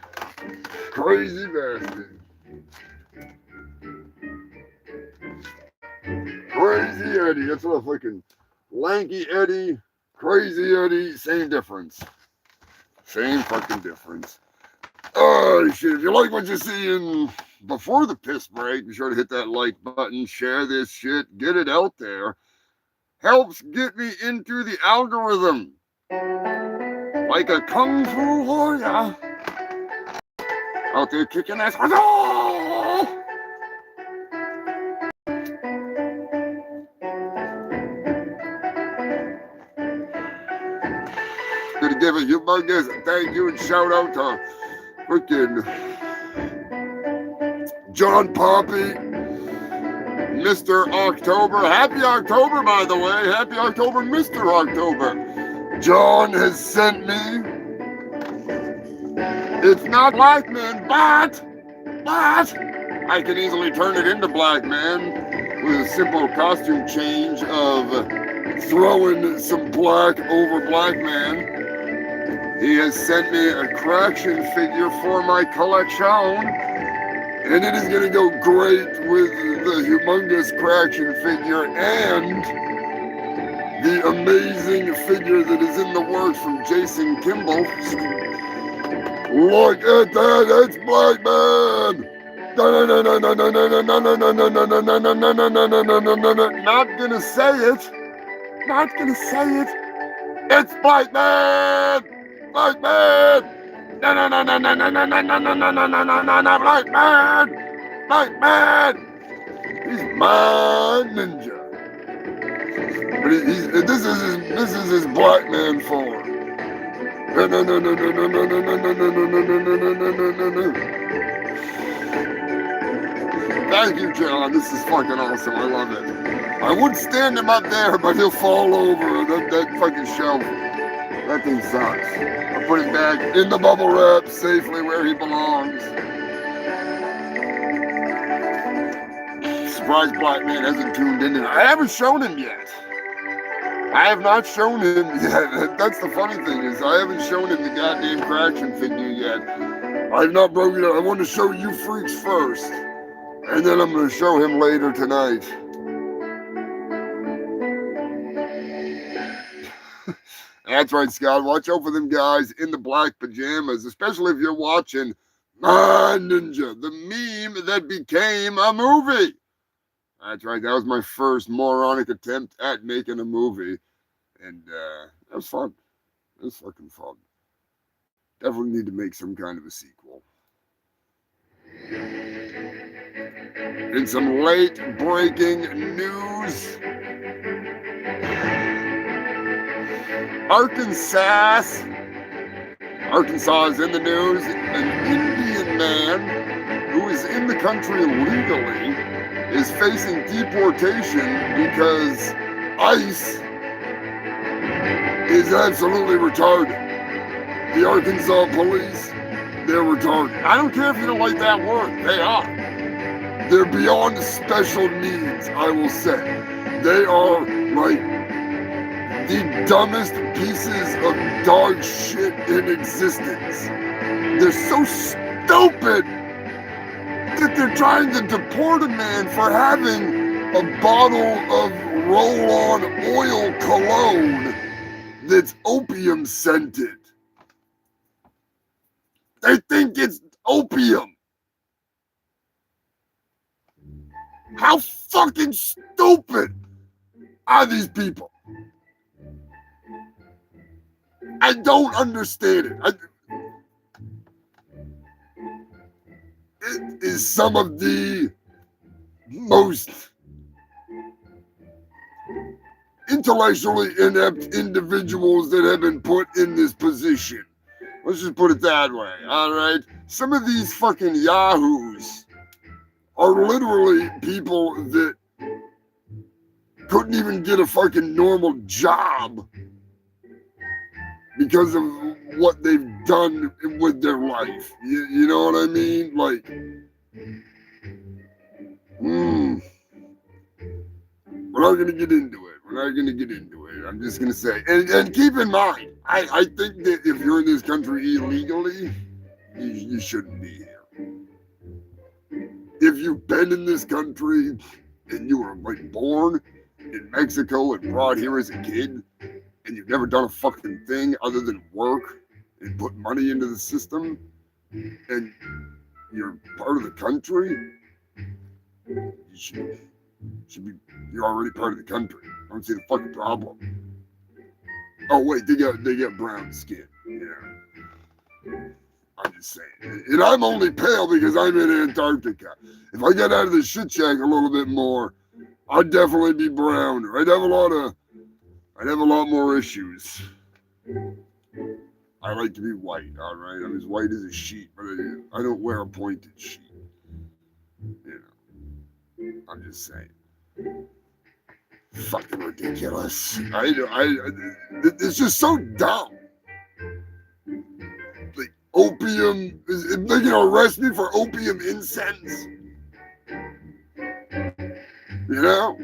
Crazy bastard. Crazy Eddie. That's what a fucking lanky Eddie, crazy Eddie, same difference. Same fucking difference. Oh shit, if you like what you're seeing before the piss break, be sure to hit that like button, share this shit, get it out there. Helps get me into the algorithm. Like a kung fu warrior. Out there kicking ass. Oh! Gonna give a humongous thank you and shout out to freaking John Poppy, Mr. October. Happy October, by the way. Happy October, Mr. October. John has sent me. It's not Black Man, but I can easily turn it into Black Man with a simple costume change of throwing some black over Black Man. He has sent me a correction figure for my collection. And it is going to go great with the humongous Craction figure and the amazing figure that is in the works from Jason Kimball. Look at that, it's Black Man! Not gonna say it. Not gonna say it. It's Black Man! Black Man! Black Man! Black Man! He's my ninja. But this is his Black Man form. Thank you, John. This is fucking awesome. I love it. I would stand him up there, but he'll fall over that fucking shelf. That thing sucks. I'll put it back in the bubble wrap safely where he belongs. Surprised Black Man hasn't tuned in. I haven't shown him yet. I have not shown him yet. That's the funny thing is I haven't shown him the goddamn Craction figure yet. I've not broken it. I want to show you freaks first. And then I'm going to show him later tonight. That's right, Scott. Watch out for them guys in the black pajamas, especially if you're watching My Ninja, the meme that became a movie. That's right. That was my first moronic attempt at making a movie. And that was fun. It was fucking fun. Definitely need to make some kind of a sequel. In some late breaking news, Arkansas is in the news. An Indian man who is in the country illegally is facing deportation because ICE is absolutely retarded. The Arkansas police, they're retarded. I don't care if you don't like that word, they are. They're beyond special needs, I will say. They are like the dumbest pieces of dog shit in existence. They're so stupid that they're trying to deport a man for having a bottle of roll-on oil cologne that's opium scented. They think it's opium. How fucking stupid are these people? I don't understand it. It is some of the most intellectually inept individuals that have been put in this position. Let's just put it that way, all right? Some of these fucking yahoos are literally people that couldn't even get a fucking normal job because of what they've done with their life. You know what I mean? Like, we're not going to get into it. We're not going to get into it. I'm just going to say, and keep in mind, I think that if you're in this country illegally, you shouldn't be here. If you've been in this country and you were like born in Mexico and brought here as a kid, and you've never done a fucking thing other than work and put money into the system, and you're part of the country, you should be, you're already part of the country. I don't see the fucking problem. Oh wait, they got brown skin, yeah. I'm just saying. And I'm only pale because I'm in Antarctica. If I got out of the shit shack a little bit more, I'd definitely be browner. I'd have a lot more issues. I like to be white, all right? I'm as white as a sheet, but I don't wear a pointed sheet. You know, I'm just saying. Fucking ridiculous. It's just so dumb. Like opium, they're gonna arrest me for opium incense. You know?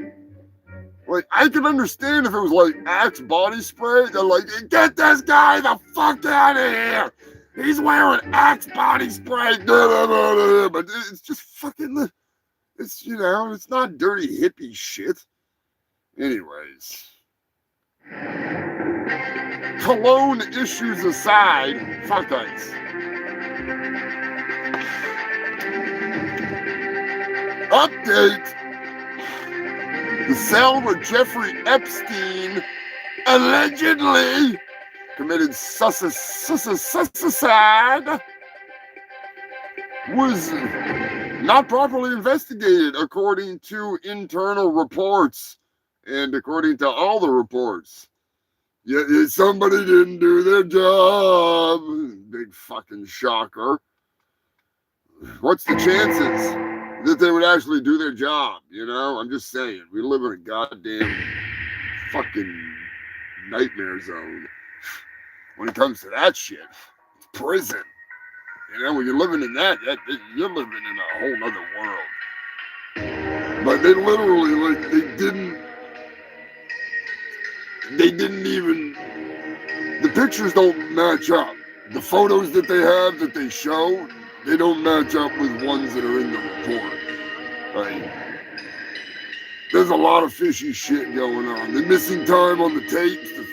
Like, I can understand if it was like Axe body spray. They're like, get this guy the fuck out of here. He's wearing Axe body spray. But it's just fucking, it's, you know, it's not dirty hippie shit. Anyways. Cologne issues aside, fuck ice. Update. The cell where Jeffrey Epstein allegedly committed suicide was not properly investigated according to internal reports and according to all the reports. Yet somebody didn't do their job. Big fucking shocker. What's the chances that they would actually do their job? You know, I'm just saying, we live in a goddamn fucking nightmare zone. When it comes to that shit, it's prison. You know, when you're living in that you're living in a whole nother world. But they literally, like, they didn't even, the pictures don't match up. The photos that they have, that they show, they don't match up with ones that are in the report. Right? There's a lot of fishy shit going on. The missing time on the tapes, the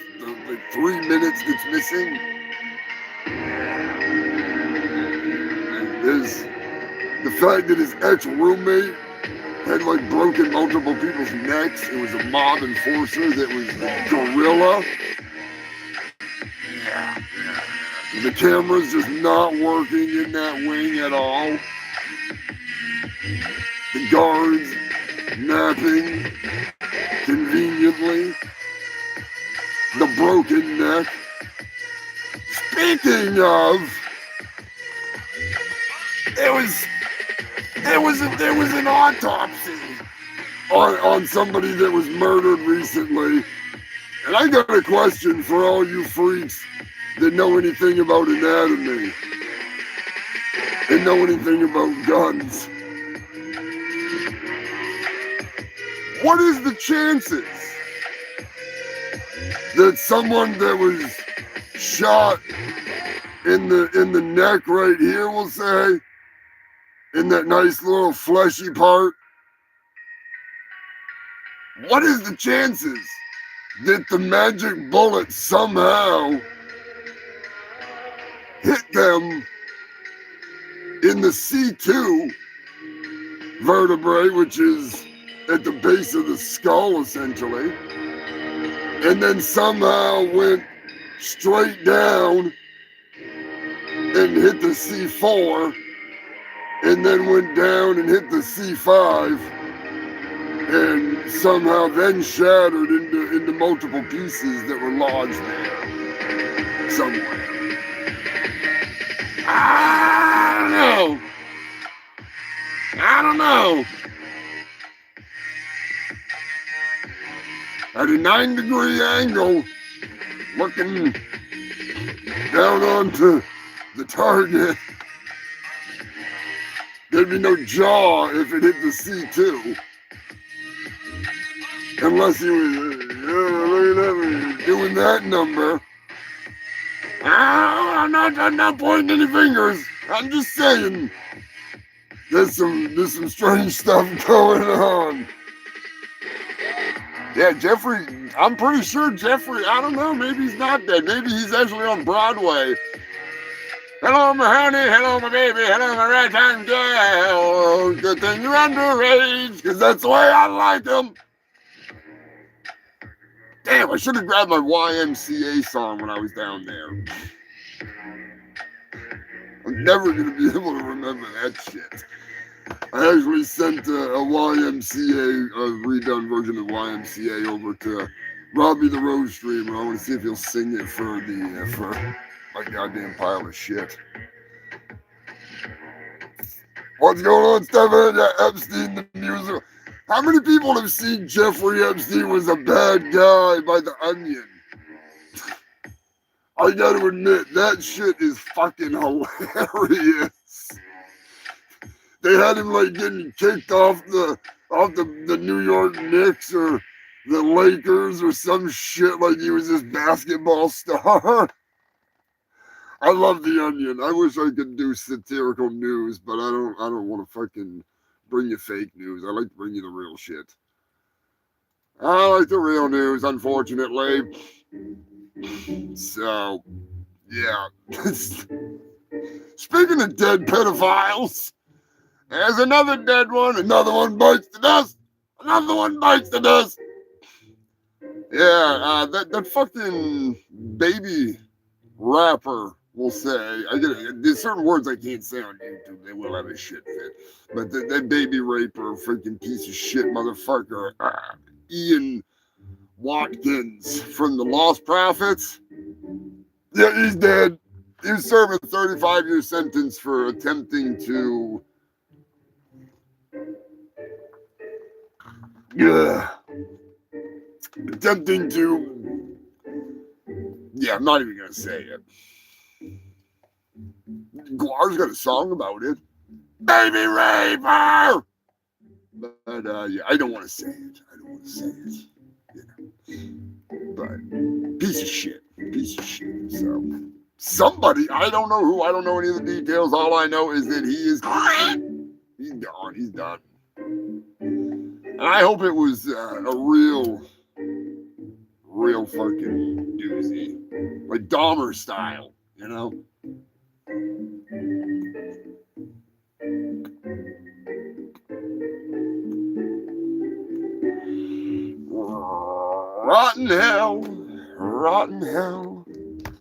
3 minutes that's missing. And there's the fact that his ex-roommate had like broken multiple people's necks. It was a mob enforcer that was a gorilla. Yeah. The camera's just not working in that wing at all. The guards napping conveniently. The broken neck. Speaking of, there was an autopsy on somebody that was murdered recently. And I got a question for all you freaks that know anything about anatomy and know anything about guns. What is the chances that someone that was shot in the neck right here, we'll say, in that nice little fleshy part, what is the chances that the magic bullet somehow hit them in the C2 vertebrae, which is at the base of the skull, essentially, and then somehow went straight down and hit the C4, and then went down and hit the C5, and somehow then shattered into multiple pieces that were lodged there somewhere. I don't know. At a 9-degree angle, looking down onto the target, there'd be no jaw if it hit the C2. Unless he was doing that number. I'm not pointing any fingers. I'm just saying there's some strange stuff going on. Yeah, Jeffrey, I'm pretty sure Jeffrey, I don't know, maybe he's not dead. Maybe he's actually on Broadway. Hello, my honey. Hello, my baby. Hello, my right-hand girl. Good thing you're underage, because that's the way I like them. Damn, I should have grabbed my YMCA song when I was down there. I'm never going to be able to remember that shit. I actually sent a YMCA, a redone version of YMCA over to Robbie the Rose Streamer. I want to see if he'll sing it for my goddamn pile of shit. What's going on, Stefan? Yeah, Epstein the musical. How many people have seen Jeffrey Epstein was a bad guy by The Onion? I gotta admit, that shit is fucking hilarious. They had him like getting kicked off the New York Knicks or the Lakers or some shit, like he was this basketball star. I love The Onion. I wish I could do satirical news, but I don't want to fucking bring you fake news. I like to bring you the real shit. I like the real news, unfortunately. So, yeah. Speaking of dead pedophiles, there's another dead one. Another one bites the dust. Another one bites the dust. Yeah, that fucking baby rapper will say, there's certain words I can't say on YouTube. They will have a shit fit. But that baby raper, freaking piece of shit motherfucker, Ian Watkins from the Lost Prophets. Yeah, he's dead. He was serving a 35-year sentence for attempting to I'm not even gonna say it. Guar's got a song about it. Baby raper! But yeah, I don't want to say it. But piece of shit. So somebody, I don't know who, I don't know any of the details. All I know is that he's gone. He's done. And I hope it was a real fucking doozy. Like Dahmer style, you know? Rotten hell,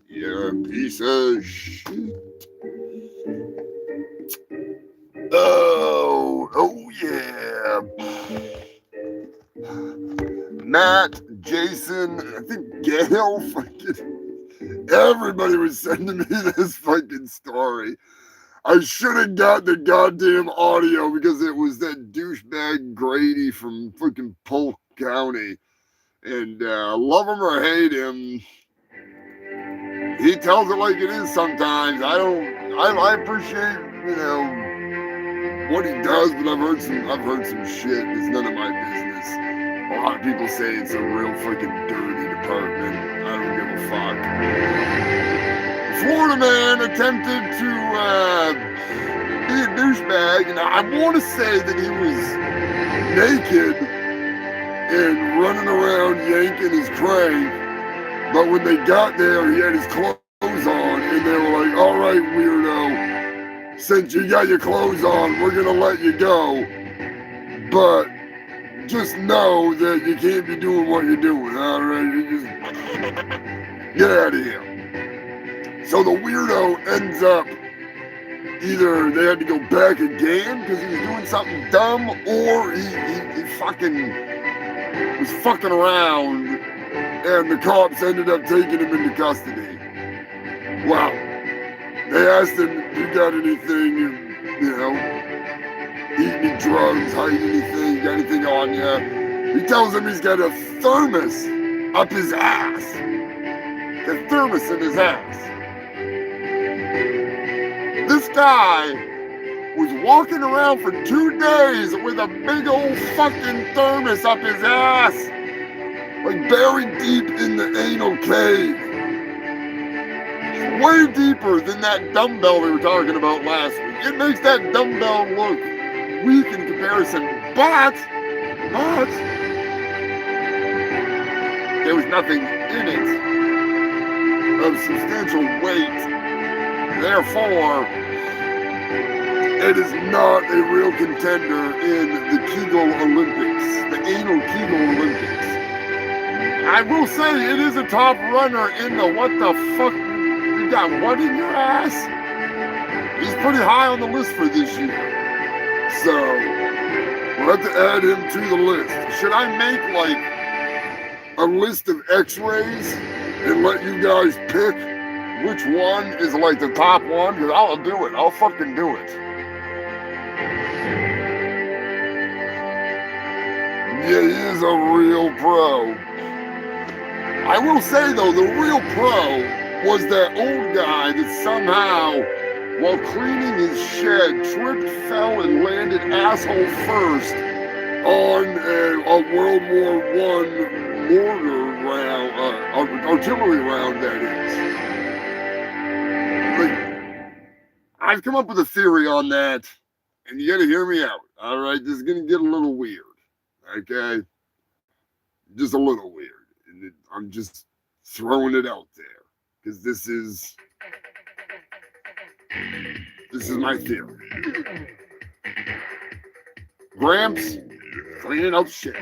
you're a piece of shit. Oh yeah. Matt, Jason, I think Gail, fucking everybody was sending me this fucking story. I should have got the goddamn audio because it was that douchebag Grady from fucking Polk County. And love him or hate him, he tells it like it is sometimes. I appreciate, what he does, but I've heard some shit that's none of my business. A lot of people say it's a real fucking dirty department. I don't give a fuck. Florida man attempted to be a douchebag, and I want to say that he was naked and running around yanking his crank, but when they got there, he had his clothes on, and they were like, all right, weirdo, since you got your clothes on, we're gonna let you go, but just know that you can't be doing what you're doing, all right? You just get out of here. So the weirdo ends up, either they had to go back again because he was doing something dumb, or he fucking was fucking around, and the cops ended up taking him into custody. Well, they asked him, you got anything, eat any drugs, hide anything, got anything on you? He tells him he's got a thermos up his ass. A thermos in his ass. This guy was walking around for 2 days with a big old fucking thermos up his ass, like buried deep in the anal cave. Way deeper than that dumbbell we were talking about last week. It makes that dumbbell look weak in comparison, but there was nothing in it of substantial weight. Therefore, it is not a real contender in the Kegel Olympics, the anal Kegel Olympics. I will say it is a top runner in the what the fuck, you got what in your ass? He's pretty high on the list for this year. So, we'll have to add him to the list. Should I make like a list of x-rays and let you guys pick which one is like the top one? Because I'll do it. I'll fucking do it. Yeah, he is a real pro. I will say though, the real pro was that old guy that somehow, while cleaning his shed, tripped, fell, and landed asshole first on a World War I mortar round, artillery round, that is. I've come up with a theory on that, and you got to hear me out. All right, this is gonna get a little weird. Okay, just a little weird. And I'm just throwing it out there because this is my theory. Gramps cleaning up shit.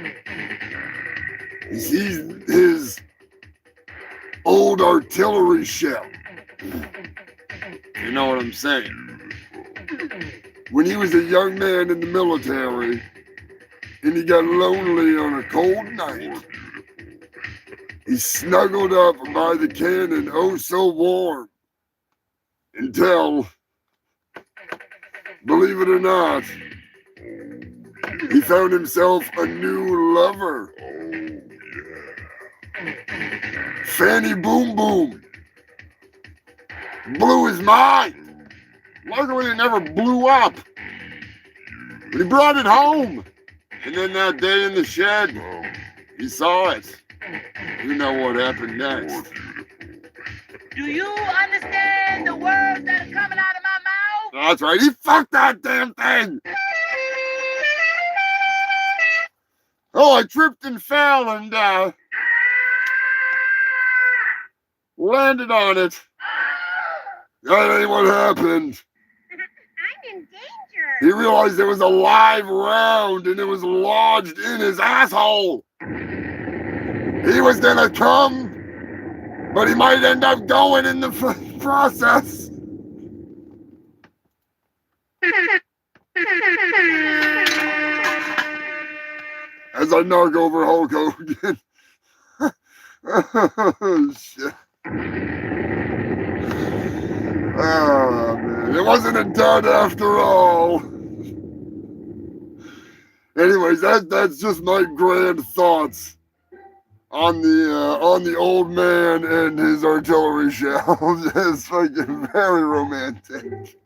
He sees his old artillery shell. You know what I'm saying? When he was a young man in the military and he got lonely on a cold night, he snuggled up by the cannon, oh so warm, until, believe it or not, he found himself a new lover. Fanny Boom Boom blew his mind. Luckily, it never blew up. But he brought it home. And then that day in the shed, he saw it. You know what happened next. Do you understand the words that are coming out of my mouth? That's right. He fucked that damn thing. Oh, I tripped and fell and landed on it. That ain't what happened. I'm in danger. He realized there was a live round and it was lodged in his asshole. He was gonna come, but he might end up going in the process. As I knock over Hulk Hogan. Oh, shit. Oh, man. It wasn't a dud after all. Anyways, that's just my grand thoughts on the old man and his artillery shell. It's fucking very romantic.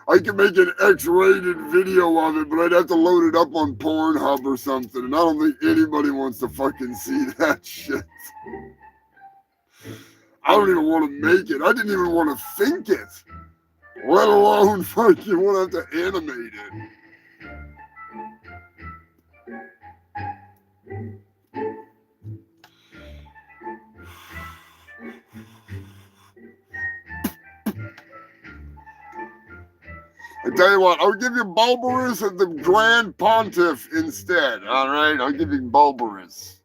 I could make an X-rated video of it, but I'd have to load it up on Pornhub or something, and I don't think anybody wants to fucking see that shit. I don't even want to make it. I didn't even want to think it, let alone fucking want to have to animate it. I tell you what, I'll give you Bulbarus and the Grand Pontiff instead, all right? I'll give you Bulbarus.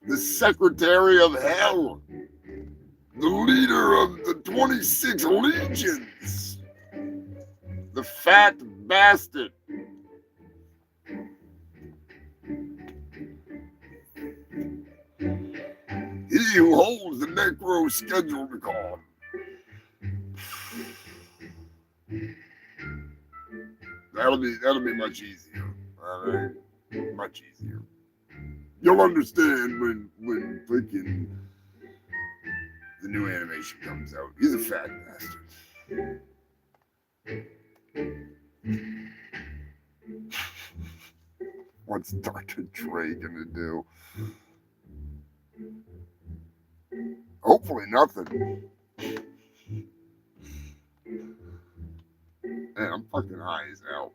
The Secretary of Hell. The leader of the 26 legions. The fat bastard. He who holds the Necro schedule card. That'll be much easier. All right, much easier. You'll understand when freaking the new animation comes out. He's a fat bastard. What's Dr. Dre gonna do? Hopefully nothing. Man, I'm fucking high as hell.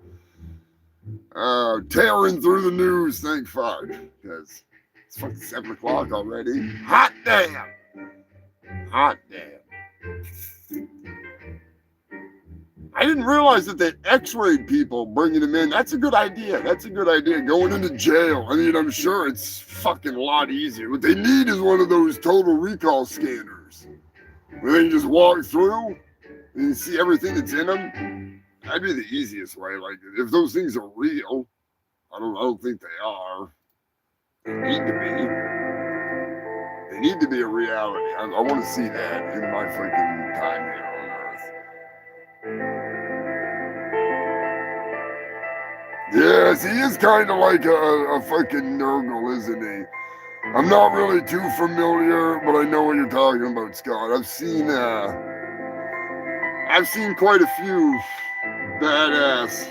Tearing through the news, thank fuck. Because it's fucking 7 o'clock already. Hot damn! Hot damn. I didn't realize that they x-rayed people, bringing them in. That's a good idea. That's a good idea. Going into jail. I mean, I'm sure it's fucking a lot easier. What they need is one of those total recall scanners. Where they can just walk through and you see everything that's in them. That'd be the easiest way. Like, if those things are real, I don't think they are. They need to be. They need to be a reality. I want to see that in my freaking time here on Earth. Yes, he is kind of like a fucking Nurgle, isn't he? I'm not really too familiar, but I know what you're talking about, Scott. I've seen quite a few badass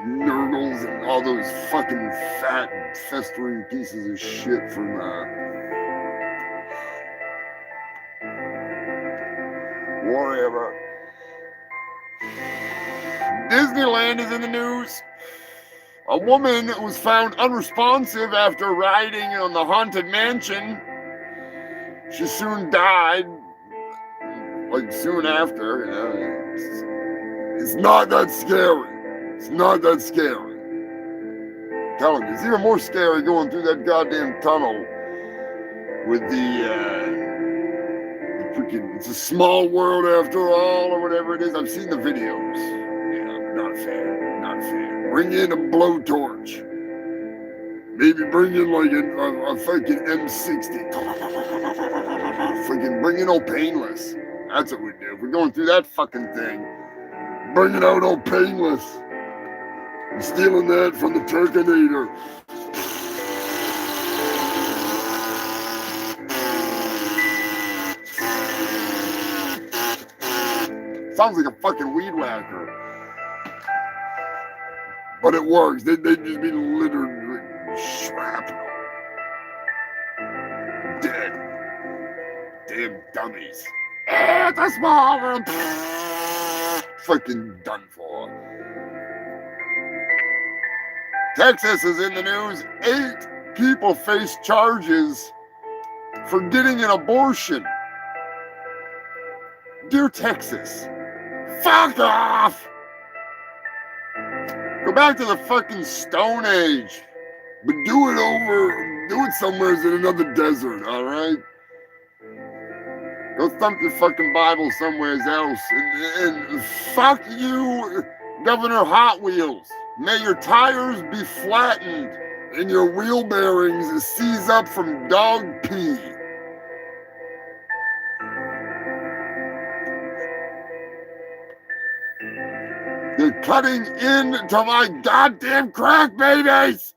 Nurgles and all those fucking fat, festering pieces of shit from whatever. Disneyland is in the news. A woman was found unresponsive after riding on the Haunted Mansion. She soon died, like soon after, you know. It's not that scary. It's not that scary. I'm telling you, it's even more scary going through that goddamn tunnel with the freaking, it's a small world after all, or whatever it is. I've seen the videos. Yeah, I'm not a fan. Not a fan. Bring in a blowtorch. Maybe bring in like a fucking M60. Freaking bring in old Painless. That's what we do. If we're going through that fucking thing, bring it out old Painless. I'm stealing that from the Turkinator. Sounds like a fucking weed whacker. But it works. They'd just be littered with shrapnel. Dead. Damn dummies. It's a small room. Fucking done for. Texas is in the news. 8 people face charges for getting an abortion. Dear Texas, fuck off! Go back to the fucking Stone Age. But do it somewhere in another desert, alright? Go thump your fucking Bible somewhere else. And fuck you, Governor Hot Wheels. May your tires be flattened and your wheel bearings seize up from dog pee. They're cutting into my goddamn crack babies!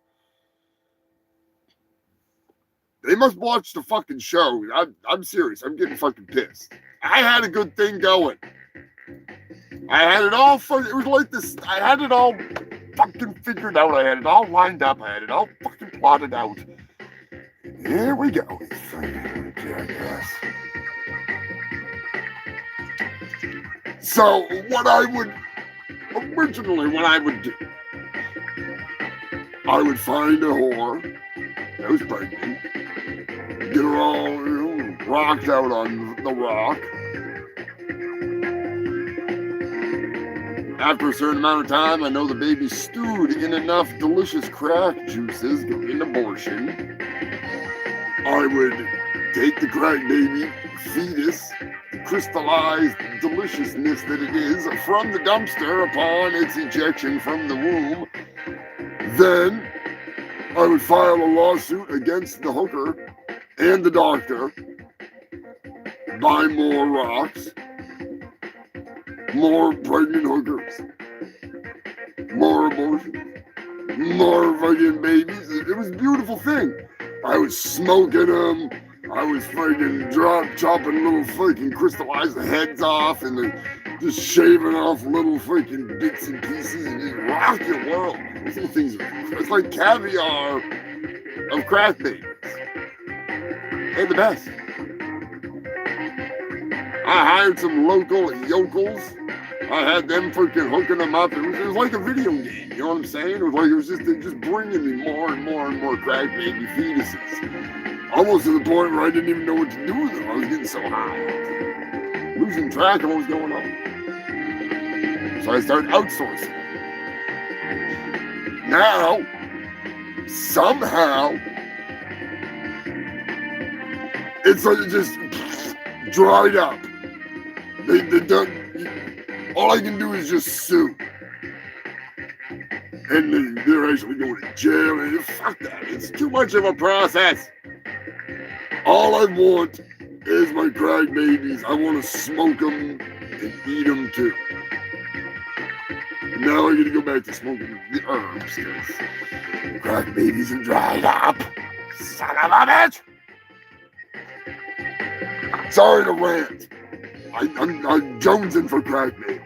They must watch the fucking show. I'm serious. I'm getting fucking pissed. I had a good thing going. I had it all it was like this. I had it all fucking figured out. I had it all lined up. I had it all fucking plotted out. Here we go. Jackass. So what I would do, I would find a whore that was pregnant, get her all, you know, rocked out on the rock. After a certain amount of time, I know the baby's stewed in enough delicious crack juices to get an abortion. I would take the crack baby fetus, the crystallized deliciousness that it is, from the dumpster upon its ejection from the womb. Then I would file a lawsuit against the hooker and the doctor, buy more rocks, more pregnant hookers, more abortions, more fucking babies. It was a beautiful thing. I was smoking them. I was fucking chopping little fucking crystallized heads off and just shaving off little fucking bits and pieces and just rock your world. These little things, it's like caviar of crack babies. They're the best. I hired some local yokels. I had them freaking hooking them up. It was like a video game, you know what I'm saying? It was like, they're just bringing me more and more and more crack baby fetuses. Almost to the point where I didn't even know what to do with them. I was getting so high. Losing track of what was going on. So I started outsourcing. Now, somehow, it's like it just dried up. They don't. All I can do is just sue. And they're actually going to jail. And fuck that. It's too much of a process. All I want is my crack babies. I want to smoke them and eat them too. Now I got to go back to smoking the herbs. Crack babies are dried up. Son of a bitch. Sorry to rant. I'm jonesing for crack babies.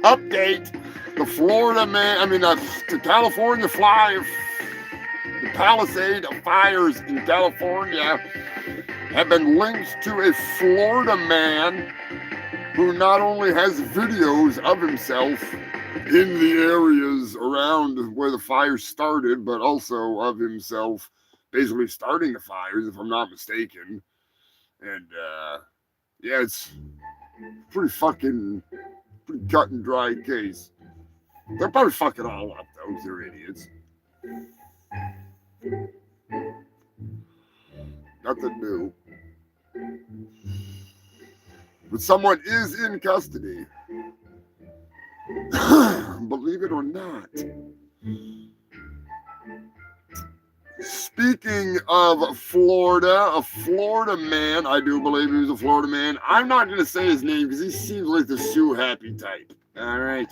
Update. The Florida man, the California Palisade fires in California have been linked to a Florida man who not only has videos of himself in the areas around where the fire started, but also of himself basically starting the fires, if I'm not mistaken. And yeah, it's pretty cut and dry case. They're probably fucking all up, though. They're idiots. Nothing new. But someone is in custody. Believe it or not. Speaking of Florida, a Florida man, I do believe he was a Florida man. I'm not going to say his name because he seems like the sue happy type. All right.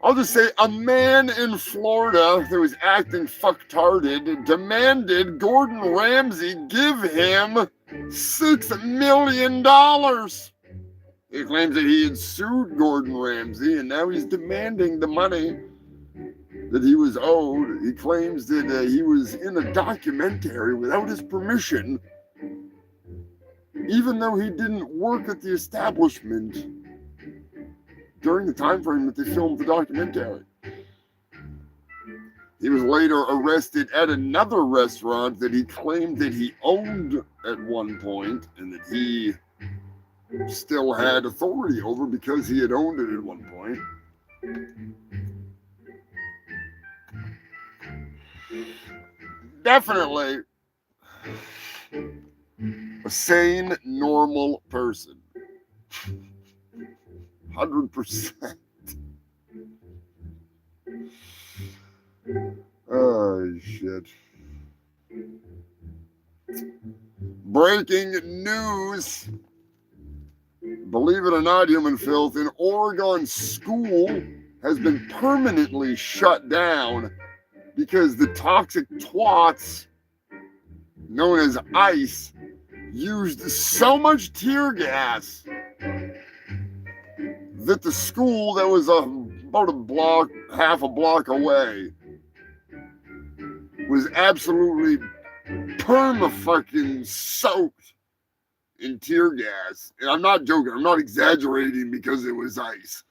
I'll just say a man in Florida that was acting fucktarded demanded Gordon Ramsay give him $6 million. He claims that he had sued Gordon Ramsay and now he's demanding the money that he was owed. He claims that he was in a documentary without his permission, even though he didn't work at the establishment during the time frame that they filmed the documentary. He was later arrested at another restaurant that he claimed that he owned at one point and that he still had authority over because he had owned it at one point. Definitely a sane, normal person. 100%. Oh, shit. Breaking news. Believe it or not, human filth, an Oregon school has been permanently shut down because the toxic twats known as ICE used so much tear gas that the school that was about half a block away was absolutely perma-fucking soaked in tear gas. And I'm not joking, I'm not exaggerating because it was ICE.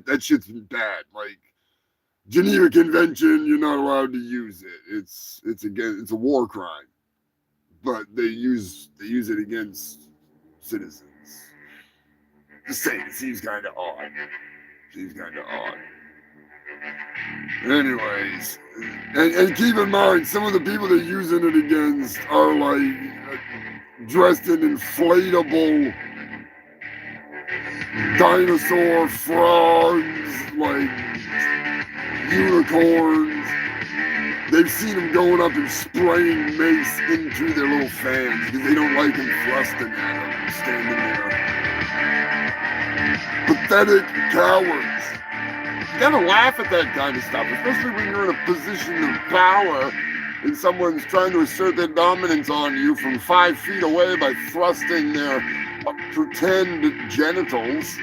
that shit's bad. Like, Geneva Convention, you're not allowed to use it. It's a war crime. But they use it against citizens. Just saying, it seems kind of odd. Anyways, and keep in mind, some of the people they're using it against are like dressed in inflatable dinosaur frogs, like unicorns. They've seen them going up and spraying mace into their little fans because they don't like them thrusting at them, standing there. Pathetic cowards. You gotta laugh at that kind of stuff, especially when you're in a position of power and someone's trying to assert their dominance on you from 5 feet away by thrusting their pretend genitals.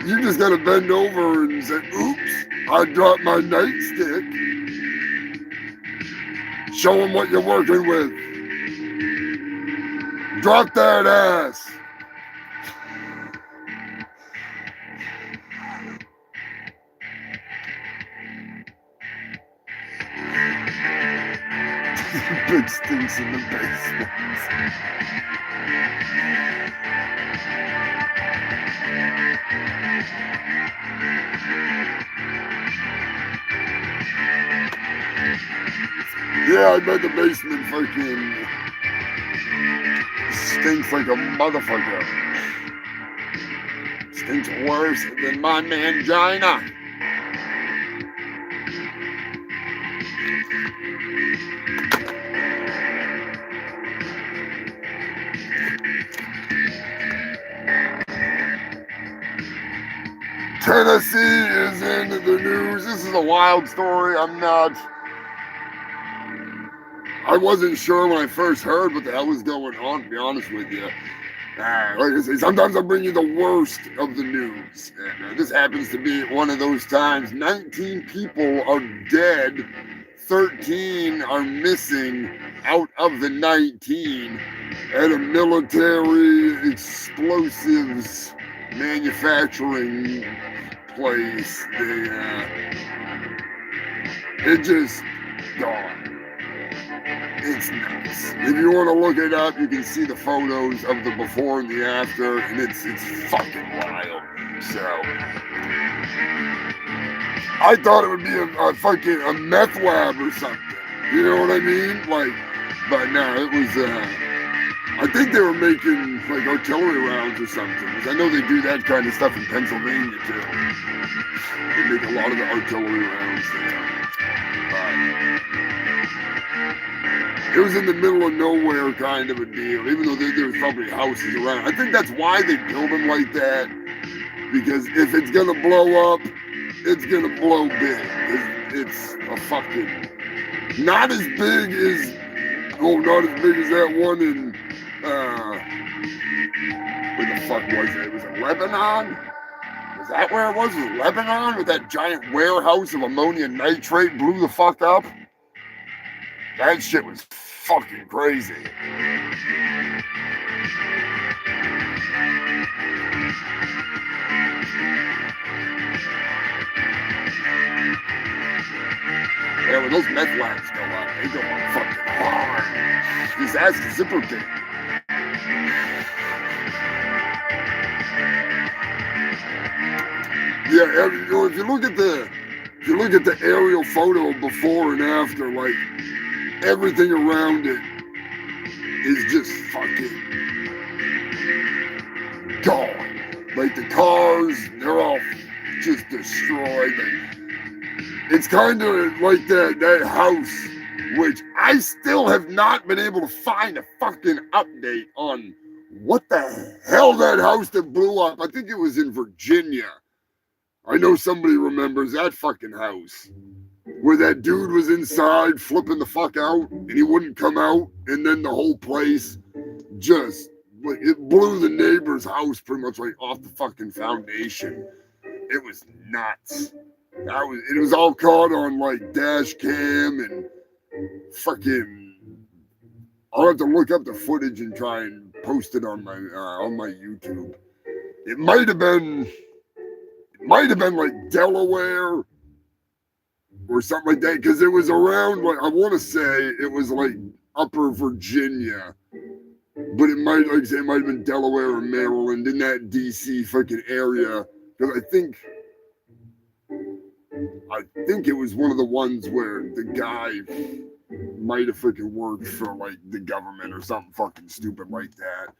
You just gotta bend over and say, oops, I dropped my nightstick. Show them what you're working with. Drop that ass. Big stinks in the basement. Yeah, I bet the basement fucking stinks like a motherfucker. Stinks worse than my mangina. Tennessee is in the news. This is a wild story. I wasn't sure when I first heard what the hell was going on, to be honest with you. Like I say, sometimes I bring you the worst of the news. And this happens to be one of those times. 19 people are dead, 13 are missing out of the 19 at a military explosives manufacturing place. It just gone. It's nuts. If you want to look it up, you can see the photos of the before and the after, and it's fucking wild. So I thought it would be a fucking a meth lab or something. You know what I mean? Like, but no, it was. I think they were making like artillery rounds or something. Because I know they do that kind of stuff in Pennsylvania too. They make a lot of the artillery rounds there. It was in the middle of nowhere kind of a deal, even though there was probably houses around. I think that's why they build them like that, because if it's going to blow up, it's going to blow big. It's a fucking, not as big as that one in, where the fuck was it? Was it Lebanon? Was that where it was? Was it Lebanon with that giant warehouse of ammonium nitrate blew the fuck up? That shit was fucking crazy. Yeah, when those meth labs go on, they go on fucking hard. Just ask the zipper king. Yeah, if you look at the aerial photo before and after, like, everything around it is just fucking gone. Like the cars, they're all just destroyed. It's kind of like that house, which I still have not been able to find a fucking update on what the hell that house that blew up. I think it was in Virginia. I know somebody remembers that fucking house. Where that dude was inside flipping the fuck out and he wouldn't come out, and then the whole place just, like, it blew the neighbor's house pretty much like off the fucking foundation. It was nuts. It was all caught on like dash cam and fucking. I'll have to look up the footage and try and post it on my YouTube. It might have been like Delaware or something like that, because it was around, like, I want to say it was like Upper Virginia, but it might have been Delaware or Maryland, in that DC fucking area, because I think it was one of the ones where the guy might have fucking worked for like the government or something fucking stupid like that.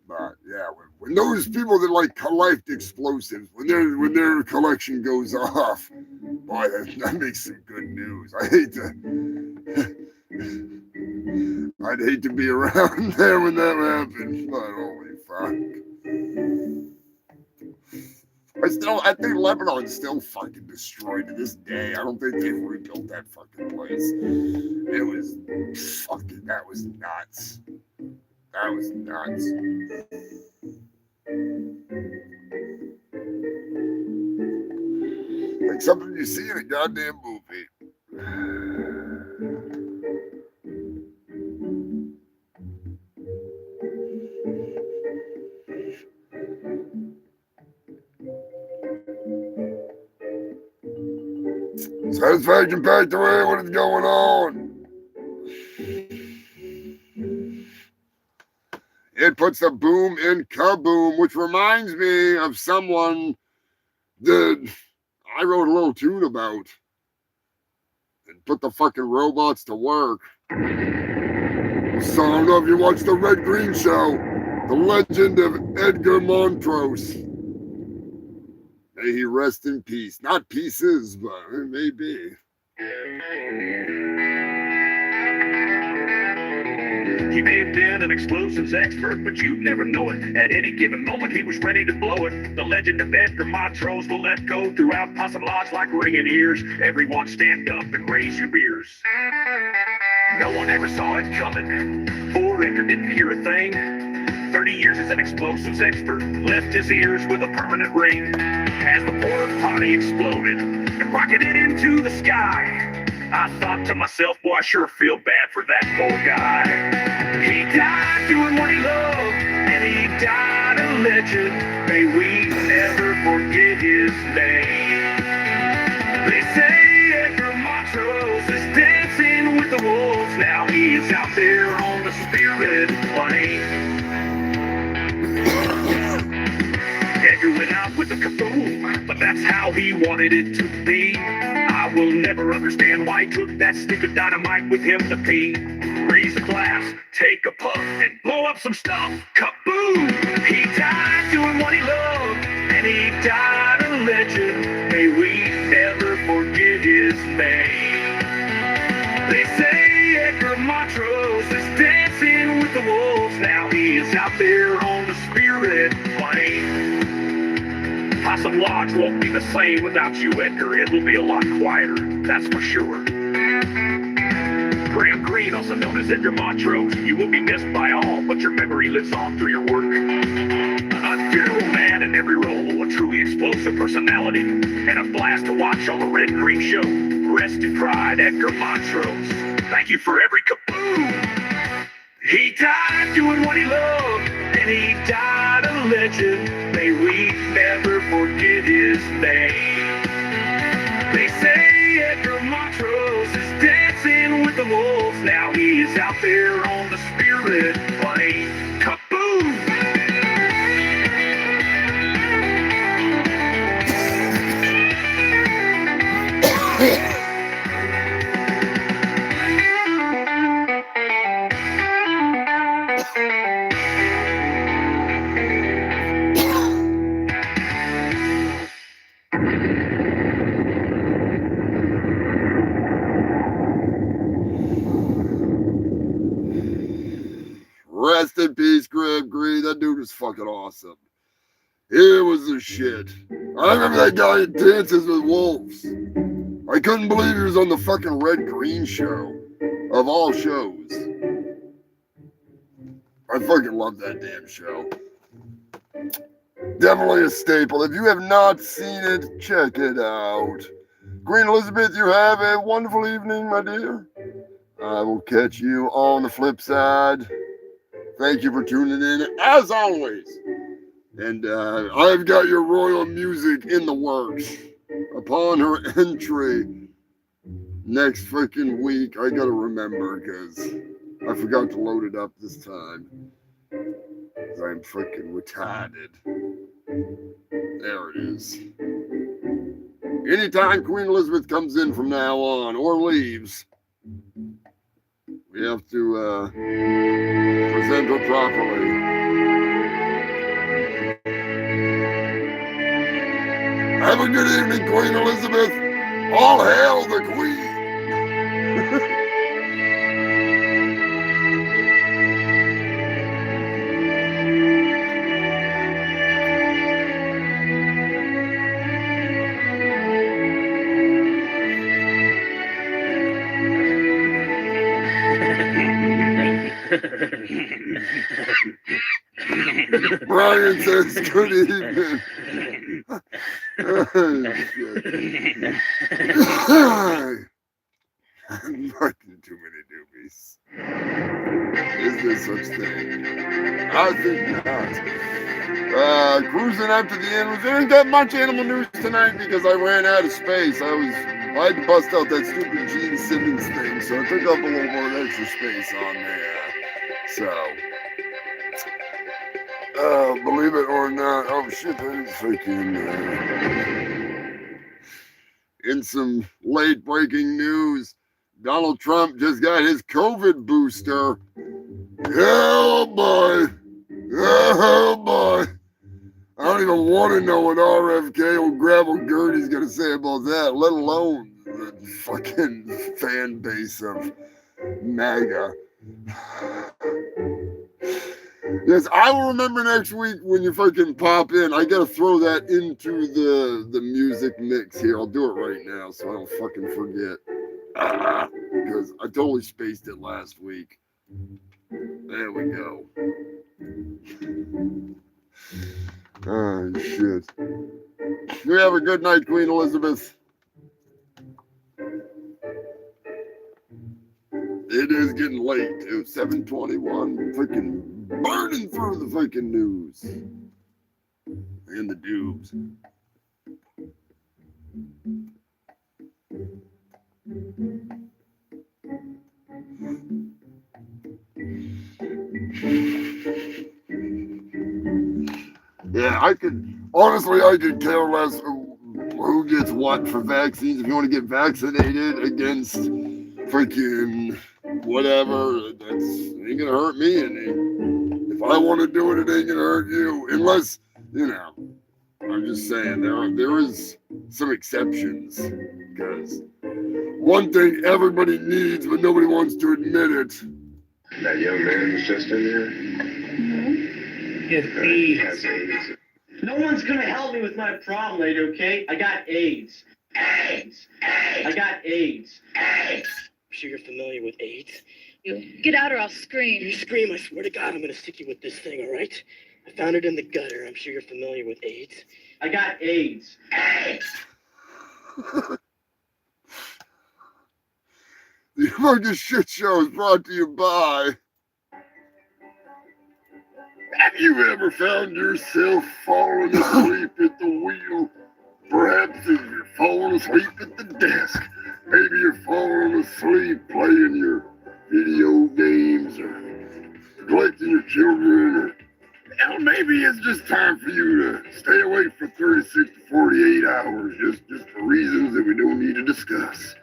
But yeah, when those people that like collect explosives, when their collection goes off, boy, that makes some good news. I'd hate to be around there when that happened. But holy fuck. I think Lebanon's still fucking destroyed to this day. I don't think they've rebuilt that fucking place. It was fucking, that was nuts. That was nuts. Like something you see in a goddamn movie. Satisfaction packed away. What is going on? It puts a boom in kaboom, which reminds me of someone that I wrote a little tune about and put the fucking robots to work. So I don't know if you watched the Red Green Show, the legend of Edgar Montrose. May he rest in peace. Not pieces, but it may be. He may have been an explosives expert, but you'd never know it. At any given moment, he was ready to blow it. The legend of Edgar Montrose will let go throughout possum lodge like ringing ears. Everyone stand up and raise your beers. No one ever saw it coming, or Edgar didn't hear a thing. 30 years as an explosives expert, left his ears with a permanent ring. As the porta potty exploded and rocketed into the sky, I thought to myself, boy, I sure feel bad for that poor guy. He died doing what he loved, and he died a legend. May we never forget his name. They say Edgar Montrose is dancing with the wolves. Now he is out there on the spirit plane. Edgar went out with a kaboom, but that's how he wanted it to be. I will never understand why he took that stick of dynamite with him to pee. Raise a glass, take a puff, and blow up some stuff. Kaboom! He died doing what he loved, and he died a legend. May we never forget his name. They say Edgar Montrose is dancing with the wolves. Now he is out there on the spirit plane. Possum Lodge won't be the same without you, Edgar. It will be a lot quieter, that's for sure. Graham Greene, also known as Edgar Montrose, you will be missed by all, but your memory lives on through your work. An unfearful man in every role, a truly explosive personality, and a blast to watch on the Red and Green Show. Rest in pride, Edgar Montrose. Thank you for every kaboom! He died doing what he loved, and he died a legend. May we never forget his name. They say Edgar Montrose is dancing with the wolves. Now he is out there on the spirit plane. Kaboom! Rest in peace, Graham Greene. That dude was fucking awesome. He was the shit. I remember that guy in Dances with Wolves. I couldn't believe he was on the fucking Red Green Show. Of all shows. I fucking love that damn show. Definitely a staple. If you have not seen it, check it out. Queen Elizabeth, you have a wonderful evening, my dear. I will catch you on the flip side. Thank you for tuning in, as always. And I've got your royal music in the works. Upon her entry next freaking week, I gotta remember because I forgot to load it up this time. Because I'm freaking retarded. There it is. Anytime Queen Elizabeth comes in from now on or leaves, we have to present her properly. Have a good evening, Queen Elizabeth. All hail the Queen. Brian says good evening. Oh, shit. Fucking too many doobies. Is there such thing? I think not. Cruising up to the end. There ain't that much animal news tonight because I ran out of space. I had to bust out that stupid Gene Simmons thing, so I took up a little more extra space on there. So, believe it or not, oh shit, that is freaking, in some late breaking news, Donald Trump just got his COVID booster. Oh boy, oh boy. I don't even want to know what RFK or Gravel Gertie's going to say about that, let alone the fucking fan base of MAGA. Yes, I will remember next week when you fucking pop in. I gotta throw that into the music mix here. I'll do it right now so I don't fucking forget. Because I totally spaced it last week. There we go. Oh, shit. You have a good night, Queen Elizabeth. It is getting late, too. 7:21. Freaking burning through the freaking news. And the dubs. Yeah, I could care less who gets what for vaccines. If you want to get vaccinated against freaking whatever, that's ain't gonna hurt me any. If I want to do it, it ain't gonna hurt you. Unless, I'm just saying there is some exceptions. Because one thing everybody needs, but nobody wants to admit it. That young man who's just in here? Yes, He has AIDS. No one's gonna help me with my problem, lady, okay? I got AIDS. AIDS! AIDS! I got AIDS. AIDS! I'm sure you're familiar with AIDS. Get out or I'll scream. You scream, I swear to God, I'm gonna stick you with this thing, all right? I found it in the gutter. I'm sure you're familiar with AIDS. I got AIDS. AIDS! The Humongous Shit Show is brought to you by... Have you ever found yourself falling asleep at the wheel? Perhaps if you're falling asleep at the desk. Maybe you're falling asleep playing your video games or neglecting your children. Or maybe it's just time for you to stay awake for 36 to 48 hours just for reasons that we don't need to discuss.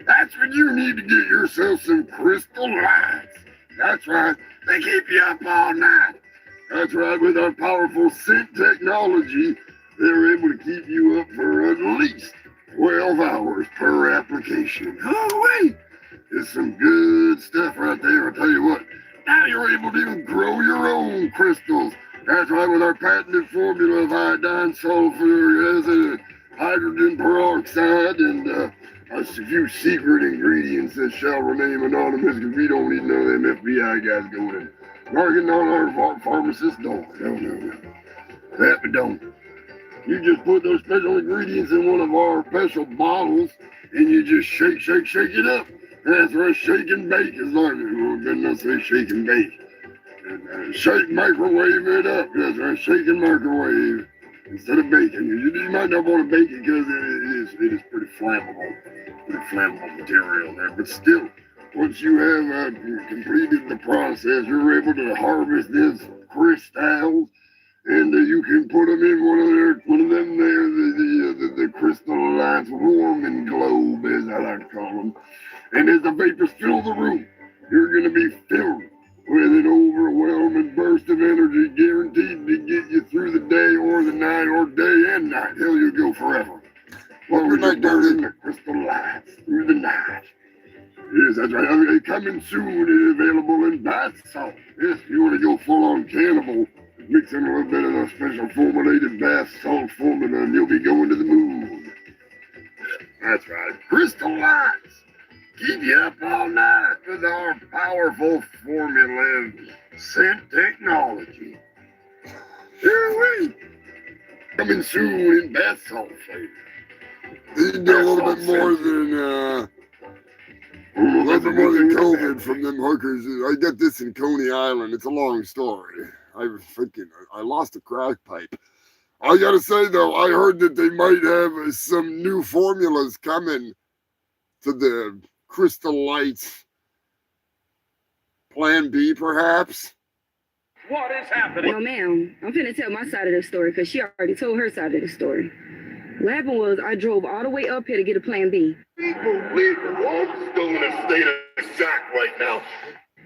That's when you need to get yourself some crystal lights. That's right. They keep you up all night. That's right. With our powerful scent technology, they're able to keep you up for at least 12 hours per application. Oh, wait. There's some good stuff right there. I'll tell you what. Now you're able to even grow your own crystals. That's right. With our patented formula of iodine, sulfur, acid, hydrogen peroxide, and a few secret ingredients that shall remain anonymous because we don't need none of them FBI guys going and knocking on our pharmacist's door. No. That we don't. You just put those special ingredients in one of our special bottles and you just shake it up. That's right, shake and bake is like, oh goodness, say shake and bake. And, microwave it up. That's right, shake and microwave instead of baking. You might not want to bake it because it is pretty flammable material there. But still, once you have completed the process, you're able to harvest this crystals, and you can put them in one of them there, the crystal lights, warm and globe, as I like to call them. And as the vapors fill the room, you're going to be filled with an overwhelming burst of energy guaranteed to get you through the day or the night or day and night. Hell, you'll go forever. Well, we're not burning the crystal lights through the night. Yes, that's right. Okay, coming soon is available in bath salt. Yes, you want to go full-on cannibal, mix in a little bit of the special formulated bath salt formula and you'll be going to the moon. That's right. Crystal lights. Keep you up all night with our powerful formula of scent technology. Here we coming soon in bath salt flavor. You can do a little bit more than COVID from them hookers. I got this in Coney Island. It's a long story. I lost a crack pipe. I gotta say though, I heard that they might have some new formulas coming to the Crystal Lights Plan B, perhaps? What is happening? No, ma'am. I'm finna tell my side of the story because she already told her side of the story. What happened was I drove all the way up here to get a Plan B. I'm still in a state of shock right now.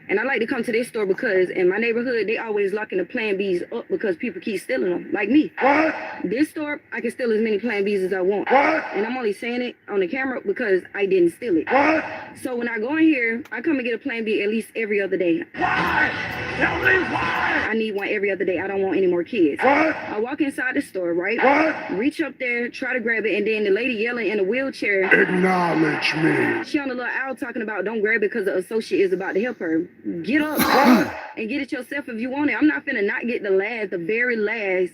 And I like to come to this store because in my neighborhood, they always locking the Plan Bs up because people keep stealing them, like me. What? This store, I can steal as many Plan Bs as I want. What? And I'm only saying it on the camera because I didn't steal it. What? So when I go in here, I come and get a Plan B at least every other day. Why? Tell me why? I need one every other day. I don't want any more kids. What? I walk inside the store, right? What? Reach up there, try to grab it, and then the lady yelling in a wheelchair. Acknowledge me. She on the little owl talking about don't grab it because the associate is about to help her. get up, go, and get it yourself if you want it. I'm not finna not get the very last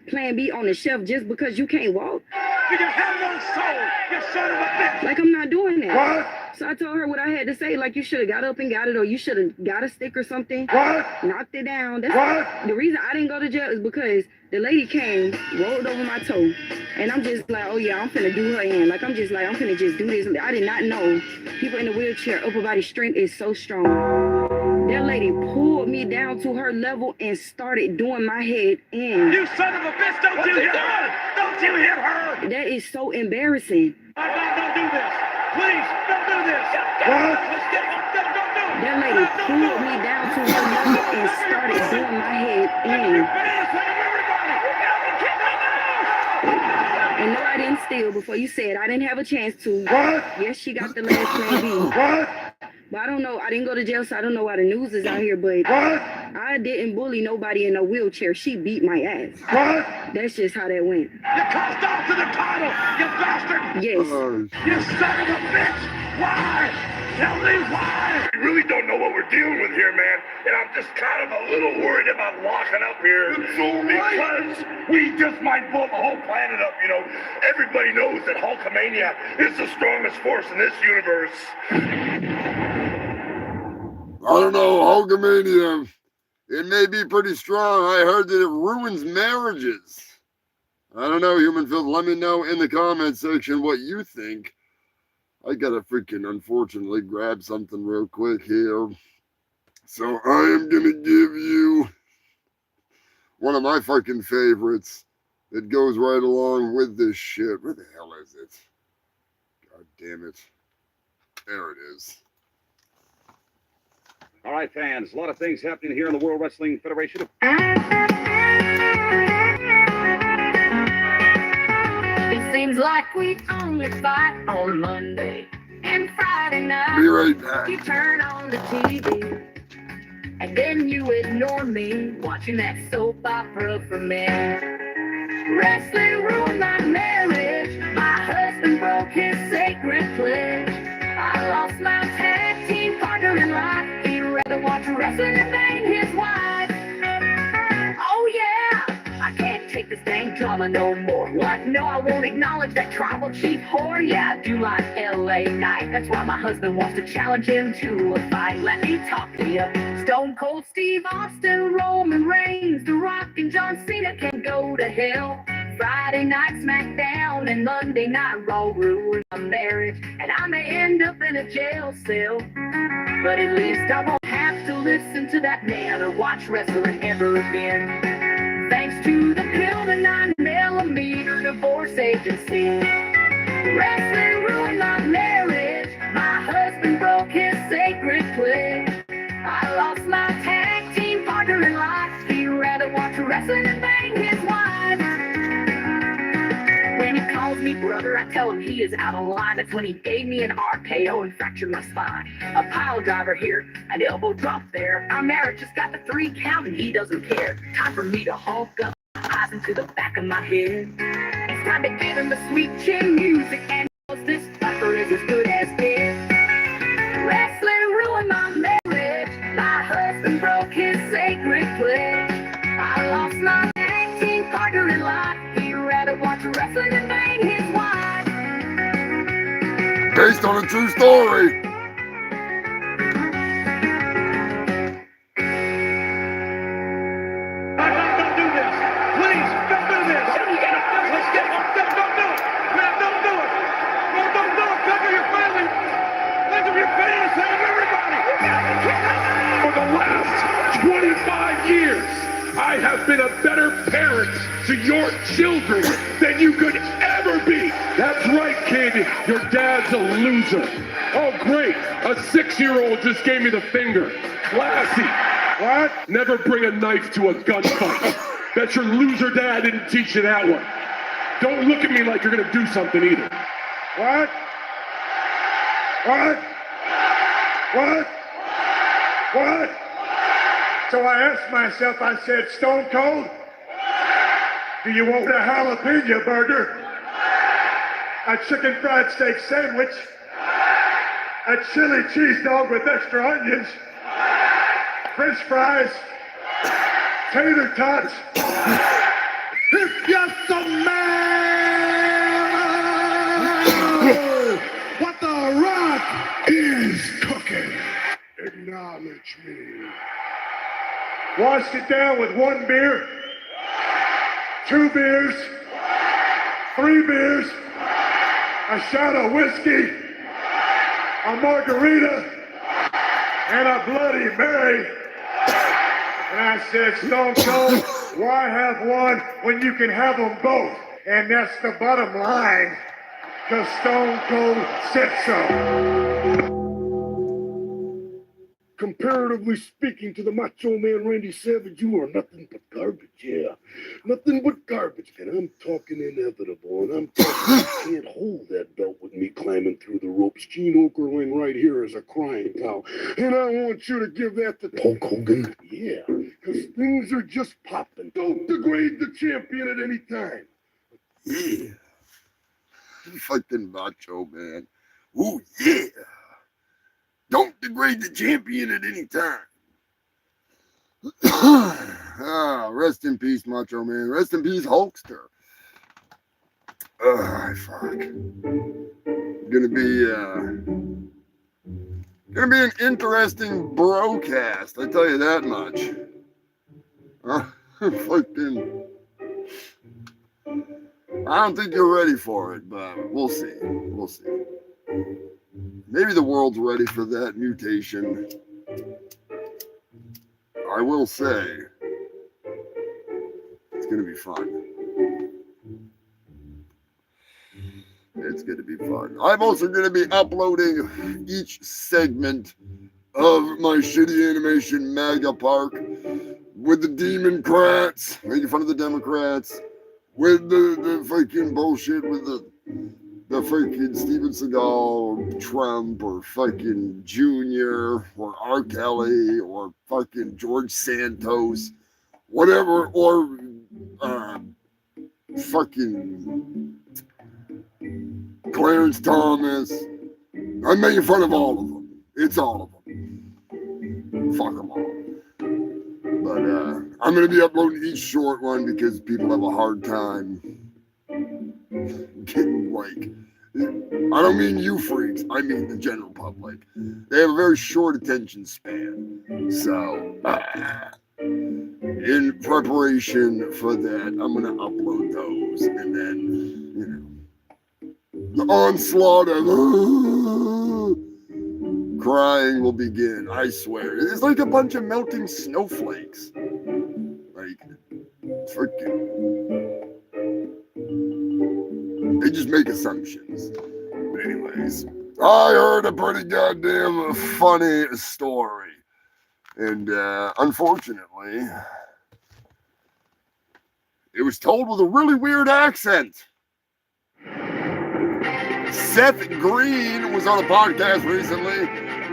plan B on the shelf just because you can't walk. You have no soul, you son of a bitch! Like, I'm not doing that. What? So I told her what I had to say, like, you should have got up and got it, or you should have got a stick or something. What? Knocked it down. That's What? The reason I didn't go to jail is because the lady came, rolled over my toe, and I'm just like, oh yeah, I'm finna do her in. Like, I'm finna just do this. I did not know people in the wheelchair, upper body strength is so strong. That lady pulled me down to her level and started doing my head in. You son of a bitch, don't you hit her! Don't you hit her! That is so embarrassing. Don't do this! Please, don't do this! What? That lady pulled me down to her level and started doing my head in. And no, I didn't steal before you said I didn't have a chance to. What? Yes, she got the last plan B. What? But I don't know. I didn't go to jail, so I don't know why the news is out here. But What? I didn't bully nobody in a wheelchair. She beat my ass. What? That's just how that went. You cussed off to the title, you bastard! Yes. You son of a bitch! Why? Tell me why! We really don't know what we're dealing with here, man. And I'm just kind of a little worried about locking up here. Because we just might blow the whole planet up, you know. Everybody knows that Hulkamania is the strongest force in this universe. I don't know, Hulkamania. It may be pretty strong. I heard that it ruins marriages. I don't know, Human Filth. Let me know in the comment section what you think. I gotta freaking, unfortunately, grab something real quick here. So I am gonna give you one of my fucking favorites that goes right along with this shit. Where the hell is it? God damn it. There it is. All right, fans, a lot of things happening here in the World Wrestling Federation. It seems like we only fight on Monday and Friday night. Be right back. You turn on the TV and then you ignore me watching that soap opera for men. Wrestling ruined my marriage. My husband broke his sacred pledge. I lost my tag team partner in life. He'd rather watch wrestling than bang his wife. Oh yeah, I can't take this dang drama no more. What? No, I won't acknowledge that tribal chief whore. Yeah, I do like LA Knight. That's why my husband wants to challenge him to a fight. Let me talk to you. Stone Cold Steve Austin, Roman Reigns, The Rock and John Cena can go to hell. Friday night SmackDown and Monday night Raw ruin my marriage, and I may end up in a jail cell. But at least I won't have to listen to that man or watch wrestling ever again. Thanks to the pill, the 9mm divorce agency. Wrestling ruined my marriage. My husband broke his sacred pledge. I lost my tag team partner in life. He'd rather watch wrestling than bang his wife. When he calls me brother, I tell him he is out of line. That's when he gave me an RKO and fractured my spine. A pile driver here, an elbow drop there. Our marriage just got the 3 count and he doesn't care. Time for me to hulk up, eyes into the back of my head. It's time to give him the sweet chin music, and this fucker is as good as dead. Wrestling ruined my marriage. My husband broke his sacred pledge. I lost my tag team partner in life. He'd rather watch wrestling than bang his wife. Based on a true story. Don't do this! Please, don't do this! Let's get don't do it! Man, don't do it! No, don't do it! Think of your family! Think of your fans! Think of everybody! For the last 25 years, I have been a better parent to your children than you could ever be. That's right, kid. Your dad's a loser. Oh, great. A 6-year-old just gave me the finger. Classy. What? Never bring a knife to a gunfight. Bet your loser dad didn't teach you that one. Don't look at me like you're gonna do something either. What? What? What? What? So I asked myself, I said, Stone Cold, do you want a jalapeno burger? A chicken fried steak sandwich? A chili cheese dog with extra onions? French fries, tater tots. If you're some man, what the Rock is cooking. Acknowledge me. Washed it down with 1 beer, 2 beers, 3 beers, a shot of whiskey, a margarita, and a Bloody Mary. And I said, Stone Cold, why have one when you can have them both? And that's the bottom line, because Stone Cold said so. Comparatively speaking to the Macho Man Randy Savage, you are nothing but garbage, yeah. Nothing but garbage. And I'm talking inevitable, and I'm talking you can't hold that belt with me climbing through the ropes. Gene Okerlund right here is a crying cow. And I want you to give that to Hulk Hogan. Yeah, because things are just popping. Don't degrade the champion at any time. Yeah. Fucking Macho Man. Ooh, yeah. Don't degrade the champion at any time. Rest in peace, Macho Man. Rest in peace, Hulkster. Fuck. Gonna be an interesting broadcast. I tell you that much. Fucking. I don't think you're ready for it, but we'll see. We'll see. Maybe the world's ready for that mutation. I will say, it's going to be fun. It's going to be fun. I'm also going to be uploading each segment of my shitty animation mega park with the Democrats, making fun of the Democrats, with the fucking bullshit with the fucking Steven Seagal, or Trump, or fucking Junior, or R. Kelly, or fucking George Santos, whatever, or fucking Clarence Thomas. I'm making fun of all of them. It's all of them. Fuck them all. But I'm going to be uploading each short one because people have a hard time getting like, I don't mean you freaks, I mean the general public. They have a very short attention span. So, in preparation for that, I'm going to upload those. And then, you know, the onslaught of crying will begin, I swear. It's like a bunch of melting snowflakes. Like, freaking. They just make assumptions. But anyways, I heard a pretty goddamn funny story. And unfortunately, it was told with a really weird accent. Seth Green was on a podcast recently.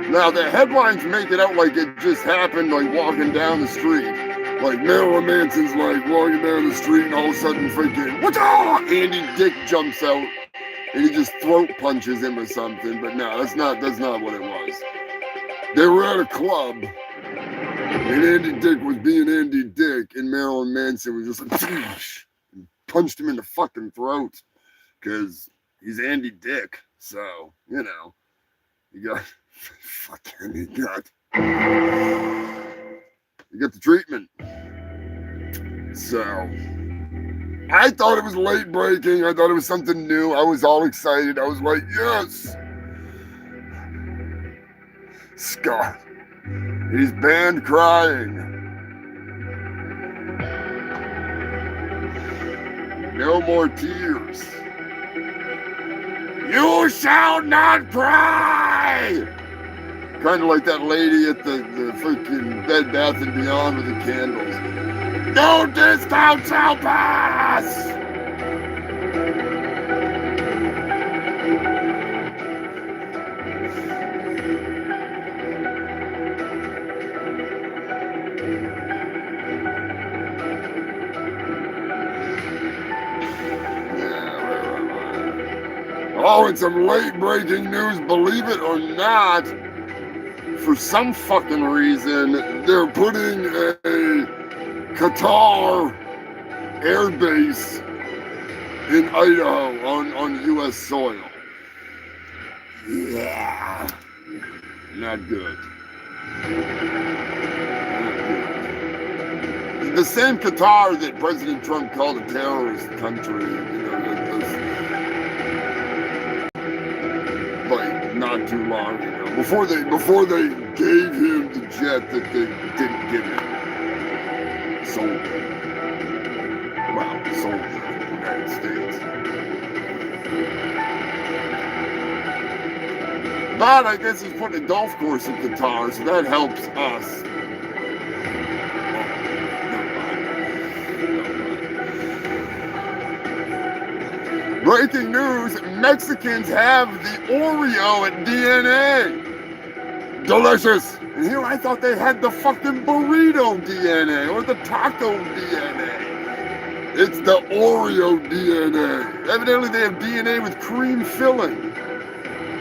Now, the headlines make it out like it just happened, like walking down the street. Like Marilyn Manson's like walking down the street and all of a sudden freaking, what's up? Andy Dick jumps out and he just throat punches him or something. But no, that's not what it was. They were at a club and Andy Dick was being Andy Dick and Marilyn Manson was just like, and punched him in the fucking throat because he's Andy Dick. So, you know, you got you got the treatment. So, I thought it was late breaking. I thought it was something new. I was all excited. I was like, yes. Scott. He's banned crying. No more tears. You shall not cry! Kind of like that lady at the freaking Bed Bath & Beyond with the candles. No discount shall pass! Oh, and some late breaking news, believe it or not. for some fucking reason, they're putting a Qatar air base in Idaho on U.S. soil. Yeah. Not good. The same Qatar that President Trump called a terrorist country, like not too long ago. Before they gave him the jet that they didn't give him. Sold it. Well, sold it in the United States. But I guess he's putting a golf course in Qatar, so that helps us. Breaking news, Mexicans have the Oreo at DNA. Delicious. And here I thought they had the fucking burrito DNA or the taco DNA. It's the Oreo DNA. Evidently they have DNA with cream filling.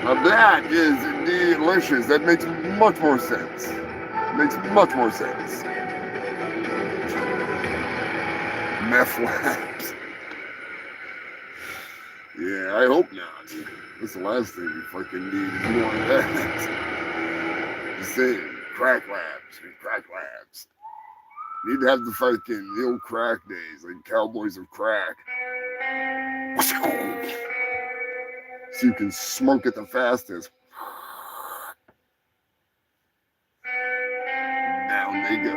Now that is delicious. That makes much more sense. Makes much more sense. Meth labs. Yeah, I hope not. That's the last thing we fucking need is more of that. Just saying, crack labs. Need to have the old crack days, like Cowboys of Crack. So you can smoke it the fastest. Down they go.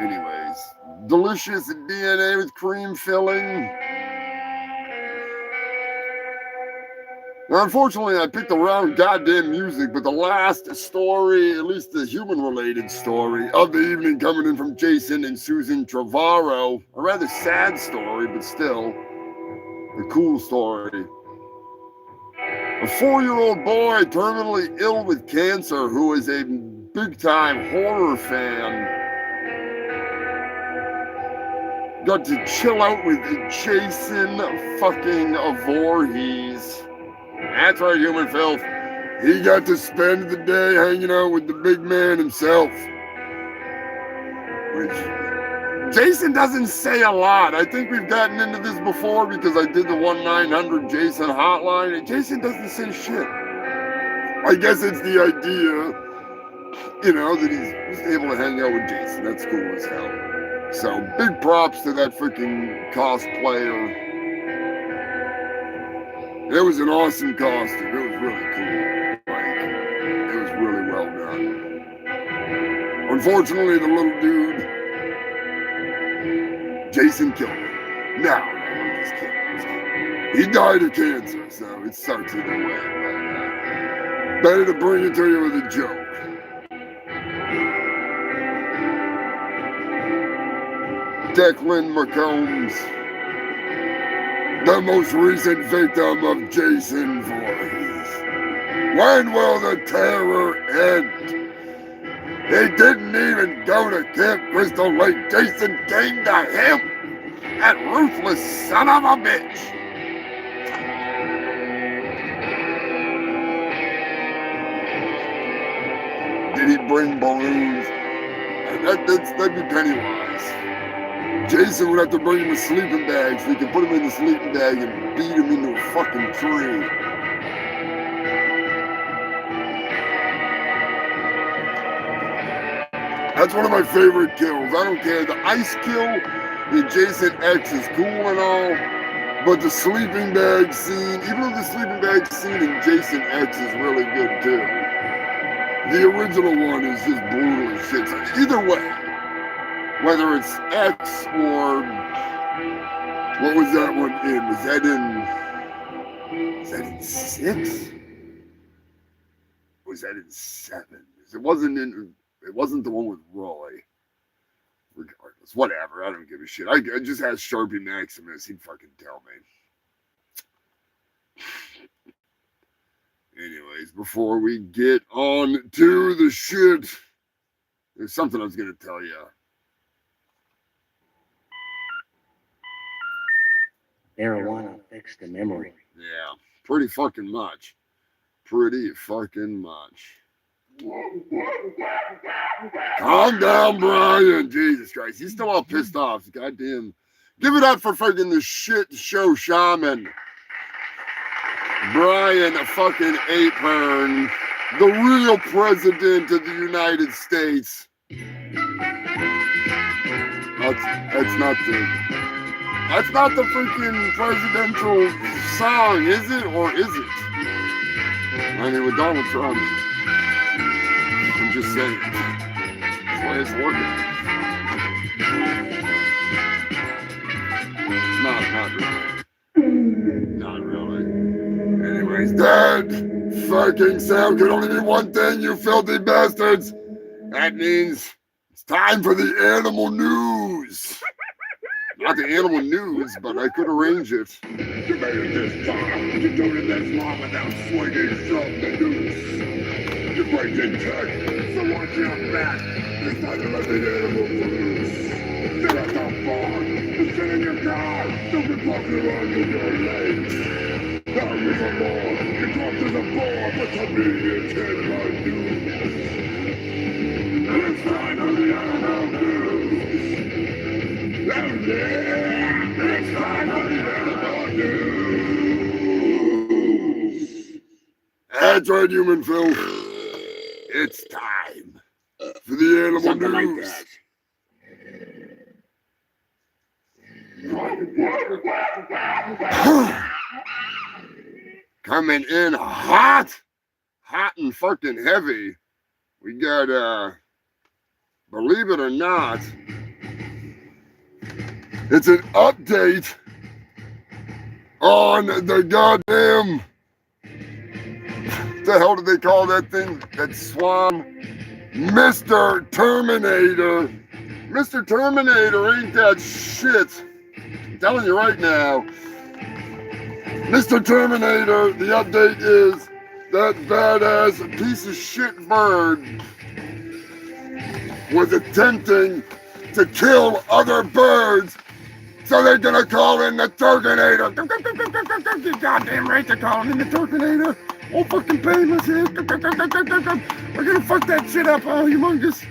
Anyways, delicious DNA with cream filling. Now, unfortunately, I picked the wrong goddamn music, but the last story, at least the human-related story of the evening coming in from Jason and Susan Trevorrow, a rather sad story, but still a cool story. A 4-year-old boy terminally ill with cancer who is a big-time horror fan got to chill out with Jason fucking Voorhees. That's right, human filth. He got to spend the day hanging out with the big man himself. Which Jason doesn't say a lot. I think we've gotten into this before because I did the 1-900-JASON hotline, and Jason doesn't say shit. I guess it's the idea, that he's just able to hang out with Jason. That's cool as hell. So big props to that freaking cosplayer. It was an awesome costume. It was really cool. It was really well done. Unfortunately, the little dude, Jason killed him. No, I'm just kidding. He died of cancer, so it sucks either way. But better to bring it to you with a joke. Declan McCombs, the most recent victim of Jason Voorhees. When will the terror end? He didn't even go to Camp Crystal Lake. Jason came to him. That ruthless son of a bitch. Did he bring balloons? That'd be Pennywise. Jason would have to bring him a sleeping bag so he could put him in the sleeping bag and beat him into a fucking tree. That's one of my favorite kills. I don't care. The ice kill in Jason X is cool and all, but the sleeping bag scene, even though the sleeping bag scene in Jason X is really good too, the original one is just brutal as shit. So either way, whether it's X or what was that one in? Was that in 6? Or was that in 7? It wasn't the one with Roy. Regardless, whatever. I don't give a shit. I just asked Sharpie Maximus. He'd fucking tell me. Anyways, before we get on to the shit, there's something I was going to tell you. Marijuana affects the memory. Yeah, pretty fucking much. pretty fucking much. Calm down, Brian. Jesus Christ. He's still all pissed off. Goddamn. Give it up for fucking the shit show shaman. Brian, a fucking ape-burn. The real president of the United States. That's not the freaking presidential song, is it? Or is it? I mean, with Donald Trump. I'm just saying. That's the way it's working. Not really. Anyways, Dad, fucking sound can only mean one thing, you filthy bastards. That means it's time for the animal news. Not the animal news, but I could arrange it. You made it this far. You doing it this long without swinging from the noose. You break in tech, so watch your back. It's time to let the animals loose. Sit at the bar, just sit in your car. Don't be walking around with your legs. Now is a law, you talk to the bar, but to me it's headline news. It's time for the animal news. Oh yeah, it's time for the animal news. That's right, human filth. It's time for the animal Something news. like that. Coming in hot and fucking heavy. We got, believe it or not, it's an update on the goddamn, what the hell did they call that thing? That swan? Mr. Terminator. Mr. Terminator ain't that shit. I'm telling you right now. Mr. Terminator, the update is that badass piece of shit bird was attempting to kill other birds, so they're gonna call in the Terminator. You goddamn right they're calling in the Terminator. Oh, fucking painless here. We're gonna fuck that shit up, oh, humongous.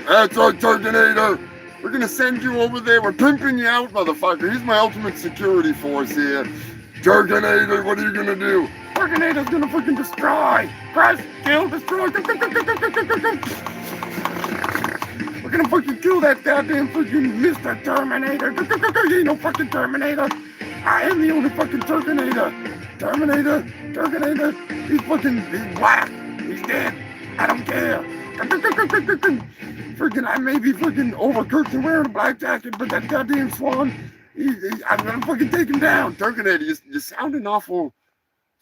That's right, Terminator. We're gonna send you over there. We're pimping you out, motherfucker. He's my ultimate security force here. Terminator, what are you gonna do? Terminator's gonna fucking destroy. Crush, kill, destroy. We're gonna fucking kill that goddamn fucking Mr. Terminator. He ain't no fucking Terminator. I am the only fucking Terminator. Terminator. He's black. He's dead. I don't care. Freaking, I may be fucking overcooked and wearing a black jacket, but that goddamn swan, I'm gonna fucking take him down. Terminator, you're sounding awful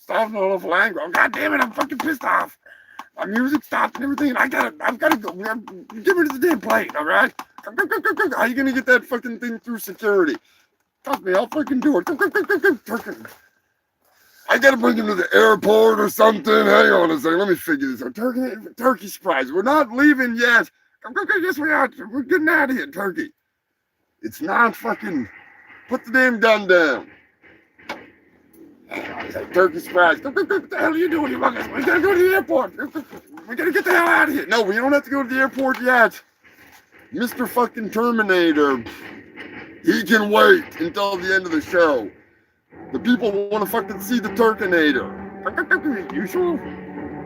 angry. Oh, God damn it, I'm fucking pissed off. My music stopped and everything, and I've gotta go. Give me the damn plane, all right? How you gonna get that fucking thing through security? Trust me, I'll fucking do it. I gotta bring him to the airport or something. Hang on a second, let me figure this out. Turkey surprise. We're not leaving yet. Yes, we are. We're getting out of here, Turkey. It's not fucking. Put the damn gun down. Turkey surprise. What the hell are you doing, you fuckers? We gotta go to the airport. We gotta get the hell out of here. No, we don't have to go to the airport yet. Mr. fucking Terminator. He can wait until the end of the show. The people want to fucking see the Terminator. You sure?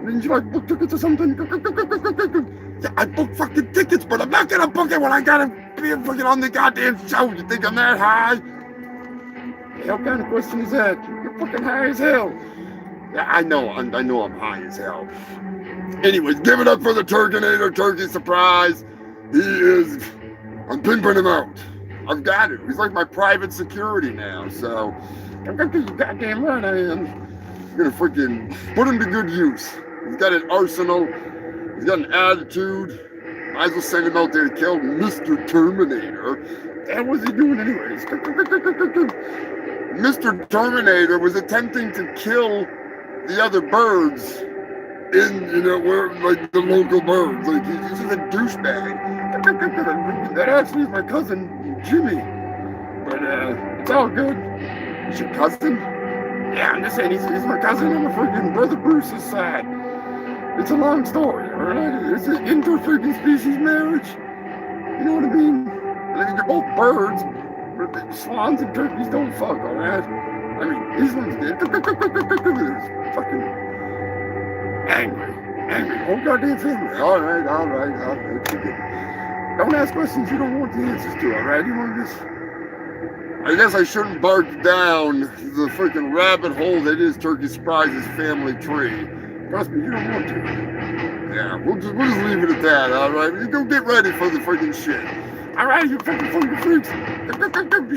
Didn't you like book tickets or something? Yeah, I booked fucking tickets, but I'm not gonna book it when I gotta be fucking on the goddamn show. You think I'm that high? The hell kind of question is that? You're fucking high as hell. Yeah, I know I'm high as hell. Anyways, give it up for the Terminator, Turkey surprise. I'm pimping him out. I've got it. He's like my private security now, so you goddamn right I am. I'm gonna freaking put him to good use. He's got an arsenal. He's got an attitude. Might as well send him out there to kill Mr. Terminator. And what's he doing anyways? Mr. Terminator was attempting to kill the other birds in, where, like, the local birds. Like, he's just a douchebag. That actually is my cousin, Jimmy. But, it's all good. It's your cousin? Yeah, I'm just saying he's my cousin on the freaking brother Bruce's side. It's a long story, alright? It's an inter-freaking species marriage. You know what I mean? I mean, they're both birds, but swans and turkeys don't fuck, alright? I mean, these ones did. It's fucking angry. Whole goddamn family. Alright. Don't ask questions you don't want the answers to, alright? You want this? I guess I shouldn't bark down the freaking rabbit hole that is Turkey Surprise's family tree. Trust me, you don't want to. Yeah, we'll just leave it at that, alright? You go get ready for the freaking shit. Alright, you fucking freaks. You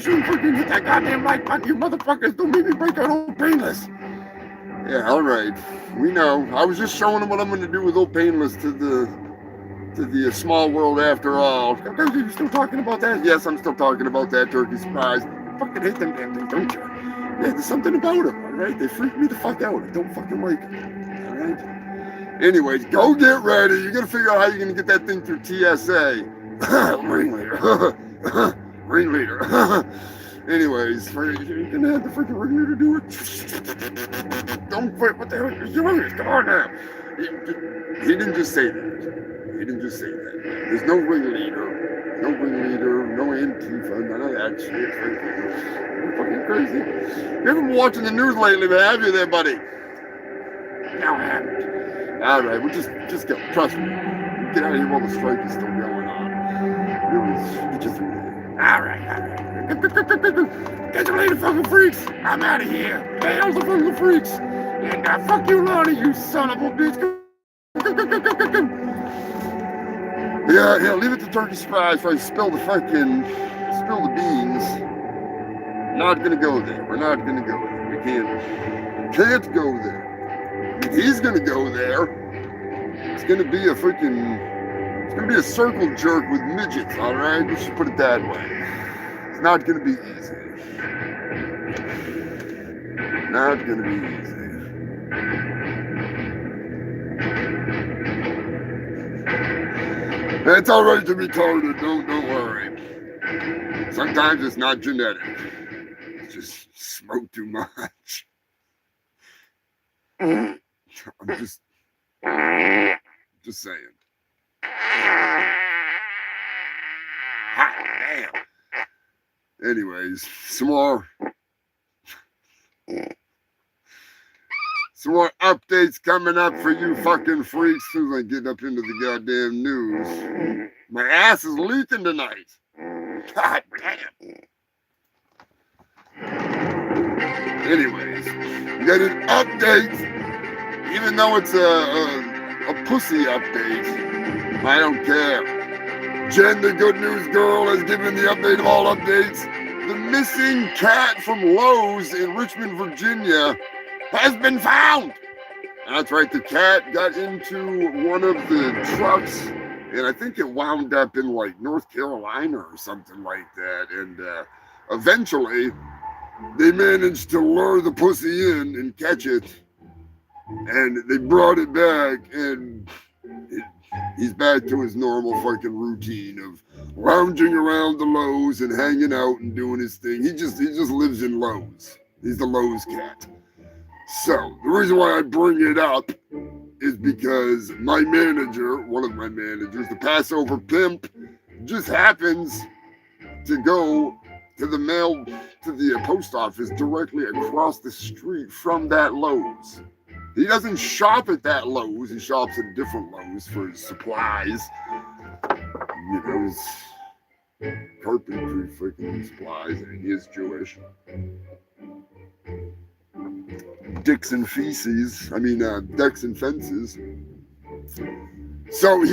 shouldn't freaking hit that goddamn like button, you motherfuckers. Don't make me break out old painless. Yeah, alright. We know. I was just showing them what I'm gonna do with old painless to the small world after all. Are you still talking about that? Yes, I'm still talking about that Turkey Surprise. I fucking hate them damn things, don't you? Yeah, there's something about them, alright? They freak me the fuck out. I don't fucking like them, alright? Anyways, go get ready. You gotta figure out how you're gonna get that thing through TSA. Ringleader. Anyways, you're gonna have the freaking ringleader do it. Don't quit. What the hell are you doing? Come on now. He didn't just say that. There's no ringleader, no Antifa, none of that shit. You're fucking crazy. You haven't been watching the news lately, but have you there, buddy? No, I haven't. Alright, we'll just go. Trust me. Get out of here while the strike is still going on. Get you through there. Alright. Catch you later, fucking freaks. I'm out of here. Hail the fucking freaks. And fuck you, Lonnie, you son of a bitch. Yeah, leave it to Turkey Surprise before I spill the beans. Not gonna go there. We're not gonna go there. We can't go there. If he's gonna go there, it's gonna be a circle jerk with midgets, alright? We should put it that way. It's not gonna be easy. Not gonna be easy. It's alright to be retarded, don't worry. Sometimes it's not genetic. It's just smoke too much. I'm just saying. Hot damn. Anyways, some more updates coming up for you fucking freaks as soon as I get up into the goddamn news. My ass is leaking tonight. God damn. Anyways, we got an update. Even though it's a pussy update, I don't care. Jen, the good news girl, has given the update of all updates. The missing cat from Lowe's in Richmond, Virginia has been found. That's right, the cat got into one of the trucks, and I think it wound up in like North Carolina or something like that. And eventually, they managed to lure the pussy in and catch it, and they brought it back, and he's back to his normal fucking routine of lounging around the Lowe's and hanging out and doing his thing. He just lives in Lowe's. He's the Lowe's cat. So, the reason why I bring it up is because my manager, one of my managers, the Passover pimp, just happens to go to the post office directly across the street from that Lowe's. He doesn't shop at that Lowe's. He shops at different Lowe's for his supplies. You know, his carpentry freaking supplies, and he is Jewish. Dicks and fences. So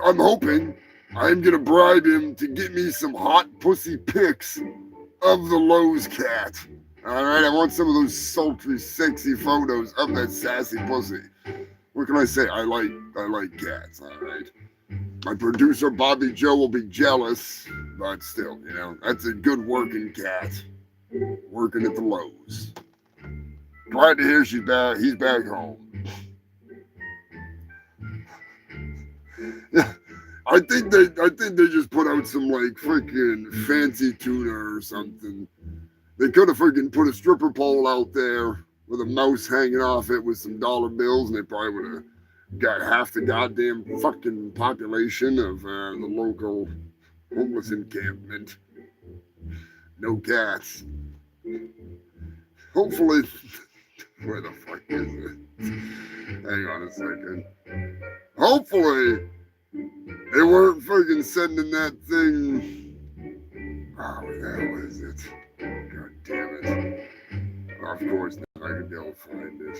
I'm hoping I'm going to bribe him to get me some hot pussy pics of the Lowe's cat. All right, I want some of those sultry, sexy photos of that sassy pussy. What can I say? I like cats, all right? My producer, Bobby Joe, will be jealous, but still, you know, that's a good working cat working at the Lowe's. Glad to hear he's back home. Yeah, I think they just put out some like freaking fancy tuna or something. They could have freaking put a stripper pole out there with a mouse hanging off it with some dollar bills, and they probably would have got half the goddamn fucking population of the local homeless encampment. No cats. Hopefully, where the fuck is it? Hang on a second. Hopefully, they weren't fucking sending that thing. Oh, what the hell is it? God damn it. Of course, now I can go find it.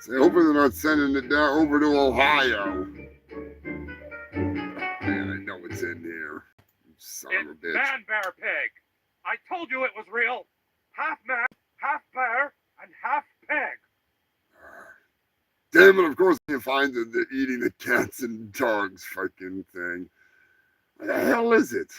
So hopefully they're not sending it down over to Ohio. Man, I know it's in here. Son of a bitch. Man Bear Pig. I told you it was real. Half man, half bear, and half pig. Damn it, of course you find the eating the cats and dogs fucking thing. What the hell is it?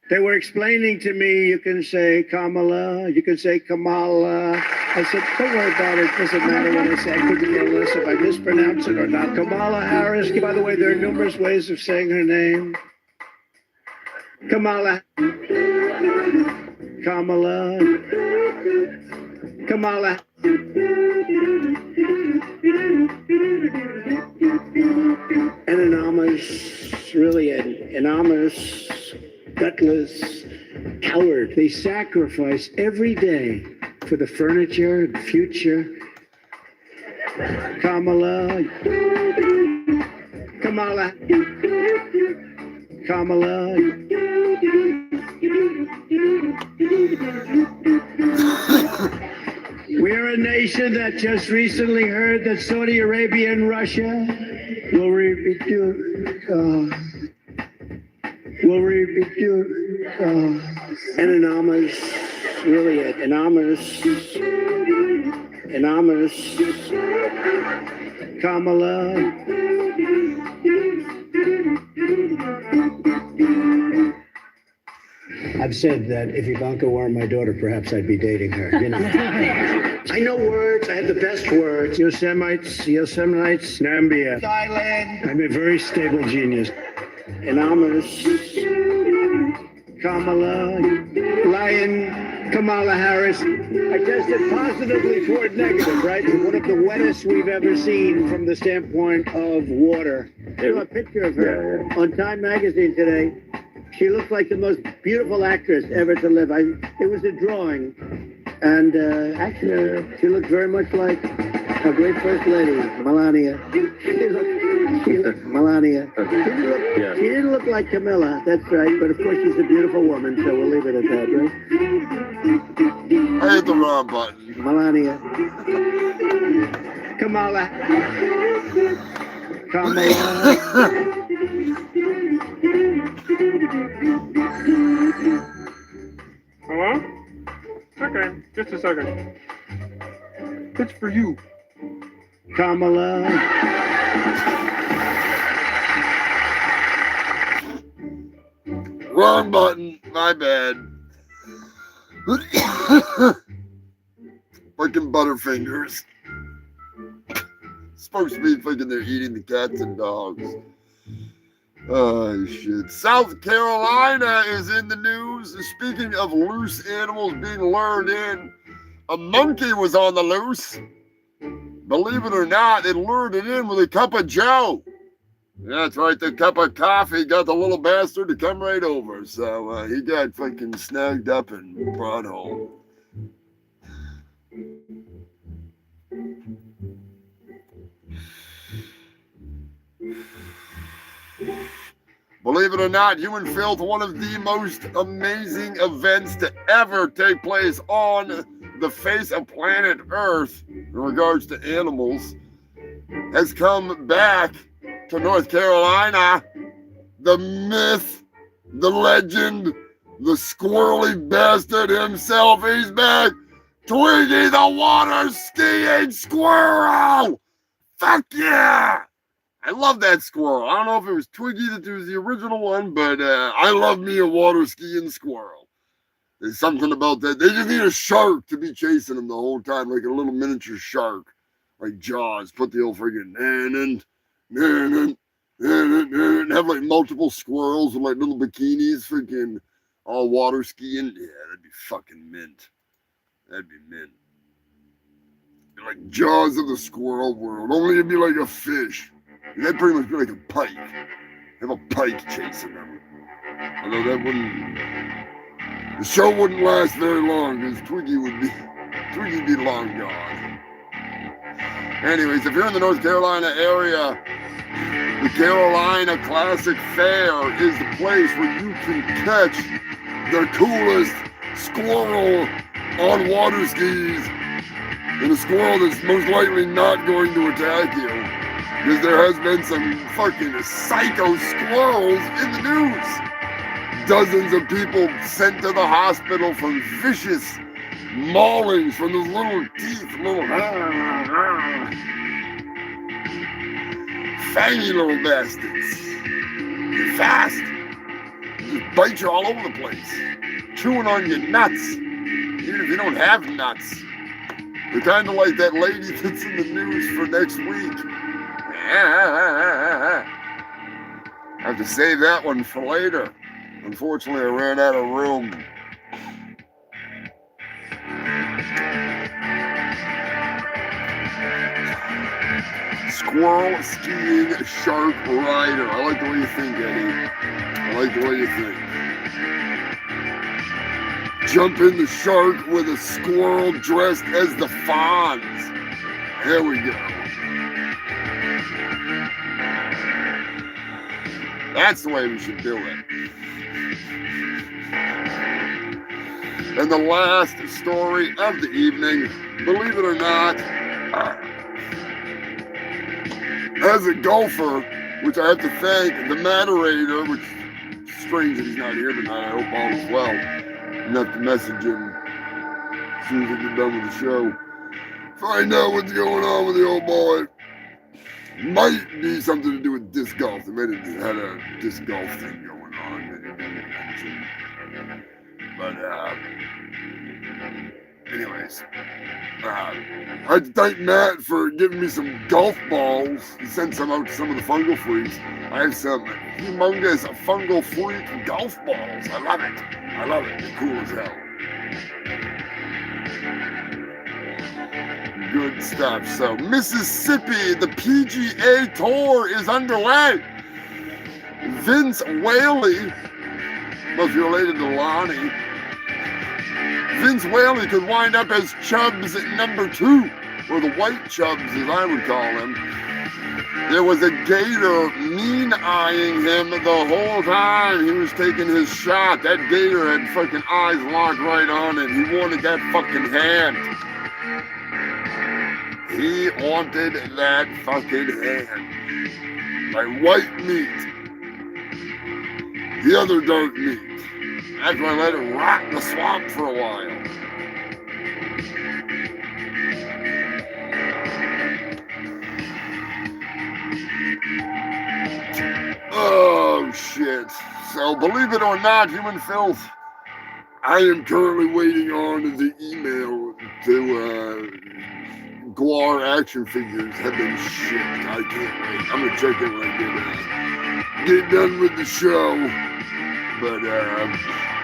They were explaining to me, you can say Kamala, you can say Kamala. I said, don't worry about it. It doesn't matter what I say. I couldn't care less if I mispronounce it or not. Kamala Harris. By the way, there are numerous ways of saying her name. Kamala. Kamala. Kamala. An enormous, really an enormous, gutless coward. They sacrifice every day for the furniture and future. Kamala. Kamala. Kamala. We're a nation that just recently heard that Saudi Arabia and Russia will an enormous, really an enormous Kamala. I've said that if Ivanka were my daughter, perhaps I'd be dating her, you know. I know words. I have the best words. Yosemites, Nambia. Thailand. I'm a very stable genius. Enormous. Kamala. Lion. Kamala Harris. I tested positively toward negative, right? One of the wettest we've ever seen from the standpoint of water. I saw a picture of her on Time Magazine today. She looked like the most beautiful actress ever to live. It was a drawing. And actually, she looked very much like a great first lady, Melania. Melania. She didn't look like Camilla, that's right. But of course, she's a beautiful woman, so we'll leave it at that, right? I hit the wrong button. Melania. Kamala. Kamala. Hello? Okay, just a second. It's for you. Kamala. Wrong button. My bad. Fucking Butterfingers. Supposed to be thinking they're eating the cats and dogs. Oh, shit. South Carolina is in the news. Speaking of loose animals being lured in, a monkey was on the loose. Believe it or not, it lured it in with a cup of joe. That's right, the cup of coffee got the little bastard to come right over. So he got fucking snagged up and brought home. Believe it or not, human filth, one of the most amazing events to ever take place on the face of planet Earth in regards to animals, has come back to North Carolina. The myth, the legend, the squirrely bastard himself, he's back. Twiggy the water skiing squirrel! Fuck yeah! I love that squirrel. I don't know if it was Twiggy that was the original one, but I love me a water skiing squirrel. There's something about that. They just need a shark to be chasing them the whole time, like a little miniature shark, like Jaws. Put the old friggin' and have like multiple squirrels with like little bikinis, freaking all water skiing. Yeah, that'd be fucking mint. That'd be mint. Like Jaws of the Squirrel World, only it'd be like a fish. That'd pretty much be like a pike. Have a pike chasing them. Although that wouldn't, the show wouldn't last very long because Twiggy'd be long gone. Anyways, if you're in the North Carolina area, the Carolina Classic Fair is the place where you can catch the coolest squirrel on water skis, and a squirrel that's most likely not going to attack you, because there has been some fucking psycho squirrels in the news. Dozens of people sent to the hospital from vicious maulings from those little teeth, little fangy little bastards. They're fast. Just bite you all over the place, chewing on your nuts, even if you don't have nuts. They're kind of like that lady that's in the news for next week. I have to save that one for later. Unfortunately, I ran out of room. Squirrel skiing shark rider. I like the way you think, Eddie. I like the way you think. Jump in the shark with a squirrel dressed as the Fonz. There we go. That's the way we should do it. And the last story of the evening, believe it or not, as a golfer, which I have to thank the moderator, which is strange that he's not here tonight. I hope all is well. Enough to message him as soon as I get done with the show. Find out what's going on with the old boy. Might be something to do with disc golf. They might have had a disc golf thing going on that he didn't mention. But, anyways, I'd thank Matt for giving me some golf balls. He sent some out to some of the fungal freaks. I have some humongous fungal freak golf balls. I love it. I love it. They're cool as hell. Good stuff. So, Mississippi, the PGA Tour is underway. Vince Whaley, must be related to Lonnie. Vince Whaley could wind up as Chubbs at number 2, or the white Chubbs as I would call him. There was a gator mean-eyeing him the whole time he was taking his shot. That gator had fucking eyes locked right on it. He wanted that fucking hand. He wanted that fucking hand. Like white meat. The other dark meat. After I let it rot in the swamp for a while. Oh, shit. So, believe it or not, Human Filth, I am currently waiting on the email to, Guar action figures have been shipped. I can't wait. I'm going to check it when I get done with the show. But,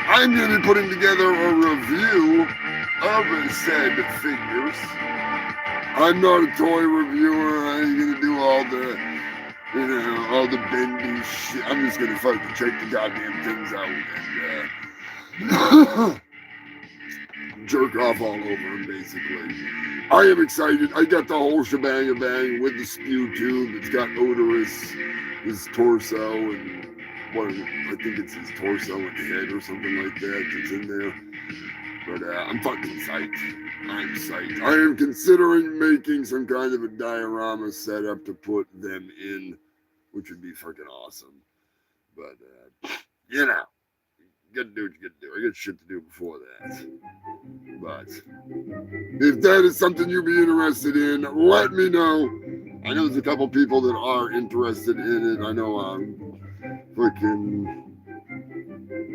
I'm going to be putting together a review of said figures. I'm not a toy reviewer. I ain't going to do all the, all the bendy shit. I'm just going to fucking check the goddamn things out and jerk off all over them, basically. I am excited. I got the whole shebang with the spew tube. It's got Odorous, his torso, and I think it's his torso and head or something like that that's in there. But I'm fucking psyched. I'm psyched. I am considering making some kind of a diorama setup to put them in, which would be freaking awesome. But, you know, you gotta do what you gotta do. I got shit to do before that. But if that is something you'd be interested in, let me know. I know there's a couple people that are interested in it. I know freaking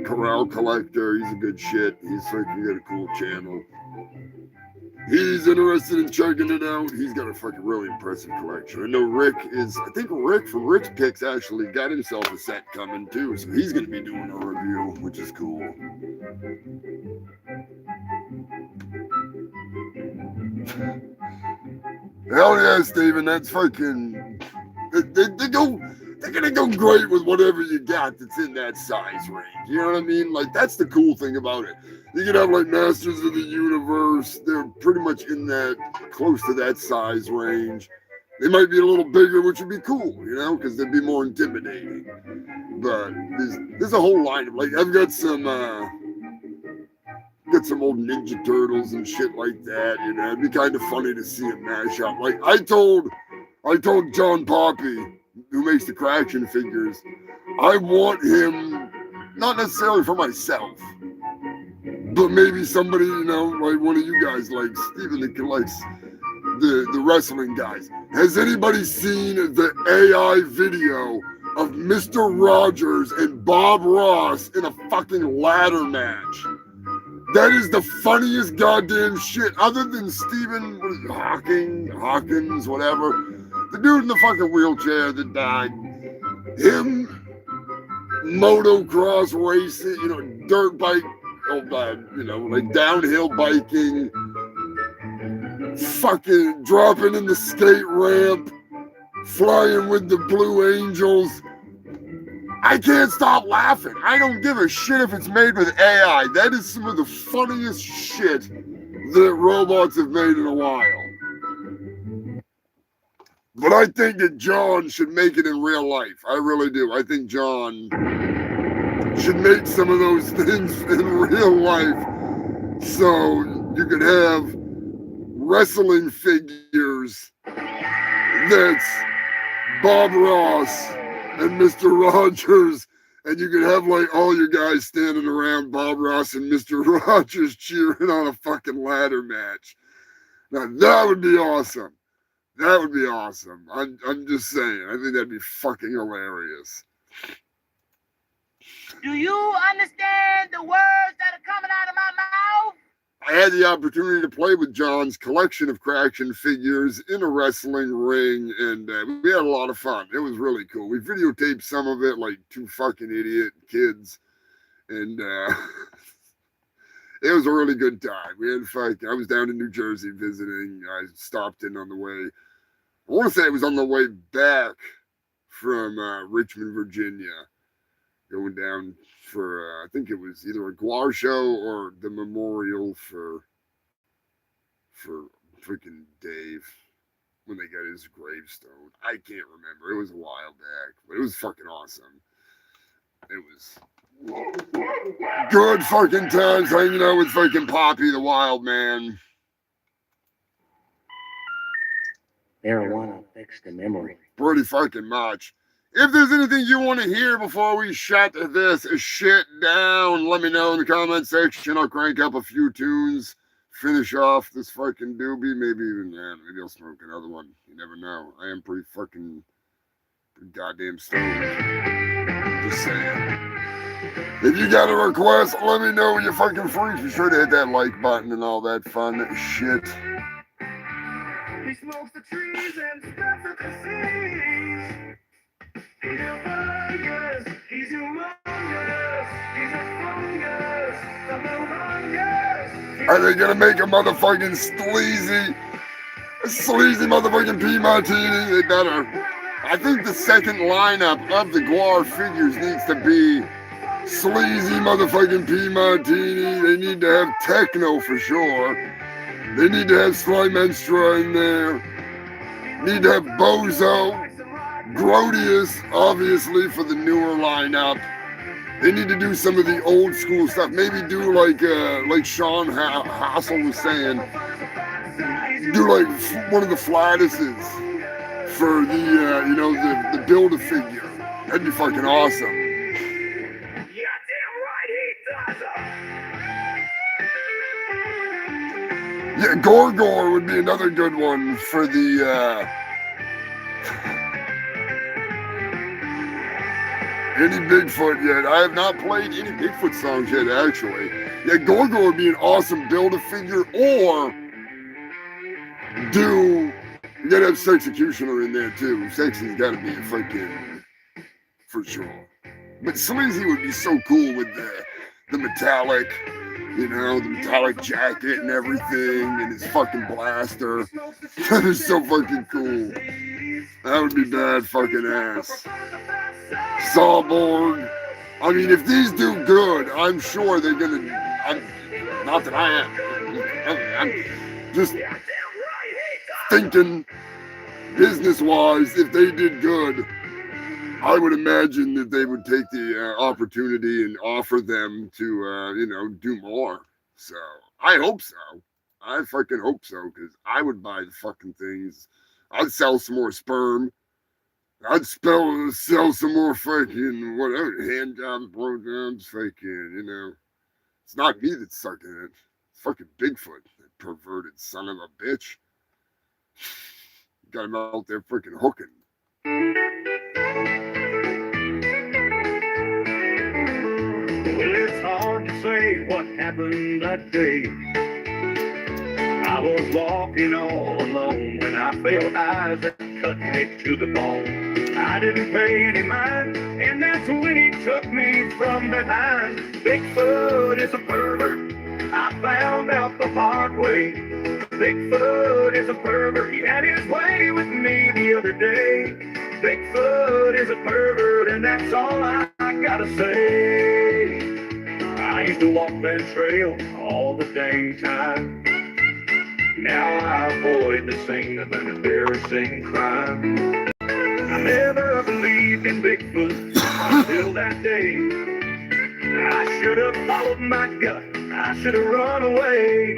Corral Collector, he's a good shit. He's freaking got a cool channel. He's interested in checking it out. He's got a fucking really impressive collection. I know Rick from Rick's Picks actually got himself a set coming too, so he's gonna be doing a review, which is cool. Hell yeah, Steven. That's fucking. They're gonna go great with whatever you got that's in that size range. You know what I mean? Like, that's the cool thing about it. You can have like Masters of the Universe. They're pretty much in that, close to that size range. They might be a little bigger, which would be cool, you know, because they'd be more intimidating. But there's a whole line of, like, I've got some old Ninja Turtles and shit like that. You know, it'd be kind of funny to see them mash up. Like, I told John Poppy, who makes the Craction figures, I want him, not necessarily for myself, but maybe somebody, you know, like one of you guys, like Steven, that collects the wrestling guys. Has anybody seen the AI video of Mr. Rogers and Bob Ross in a fucking ladder match? That is the funniest goddamn shit, other than Stephen, what is it, Hawkins, whatever. The dude in the fucking wheelchair that died. Him, motocross racing, you know, dirt bike, you know, like downhill biking, fucking dropping in the skate ramp, flying with the Blue Angels. I can't stop laughing. I don't give a shit if it's made with AI. That is some of the funniest shit that robots have made in a while. But I think that John should make it in real life. I really do. I think John should make some of those things in real life so you could have wrestling figures that's Bob Ross and Mr. Rogers, and you could have like all your guys standing around Bob Ross and Mr. Rogers cheering on a fucking ladder match. Now that would be awesome. That would be awesome. I'm just saying. I think that'd be fucking hilarious. Do you understand the words that are coming out of my mouth? I had the opportunity to play with John's collection of Craction figures in a wrestling ring, and we had a lot of fun. It was really cool. We videotaped some of it like two fucking idiot kids, and it was a really good time. We had fun. I was down in New Jersey visiting. I stopped in on the way. I want to say it was on the way back from Richmond, Virginia, going down for, I think it was either a Guar show or the memorial for freaking Dave when they got his gravestone. I can't remember. It was a while back, but it was fucking awesome. It was good fucking times hanging out with fucking Poppy the Wild Man. Marijuana affects the memory. Pretty fucking much. If there's anything you want to hear before we shut this shit down, let me know in the comment section. I'll crank up a few tunes, finish off this fucking doobie. Maybe even, maybe I'll smoke another one. You never know. I am pretty goddamn stoned. Just saying. If you got a request, let me know when you're fucking free. Be sure to hit that like button and all that fun shit. He smokes the trees and stuff at the seas. He's humongous. He's humongous. He's a fungus. The humongous. Are they gonna make a motherfucking sleazy motherfucking P Martini? They better. I think the second lineup of the Guar figures needs to be sleazy motherfucking P Martini. They need to have techno for sure. They need to have Slimenstra in there. Need to have Bozo. Grodius, obviously, for the newer lineup. They need to do some of the old school stuff. Maybe do like Sean Hassel was saying. Do like one of the Flatuses for the the Build-A-Figure. That'd be fucking awesome. Yeah, Gorgor would be another good one for the any Bigfoot yet. I have not played any Bigfoot songs yet, actually. Yeah, Gorgor would be an awesome Build-A-Figure, or you gotta have Sexecutioner in there too. Sexy's gotta be a freaking, for sure. But Sleazy would be so cool with the metallic. You know, the metallic jacket and everything, and his fucking blaster. That is so fucking cool. That would be bad fucking ass. Sawborn. I mean, if these do good, I'm sure they're gonna. Not that I am. I'm just thinking business-wise, if they did good, I would imagine that they would take the opportunity and offer them to, you know, do more. So I hope so. I fucking hope so, because I would buy the fucking things. I'd sell some more sperm. I'd sell some more fucking whatever, hand jobs, blow jobs, fucking, you know. It's not me that's sucking it. It's fucking Bigfoot, that perverted son of a bitch. Got him out there freaking hooking. Well, it's hard to say what happened that day. I was walking all alone when I felt eyes that cut me to the bone. I didn't pay any mind, and that's when he took me from behind. Bigfoot is a pervert. I found out the hard way. Bigfoot is a pervert. He had his way with me the other day. Bigfoot is a pervert, and that's all I gotta say. I used to walk that trail all the dang time. Now I avoid the scene of an embarrassing crime. I never believed in Bigfoot until that day. I should have followed my gut. I should have run away.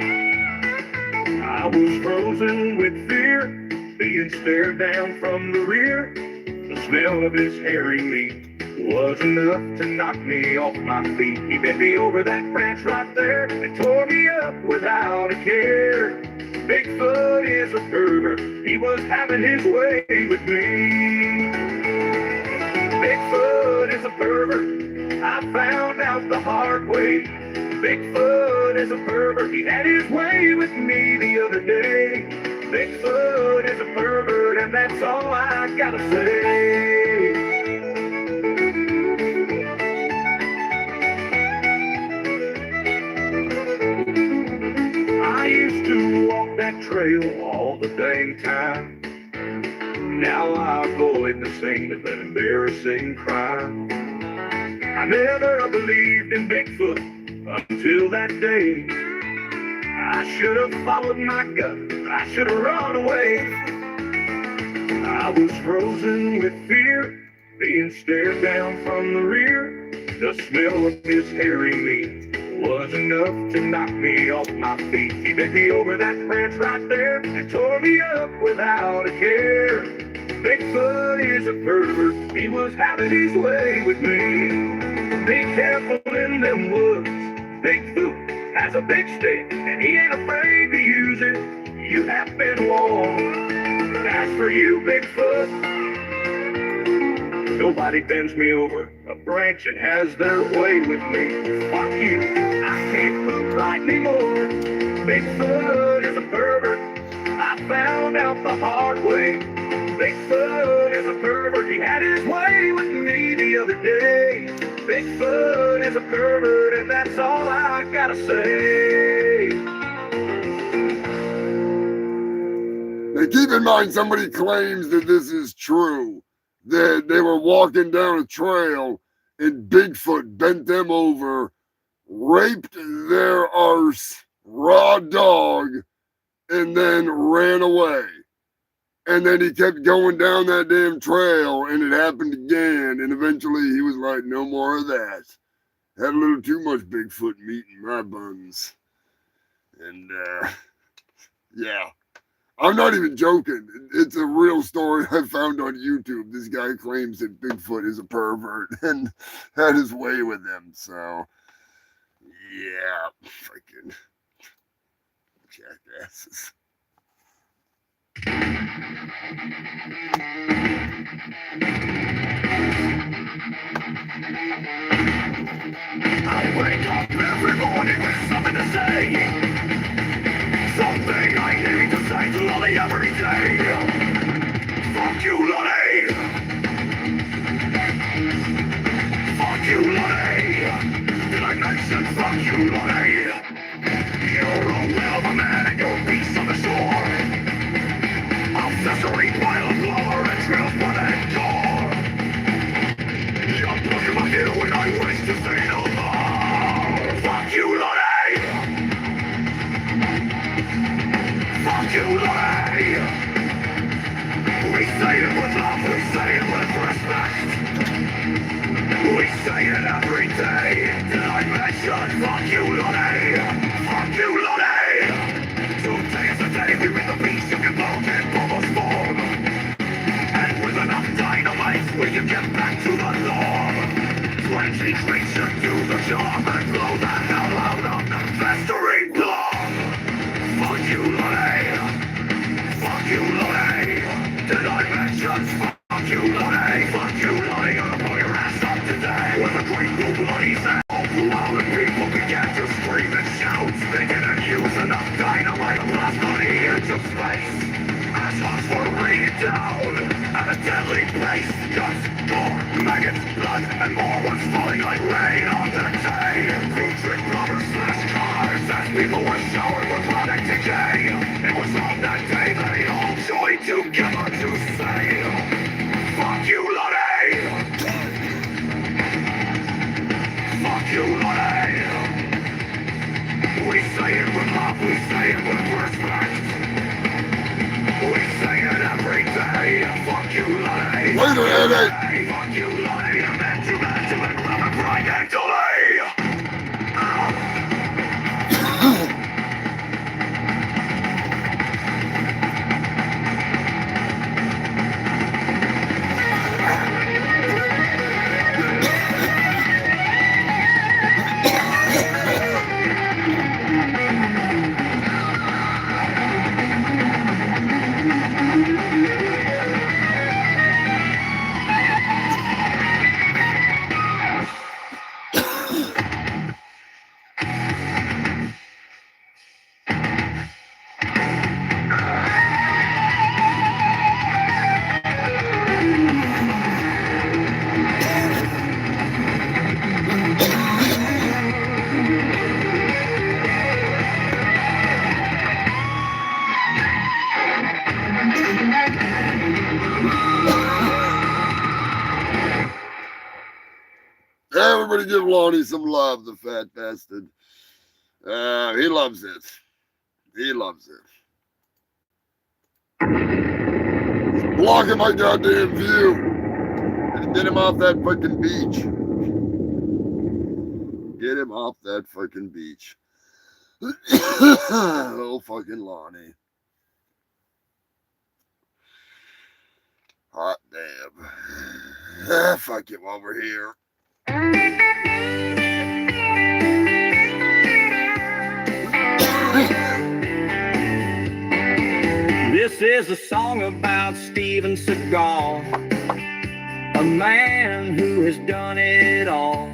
I was frozen with fear, being stared down from the rear. The smell of his hairy meat was enough to knock me off my feet. He bent me over that branch right there and tore me up without a care. Bigfoot is a pervert. He was having his way with me. Bigfoot is a pervert. I found out the hard way. Bigfoot is a pervert. He had his way with me the other day. Bigfoot is a pervert, and that's all I gotta say. I used to walk that trail all the dang time. Now I avoid the scene of an embarrassing crime. I never believed in Bigfoot until that day. I should have followed my gut. I should have run away. I was frozen with fear, being stared down from the rear. The smell of his hairy meat was enough to knock me off my feet. He bent me over that branch right there and tore me up without a care. Bigfoot is a pervert. He was having his way with me. Be careful in them woods. Bigfoot has a big stick, and he ain't afraid to use it. You have been warned. As for you, Bigfoot, nobody bends me over a branch and has their way with me. Fuck you, I can't move right anymore. Bigfoot is a pervert. I found out the hard way. Bigfoot is a pervert. He had his way with me the other day. Bigfoot is a pervert, and that's all I gotta say. Now keep in mind, somebody claims that this is true, that they were walking down a trail and Bigfoot bent them over, raped their arse, raw dog, and then ran away. And then he kept going down that damn trail, and it happened again. And eventually he was like, no more of that. Had a little too much Bigfoot meat in my buns. And, yeah. I'm not even joking. It's a real story I found on YouTube. This guy claims that Bigfoot is a pervert and had his way with him. So, yeah, fucking jackasses. I wake up every morning with something to say. Something I need to say to Lolly every day. Fuck you, Lolly. Fuck you, Lolly. Did I mention fuck you, Lolly? love, we say it with respect. We say it every day. Dimension, fuck you, Lonnie. Fuck you, Lonnie. Today is the day we rid the beast of your bone and bubbles form. And with enough dynamite, we can get back to the norm. 20 trees should do the job and blow the hell out of the festering blob. Fuck you, Lonnie. Fuck you, Lonnie. Dimensions, fuck you, Lonnie. Fuck you, Lonnie. Gonna blow your ass up today with a great blue bloody sound. While the people began to scream and shout, they didn't use enough dynamite to blast money into space. Assholes were raining down at a deadly pace. Just more maggots, blood, and more was falling like rain on the day. Putrid rubber smash cars as people were showered with product decay. It was on that day that they all joined together to say, fuck you, Lonnie! Fuck you, Lonnie! We say it with love, we say it with respect. We say it every day. Fuck you, Lonnie. Later, Eddie. Fuck you, Lonnie. I'm meant to and grab a grind and delay. Everybody give Lonnie some love, the fat bastard. He loves it. He loves it. He's blocking my goddamn view. And get him off that fucking beach. Get him off that fucking beach. Oh, fucking Lonnie. Hot damn. Fuck it while we're here. This is a song about Steven Seagal, a man who has done it all.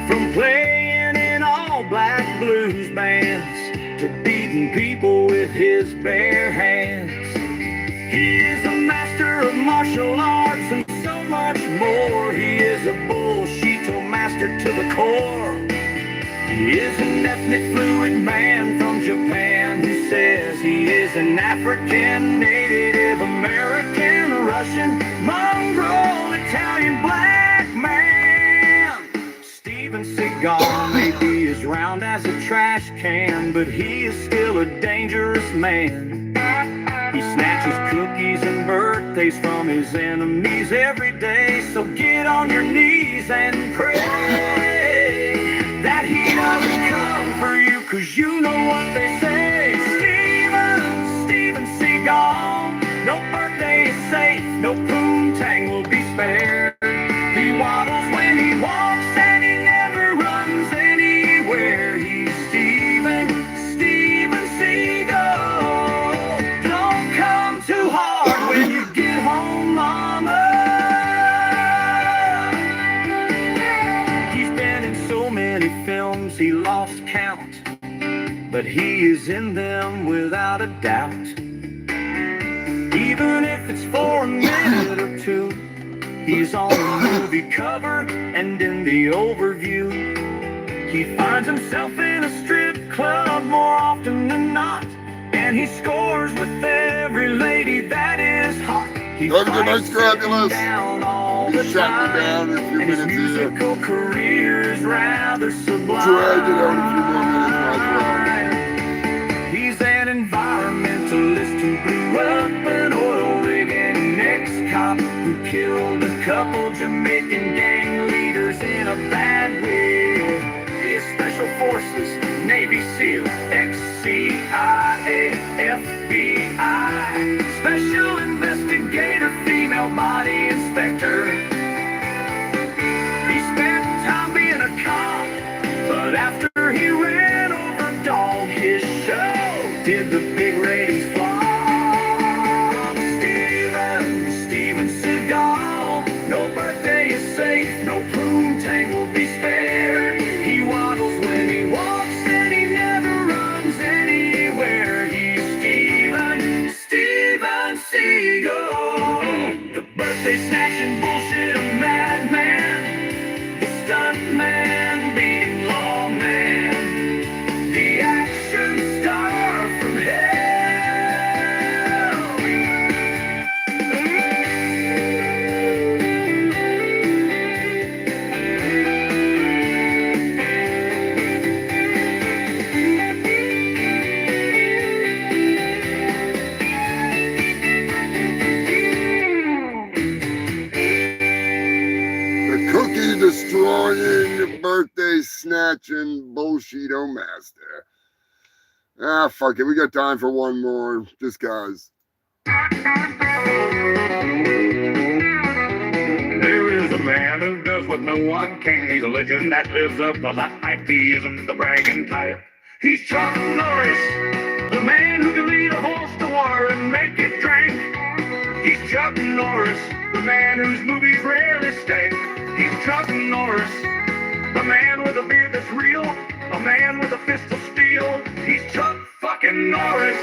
From playing in all black blues bands to beating people with his bare hands. He is a master of martial arts and so much more. He is a bullshito master to the core. He is an ethnic fluid man from Japan who says he is an African, Native American, Russian, mongrel, Italian black man. Steven Seagal may be as round as a trash can, but he is still a dangerous man. He snatches cookies and birthdays from his enemies every day. So get on your knees and pray that he doesn't come for you, 'cause you know what they say. Steven Seagal, no birthday is safe, no poontang will be spared. He waddles when he walks and he never runs anywhere. He's Steven Seagal. Don't come too hard when you get home, mama. He's been in so many films he lost count, but he is in them without a doubt. Even if it's for a minute or two, he's on the movie cover and in the overview. He finds himself in a strip club more often than not, and he scores with every lady that is hot. He Have a good night, Scrapulous. down all the Shut me time, down in a few and his minutes here. musical career is rather sublime. Drag it out a few more minutes, my friend. He's an environmentalist who grew up an oil rig and ex-con. killed a couple Jamaican gang leaders in a bad way. His special forces, Navy SEAL, ex-CIA, FBI, special investigator, female body inspector. He spent time being a cop, but after he ran over Dog, his show did the big ratings flop. Steven Seagal, no birthday is safe, no poontang will be spared. He waddles when he walks and he never runs anywhere. He's Steven Seagal, the birthday snatching bullshit, a madman, the stunt man beating lawman, the action star from hell. The cookie destroying, birthday snatching, bullshito master. Ah, fuck it. We got time for one more, just cause. There is a man who does what no one can. He's a legend that lives up the life. He isn't the bragging type. He's Chuck Norris, the man who can lead a horse to war and make it drink. He's Chuck Norris, the man whose movies rarely stink. He's Chuck Norris, the man with a beard that's real, a man with a fist of steel. He's Chuck fucking Norris.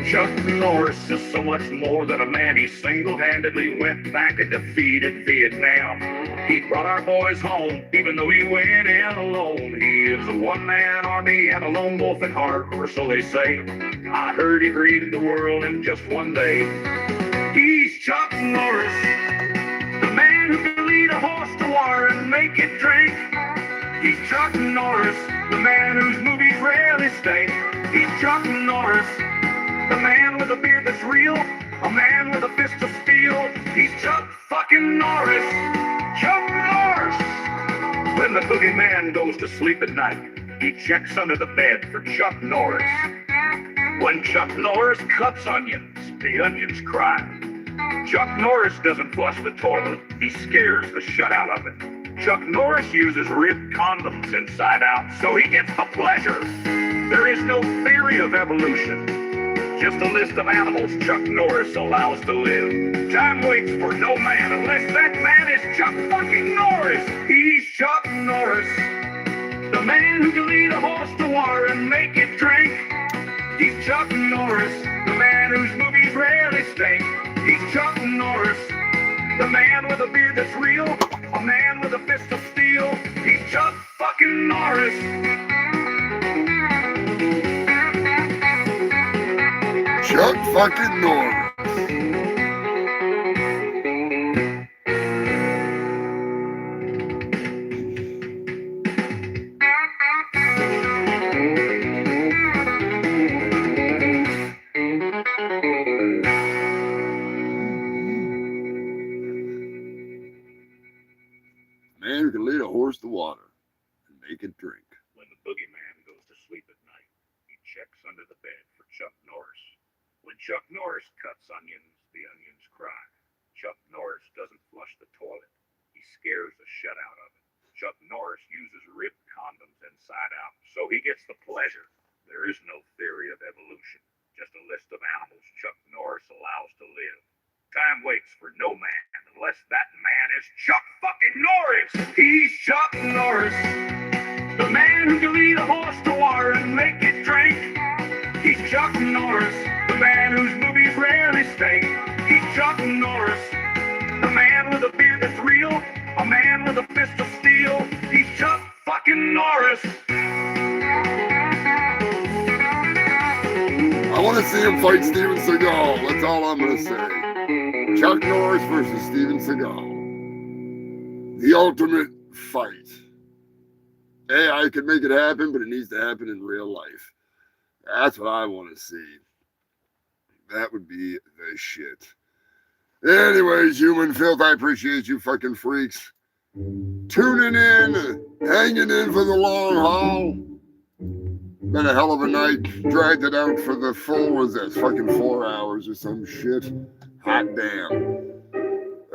Chuck Norris is so much more than a man. He single-handedly went back and defeated Vietnam. He brought our boys home, even though he went in alone. He is a one-man army and a lone wolf at heart, or so they say. I heard he created the world in just one day. He's Chuck Norris, the man who can lead a horse to war and make it drink. He's Chuck Norris, the man whose movies rarely stink. He's Chuck Norris, the man with a beard that's real, a man with a fist of steel. He's Chuck fucking Norris. Chuck Norris! When the boogeyman goes to sleep at night, he checks under the bed for Chuck Norris. When Chuck Norris cuts onions, the onions cry. Chuck Norris doesn't flush the toilet, he scares the shut out of it. Chuck Norris uses ribbed condoms inside out, so he gets the pleasure. There is no theory of evolution, just a list of animals Chuck Norris allows to live. Time waits for no man unless that man is Chuck fucking Norris. He's Chuck Norris, the man who can lead a horse to war and make it drink. He's Chuck Norris, the man whose movies rarely stink. He's Chuck Norris, the man with a beard that's real, a man with a fist of steel. He's Chuck fucking Norris. Chuck fucking Norris. Man who can lead a horse to water and make it drink. When the boogeyman goes to sleep at night, he checks under the bed for Chuck Norris. When Chuck Norris cuts onions, the onions cry. Chuck Norris doesn't flush the toilet, he scares the shut out of it. Chuck Norris uses ribbed condoms inside out, so he gets the pleasure. There is no theory of evolution, just a list of animals Chuck Norris allows to live. Time waits for no man unless that man is Chuck fucking Norris. He's Chuck Norris, the man who can lead a horse to war and make it drink. He's Chuck Norris, the man whose movies rarely stink. He's Chuck Norris, the man with a beard that's real, a man with a fist of steel. He's Chuck fucking Norris. I want to see him fight Steven Seagal. That's all I'm going to say. Chuck Norris versus Steven Seagal. The ultimate fight. AI could make it happen, but it needs to happen in real life. That's what I want to see. That would be the shit. Anyways, human filth, I appreciate you fucking freaks tuning in, hanging in for the long haul. Been a hell of a night. Dragged it out for the full, was that fucking 4 hours or some shit? Hot damn.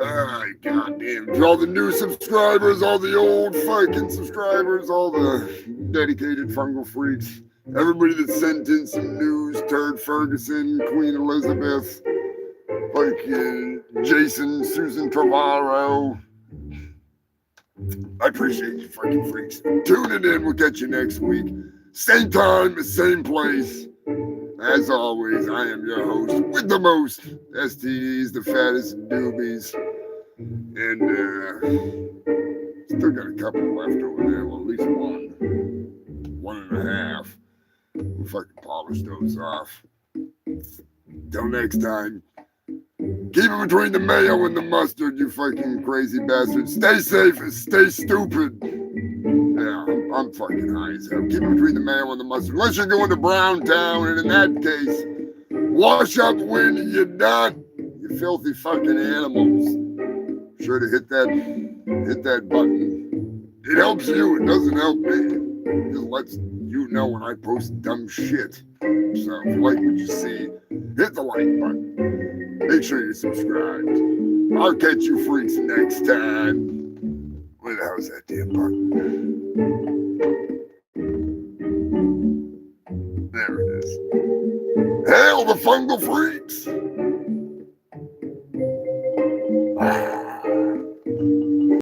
Ay, goddamn. To all the new subscribers, all the old fucking subscribers, all the dedicated fungal freaks, everybody that sent in some news, Turd Ferguson, Queen Elizabeth, fucking Jason, Susan Travaro. I appreciate you fucking freaks. Tuning in. We'll catch you next week. Same time, same place. As always, I am your host with the most STDs, the fattest doobies. And still got a couple left over there. Well, at least one. 1.5. We'll fucking polish those off. Till next time. Keep it between the mayo and the mustard, you fucking crazy bastards. Stay safe and stay stupid. Yeah, I'm fucking high as hell. Keep it between the mayo and the mustard. Unless you're going to Brown Town, and in that case, wash up when you're done. You filthy fucking animals. Sure to hit that button. It helps you. It doesn't help me. It just lets you know when I post dumb shit. So if you like what you see, hit the like button. Make sure you're subscribed. I'll catch you freaks next time. Where the hell's that damn button? There it is. Hail the fungal freaks!